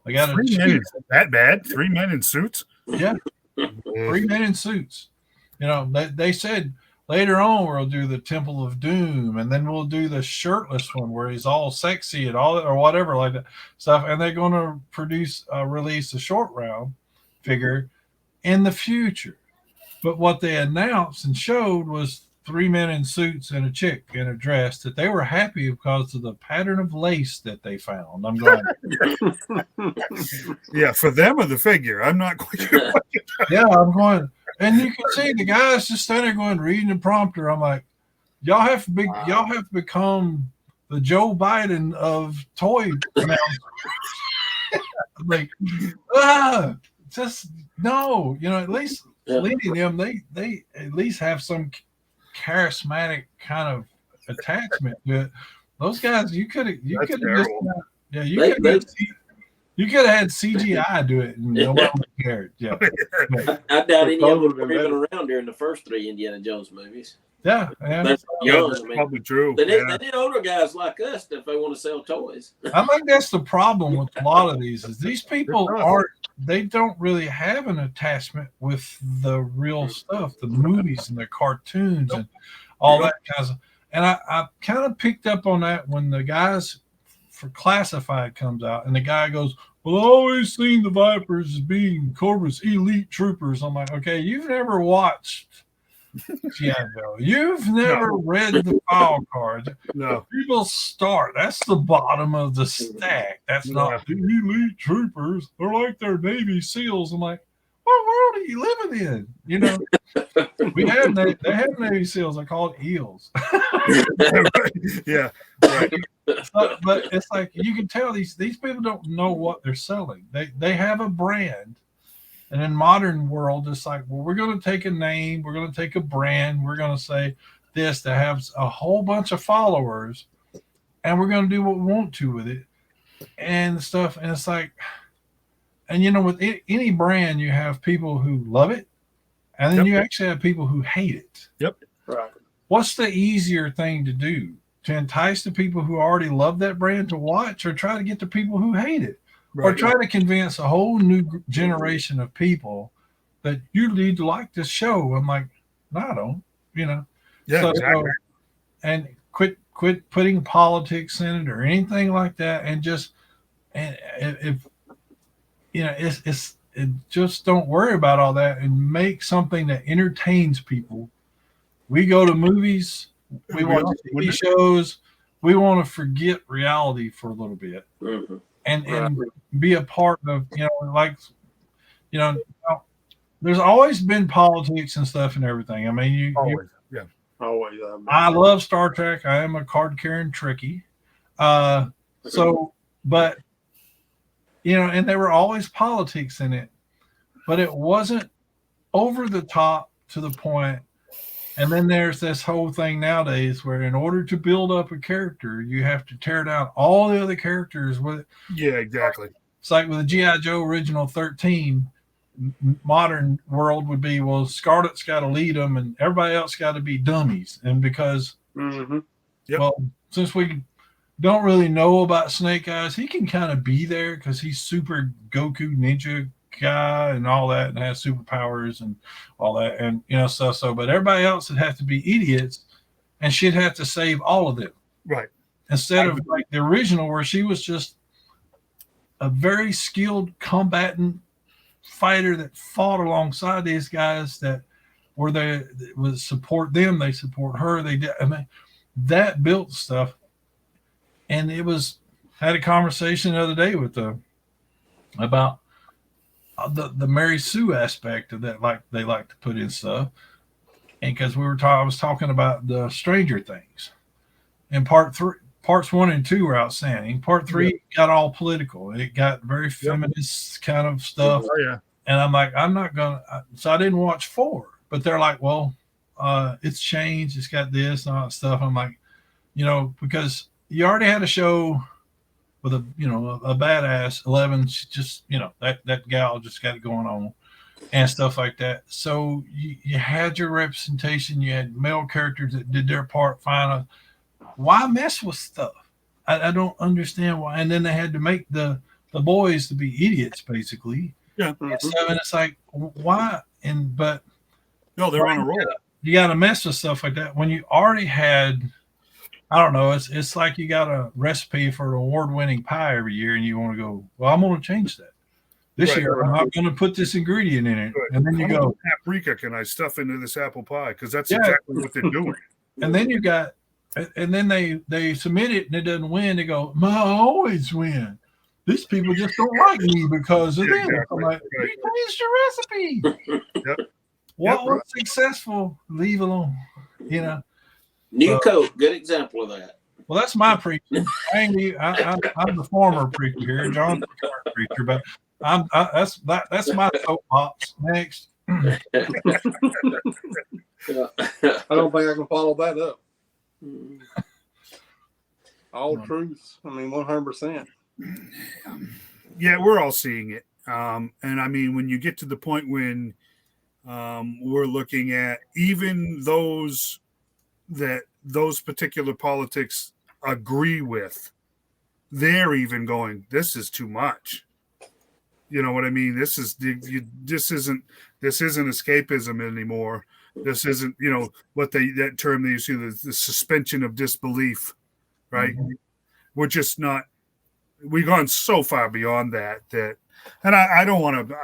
Speaker 2: I got
Speaker 1: 3 men that bad? 3 men in suits?
Speaker 2: Yeah. 3 men in suits. They said later on we'll do the Temple of Doom, and then we'll do the shirtless one where he's all sexy and all, or whatever like that stuff. And they're going to release a short round figure in the future. But what they announced and showed was 3 men in suits and a chick in a dress that they were happy because of the pattern of lace that they found. I'm going,
Speaker 1: yeah, for them or the figure. I'm not quite sure.
Speaker 2: Yeah, I'm going, and you can see the guys just standing there going, reading the prompter. I'm like, y'all have to become the Joe Biden of toy announcers. Like, just no, at least leading them, they at least have some charismatic kind of attachment to it. Those guys, you could have had CGI do it and no one cared. Yeah.
Speaker 3: I doubt any of them were even around during the first 3 Indiana Jones movies.
Speaker 2: Yeah.
Speaker 1: That's probably true.
Speaker 3: They need older guys like us if they want to sell toys.
Speaker 2: I think that's the problem with a lot of these. Is these people they don't really have an attachment with the real stuff, the movies and the cartoons and all that kind of. And I kind of picked up on that when the guys for Classified comes out, and the guy goes, "Well, I've always seen the Vipers as being Cobra's elite troopers." I'm like, okay, you've never watched G.I. Joe. You've never read the file cards.
Speaker 1: No.
Speaker 2: People start. That's the bottom of the stack. That's not the elite troopers. They're like their Navy SEALs. I'm like, what world are you living in? They have Navy SEALs. I call it eels.
Speaker 1: Yeah. Right.
Speaker 2: But it's like you can tell these people don't know what they're selling. They have a brand. And in modern world, it's like, well, we're going to take a name, we're going to take a brand, we're going to say this that has a whole bunch of followers, and we're going to do what we want to with it and stuff. And it's like, and with any brand, you have people who love it, and then you actually have people who hate it.
Speaker 1: Yep.
Speaker 4: Right.
Speaker 2: What's the easier thing to do? To entice the people who already love that brand to watch, or try to get the people who hate it? Right. Or try to convince a whole new generation of people that you need to like this show. I'm like, no, I don't.
Speaker 1: Yeah, exactly.
Speaker 2: And quit putting politics in it or anything like that, and just just don't worry about all that and make something that entertains people. We go to movies, we watch TV shows, we want to forget reality for a little bit. Mm-hmm. And be a part of, there's always been politics and stuff and everything. I mean,
Speaker 4: always.
Speaker 2: I love Star Trek. I am a card carrying Trekkie. And there were always politics in it, but it wasn't over the top to the point. And then there's this whole thing nowadays where in order to build up a character, you have to tear down all the other characters.
Speaker 1: Yeah, exactly.
Speaker 2: It's like with the G.I. Joe original 13, modern world would be, well, Scarlet's got to lead them and everybody else got to be dummies. And because, well, since we don't really know about Snake Eyes. He can kind of be there because he's super Goku ninja guy and all that, and has superpowers and all that, and stuff. So, but everybody else would have to be idiots, and she'd have to save all of them,
Speaker 1: Right.
Speaker 2: instead of like the original where she was just a very skilled combatant fighter that fought alongside these guys that were there, that would support them, they support her, they did. I mean, that built stuff. And it was, had a conversation the other day with about the Mary Sue aspect of that, like they like to put in stuff. And because I was talking about the Stranger Things, and parts 1 and 2 were outstanding. Part 3 got all political. It got very feminist kind of stuff.
Speaker 1: Oh, yeah.
Speaker 2: And I'm like, I'm not gonna. So I didn't watch 4. But they're like, well, it's changed. It's got this and all that stuff. I'm like, because you already had a show with a badass 11. She just, that gal just got it going on and stuff like that. So you had your representation. You had male characters that did their part fine. Why mess with stuff? I don't understand why. And then they had to make the boys to be idiots, basically.
Speaker 1: Yeah.
Speaker 2: And it's like, why? But
Speaker 1: no, they're on a roll.
Speaker 2: You got to mess with stuff like that when you already had. I don't know. It's like you got a recipe for an award-winning pie every year, and you want to go, well, I'm going to change that. This year, I'm not going to put this ingredient in it. And then you go,
Speaker 1: paprika can I stuff into this apple pie? Because that's exactly what they're doing.
Speaker 2: And then you got, and then they submit it, and it doesn't win. They go, I always win. These people just don't like me because of this.
Speaker 1: Exactly.
Speaker 2: I'm like, you changed your recipe.
Speaker 1: Yep.
Speaker 2: What was successful? Leave alone.
Speaker 3: New Coke, good example of that.
Speaker 2: Well, that's my preacher. I'm the former preacher here. John's the current preacher, but that's my soapbox. Next.
Speaker 4: I don't think I can follow that up. All truths. I mean, 100%.
Speaker 1: Yeah, we're all seeing it. And I mean, when you get to the point when we're looking at even those particular politics agree with, they're even going, this is too much. You know what I mean? This isn't escapism anymore. This isn't, what that term they use, the suspension of disbelief, right? Mm-hmm. We're just not, we've gone so far beyond that, and I don't want to,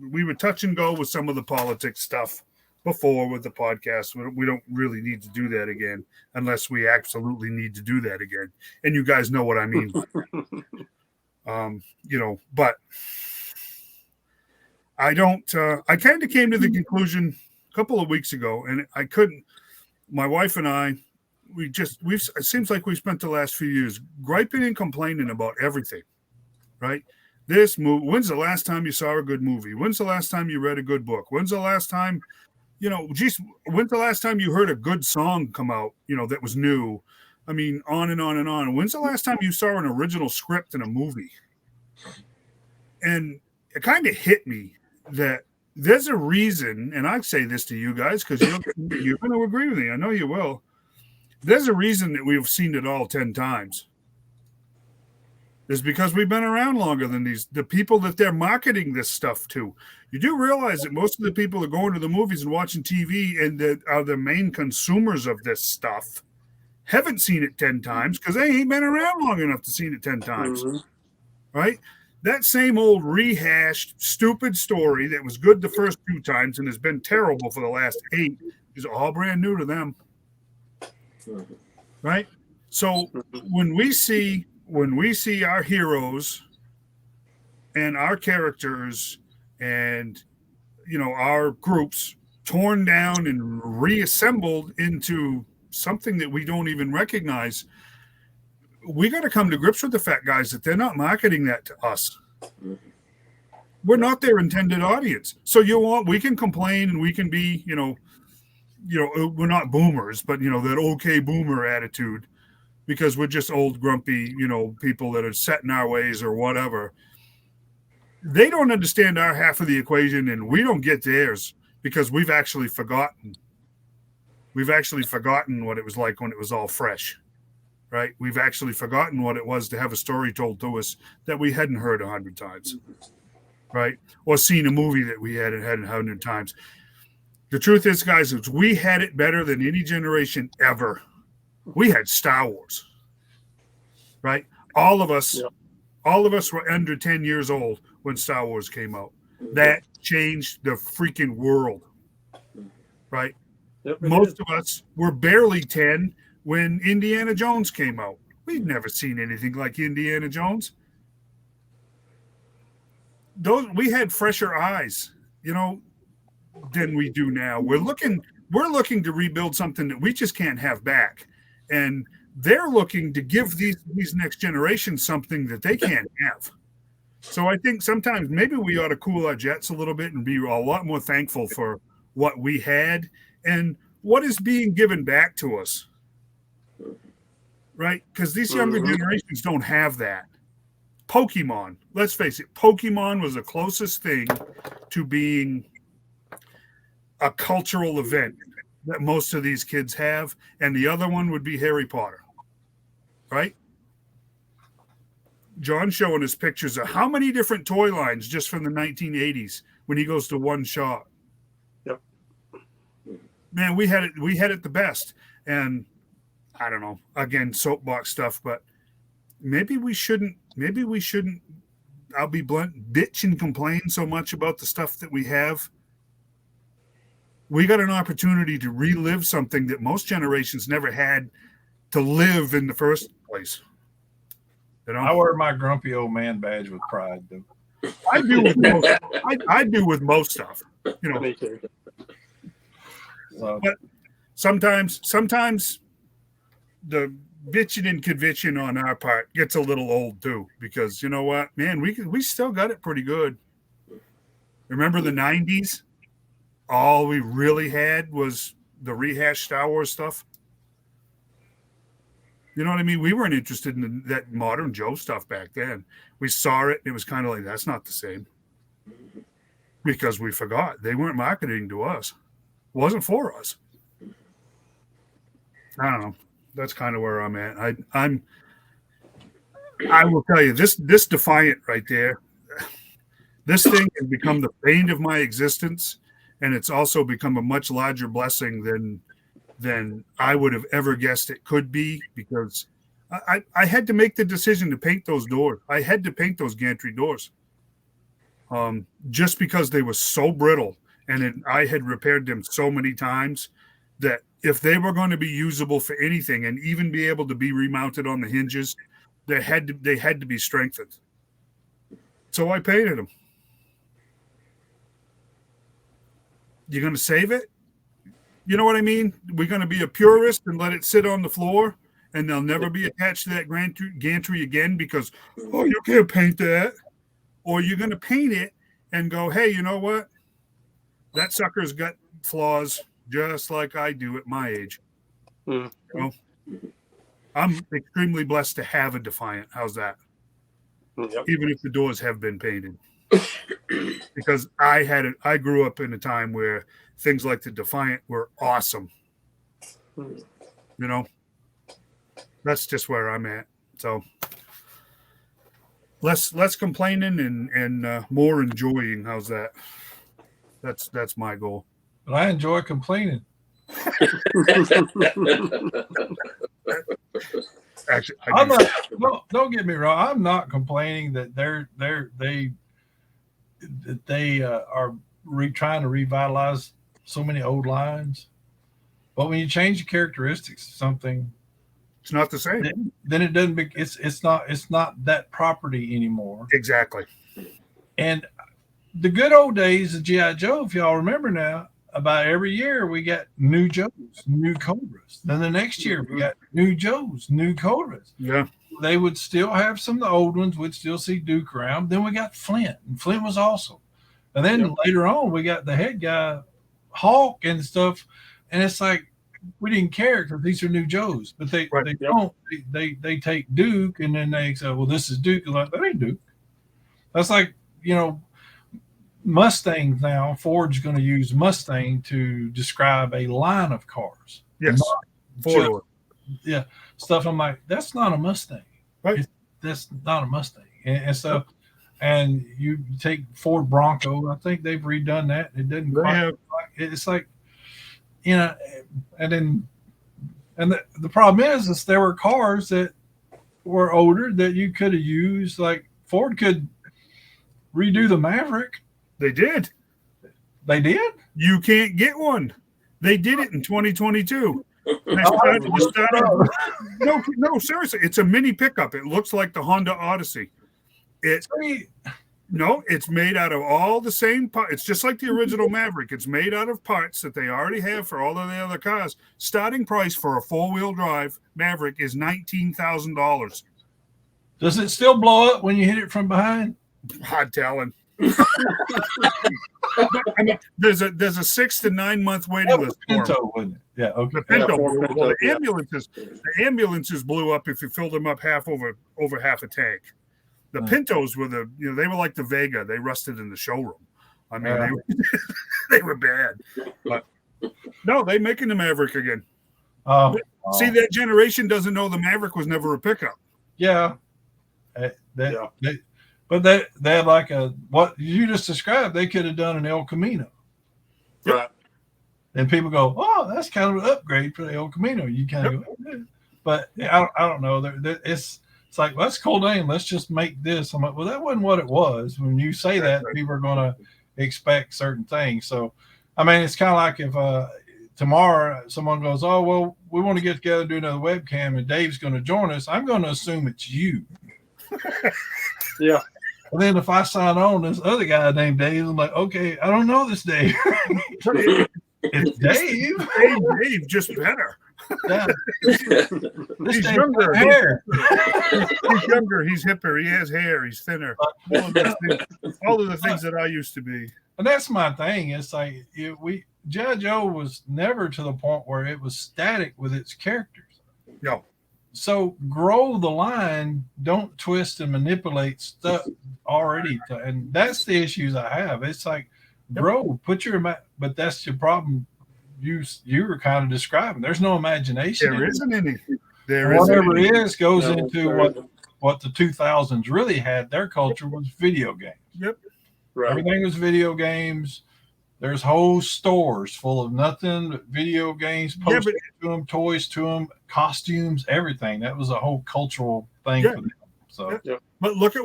Speaker 1: we would touch and go with some of the politics stuff before with the podcast. We don't really need to do that again unless we absolutely need to do that again. And you guys know what I mean. But I don't, I kind of came to the conclusion a couple of weeks ago, and my wife and I, it seems like we spent the last few years griping and complaining about everything, right? This movie, when's the last time you saw a good movie? When's the last time you read a good book? When's the last time, when's the last time you heard a good song come out, that was new? I mean, on and on and on. When's the last time you saw an original script in a movie? And it kind of hit me that there's a reason, and I say this to you guys because you're going to agree with me. I know you will. There's a reason that we've seen it all 10 times. It's because we've been around longer than the people that they're marketing this stuff to. You do realize that most of the people that are going to the movies and watching TV and that are the main consumers of this stuff haven't seen it 10 times because they ain't been around long enough to see it 10 times. Mm-hmm. Right? That same old rehashed, stupid story that was good the first 2 times and has been terrible for the last 8 is all brand new to them. Right? So when we see our heroes and our characters and our groups torn down and reassembled into something that we don't even recognize, we got to come to grips with the fact, guys, that they're not marketing that to us. We're not their intended audience. So we can complain and we can be, we're not boomers, but that okay boomer attitude because we're just old grumpy, people that are set in our ways or whatever. They don't understand our half of the equation and we don't get theirs because we've actually forgotten. We've actually forgotten what it was like when it was all fresh. right? We've actually forgotten what it was to have a story told to us that we hadn't heard 100 times, right? Or seen a movie that we hadn't had 100 times. The truth is, guys, is we had it better than any generation ever. We had Star Wars, right? All of us were under 10 years old when Star Wars came out. That changed the freaking world, right?
Speaker 4: Yep,
Speaker 1: Most of us were barely 10 when Indiana Jones came out. We'd never seen anything like Indiana Jones. We had fresher eyes, than we do now. We're looking to rebuild something that we just can't have back. And they're looking to give these next generations something that they can't have. So I think sometimes maybe we ought to cool our jets a little bit and be a lot more thankful for what we had and what is being given back to us. Right? Because these younger generations don't have that. Pokemon, let's face it, Pokemon was the closest thing to being a cultural event that most of these kids have, and the other one would be Harry Potter, right? John's showing us pictures of how many different toy lines just from the 1980s when he goes to one shop.
Speaker 4: Yep.
Speaker 1: Man, we had it the best. And I don't know, again, soapbox stuff, but maybe we shouldn't, I'll be blunt, bitch and complain so much about the stuff that we have. We got an opportunity to relive something that most generations never had to live in the first place.
Speaker 2: I wear my grumpy old man badge with pride, though.
Speaker 1: I do with most. I do with most stuff.
Speaker 4: Me too.
Speaker 1: But sometimes the bitching and conviction on our part gets a little old too, because you know what, man, we still got it pretty good. Remember the 90s? All we really had was the rehashed Star Wars stuff. You know what I mean? We weren't interested in that modern Joe stuff back then. We saw it, and it was kind of like, that's not the same. Because we forgot. They weren't marketing to us. It wasn't for us. I don't know. That's kind of where I'm at. I will tell you, this Defiant right there, this thing has become the bane of my existence, and it's also become a much larger blessing than I would have ever guessed it could be, because I had to make the decision to paint those doors. I had to paint those gantry doors just because they were so brittle, and I had repaired them so many times that if they were going to be usable for anything and even be able to be remounted on the hinges, they had to be strengthened. So I painted them. You're going to save it? You know what I mean? We're going to be a purist and let it sit on the floor, and they'll never be attached to that gantry again because, oh, you can't paint that. Or you're going to paint it and go, hey, you know what? That sucker's got flaws just like I do at my age. You know? I'm extremely blessed to have a Defiant. How's that?
Speaker 4: Yep.
Speaker 1: Even if the doors have been painted. Because I grew up in a time where things like the Defiant were awesome. That's just where I'm at. So less complaining and more enjoying. How's that? That's my goal.
Speaker 2: But I enjoy complaining.
Speaker 1: Actually,
Speaker 2: don't get me wrong. I'm not complaining that they are trying to revitalize so many old lines. But when you change the characteristics of something,
Speaker 1: it's not the same.
Speaker 2: Then it doesn't. It's not that property anymore.
Speaker 1: Exactly.
Speaker 2: And the good old days of G.I. Joe, if y'all remember now, about every year we got new Joes, new Cobras. Then the next year we got new Joes, new Cobras.
Speaker 1: Yeah.
Speaker 2: They would still have some of the old ones. We'd still see Duke around. Then we got Flint, and Flint was awesome. And then later on we got the head guy, Hawk and stuff. And it's like, we didn't care because these are new Joes. But they don't. They take Duke and then they say, well, this is Duke. Like, that ain't Duke. That's like, Mustang now. Ford's going to use Mustang to describe a line of cars.
Speaker 1: Yes.
Speaker 2: yeah, stuff. I'm like, that's not a Mustang.
Speaker 1: Right.
Speaker 2: That's not a Mustang. And so, and you take Ford Bronco. I think they've redone that. It didn't
Speaker 1: They
Speaker 2: quite.
Speaker 1: have.
Speaker 2: It's like, you know, and then, and the problem is there were cars that were older that you could have used. Like Ford could redo the Maverick.
Speaker 1: They did.
Speaker 2: They did.
Speaker 1: You can't get one. They did it in 2022. No, seriously, it's a mini pickup. It looks like the Honda Odyssey. It's made out of all the same parts. It's just like the original Maverick. It's made out of parts that they already have for all of the other cars. Starting price for a 4-wheel drive Maverick is $19,000.
Speaker 2: Does it still blow up when you hit it from behind?
Speaker 1: Hard telling. I mean, there's a 6 to 9 month waiting list for them.
Speaker 2: Pinto, wasn't it? Yeah, okay.
Speaker 1: The Pinto,
Speaker 4: Pinto,
Speaker 1: well, the
Speaker 4: yeah.
Speaker 1: ambulances blew up if you filled them up over half a tank. The Pintos were they were like the Vega. They rusted in the showroom. I mean, they were bad. But no, they making the Maverick again. See, that generation doesn't know the Maverick was never a pickup.
Speaker 2: Yeah. But they had like what you just described. They could have done an El Camino.
Speaker 4: Right.
Speaker 2: And people go, oh, that's kind of an upgrade for the El Camino. You kind of go, yeah. But I don't know. It's like, well, that's a cool name. Let's just make this. I'm like, well, that wasn't what it was. When you say that, people are going to expect certain things. So, I mean, it's kind of like if tomorrow someone goes, oh, well, we want to get together and do another webcam and Dave's going to join us. I'm going to assume it's you.
Speaker 4: Yeah.
Speaker 2: And then if I sign on this other guy named Dave, I'm like, okay, I don't know this Dave. It's Dave.
Speaker 1: Dave, just better.
Speaker 2: Yeah.
Speaker 1: He's younger.
Speaker 2: Hair.
Speaker 1: He's younger. He's hipper. He has hair. He's thinner. All of the things that I used to be.
Speaker 2: And that's my thing. It's like Judge O was never to the point where it was static with its characters.
Speaker 1: No.
Speaker 2: So grow the line. Don't twist and manipulate stuff already. And that's the issues I have. It's like grow, put your, but that's your problem. You were kind of describing. There's no imagination.
Speaker 1: There isn't any.
Speaker 2: Whatever it is goes into what the 2000s really had. Their culture was video games.
Speaker 1: Yep.
Speaker 4: Right.
Speaker 2: Everything was video games. There's whole stores full of nothing but video games, posters to them, toys to them, costumes, everything. That was a whole cultural thing for them. So,
Speaker 1: But look at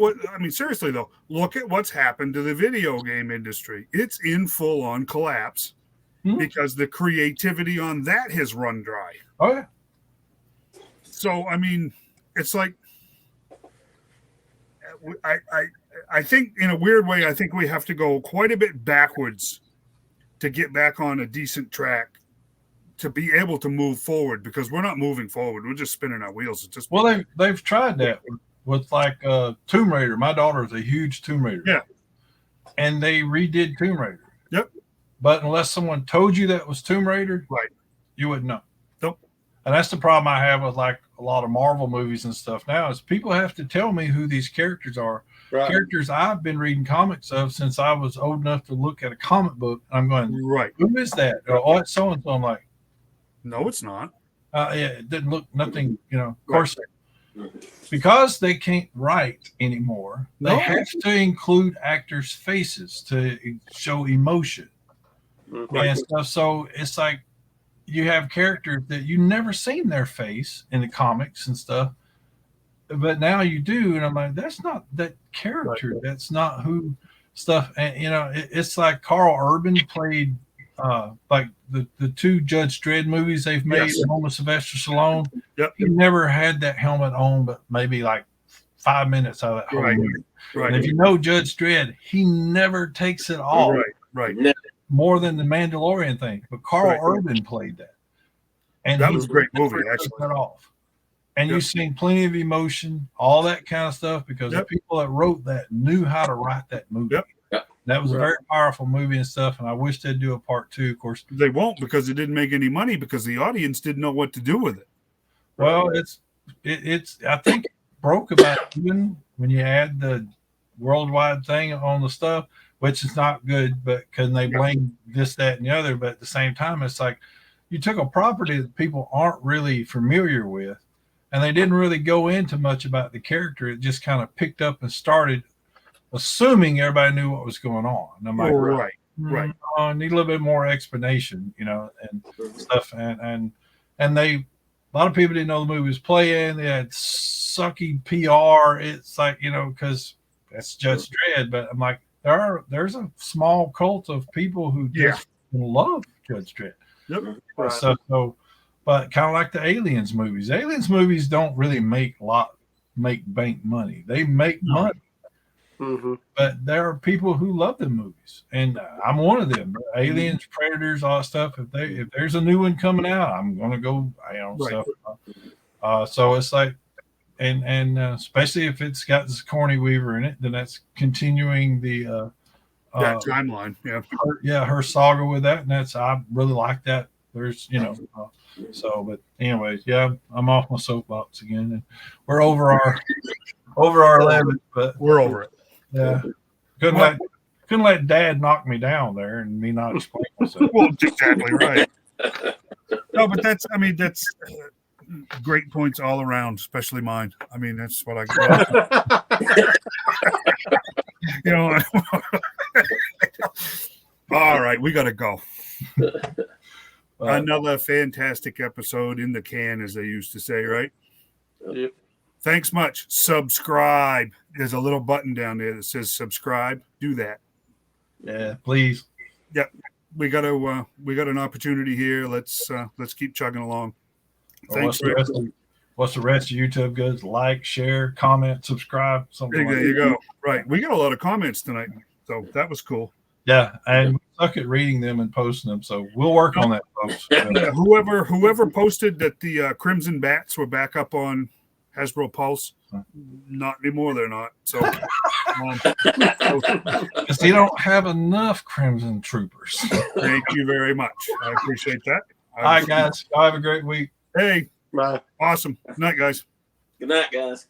Speaker 1: seriously though, look at what's happened to the video game industry. It's in full on collapse because the creativity on that has run dry.
Speaker 2: Oh yeah.
Speaker 1: So I mean, it's like I think in a weird way, I think we have to go quite a bit backwards to get back on a decent track to be able to move forward, because we're not moving forward. We're just spinning our wheels. It's just
Speaker 2: they've tried that with like Tomb Raider. My daughter's a huge Tomb Raider.
Speaker 1: Yeah.
Speaker 2: And they redid Tomb Raider.
Speaker 1: Yep.
Speaker 2: But unless someone told you that was Tomb Raider,
Speaker 1: right,
Speaker 2: you wouldn't know.
Speaker 1: Nope.
Speaker 2: And that's the problem I have with like a lot of Marvel movies and stuff now is people have to tell me who these characters are. Right. Characters I've been reading comics of since I was old enough to look at a comic book. And I'm going,
Speaker 1: right,
Speaker 2: who is that? Oh, it's so and so. I'm like,
Speaker 1: no, it's not.
Speaker 2: Yeah, it didn't look nothing. Of course, because they can't write anymore. They have to include actors' faces to show emotion and stuff. So it's like you have characters that you never seen their face in the comics and stuff. But now you do, and I'm like, that's not that character. Right. That's not who stuff. And it's like Carl Urban played like the two Judge Dredd movies they've made, along with Sylvester Stallone.
Speaker 1: Yep.
Speaker 2: He never had that helmet on, but maybe like 5 minutes out of that whole movie. Right. And if you know Judge Dredd, he never takes it off.
Speaker 1: Right.
Speaker 2: More than the Mandalorian thing. But Carl Urban played that, and
Speaker 1: that was a great movie. Actually,
Speaker 2: cut off. And you've seen plenty of emotion, all that kind of stuff, because the people that wrote that knew how to write that movie. That was a very powerful movie and stuff, and I wish they'd do a part 2. Of course,
Speaker 1: they won't, because it didn't make any money because the audience didn't know what to do with it.
Speaker 2: Well, it's I think it broke about even when you add the worldwide thing on the stuff, which is not good, but because they blame this, that, and the other. But at the same time, it's like you took a property that people aren't really familiar with, and they didn't really go into much about the character. It just kind of picked up and started assuming everybody knew what was going on. And I'm like,
Speaker 1: right.
Speaker 2: I need a little bit more explanation, and stuff. And they, a lot of people didn't know the movie was playing. They had sucky PR. It's like, because that's Judge Dredd. But I'm like, there's a small cult of people who just love Judge Dredd.
Speaker 1: Yep.
Speaker 4: Right.
Speaker 2: So, but kind of like the Aliens movies. Aliens movies don't really make bank money. They make money.
Speaker 4: Mm-hmm.
Speaker 2: But there are people who love the movies, and I'm one of them. Aliens, Predators, all that stuff. If there's a new one coming out, I'm gonna go. So it's like, and especially if it's got Sigourney Weaver in it, then that's continuing the
Speaker 1: timeline.
Speaker 2: her saga with that, and I really like that. There's but anyways, I'm off my soapbox again, and we're over our limit, but
Speaker 1: We're over it.
Speaker 2: Yeah, couldn't let Dad knock me down there and me not explain myself.
Speaker 1: Well, exactly right. No, but that's great points all around, especially mine. I mean, that's what I All right, we got to go. Another fantastic episode in the can, as they used to say, right?
Speaker 4: Yep.
Speaker 1: Thanks much. Subscribe. There's a little button down there that says subscribe. Do that.
Speaker 2: Yeah, please.
Speaker 1: Yep. We got an opportunity here. Let's keep chugging along. Thanks.
Speaker 2: What's the rest of YouTube goods? Like, share, comment, subscribe. Something
Speaker 1: There you go. Right. We got a lot of comments tonight, so that was cool.
Speaker 2: Yeah, and we suck at reading them and posting them, so we'll work on that, folks.
Speaker 1: Yeah, whoever posted that the Crimson Bats were back up on Hasbro Pulse, not anymore. They're not. So,
Speaker 2: because they don't have enough Crimson Troopers.
Speaker 1: Thank you very much. I appreciate that.
Speaker 2: All right, guys. Y'all have a great week.
Speaker 1: Hey,
Speaker 4: Bye.
Speaker 1: awesome. Good night, guys.
Speaker 3: Good night, guys.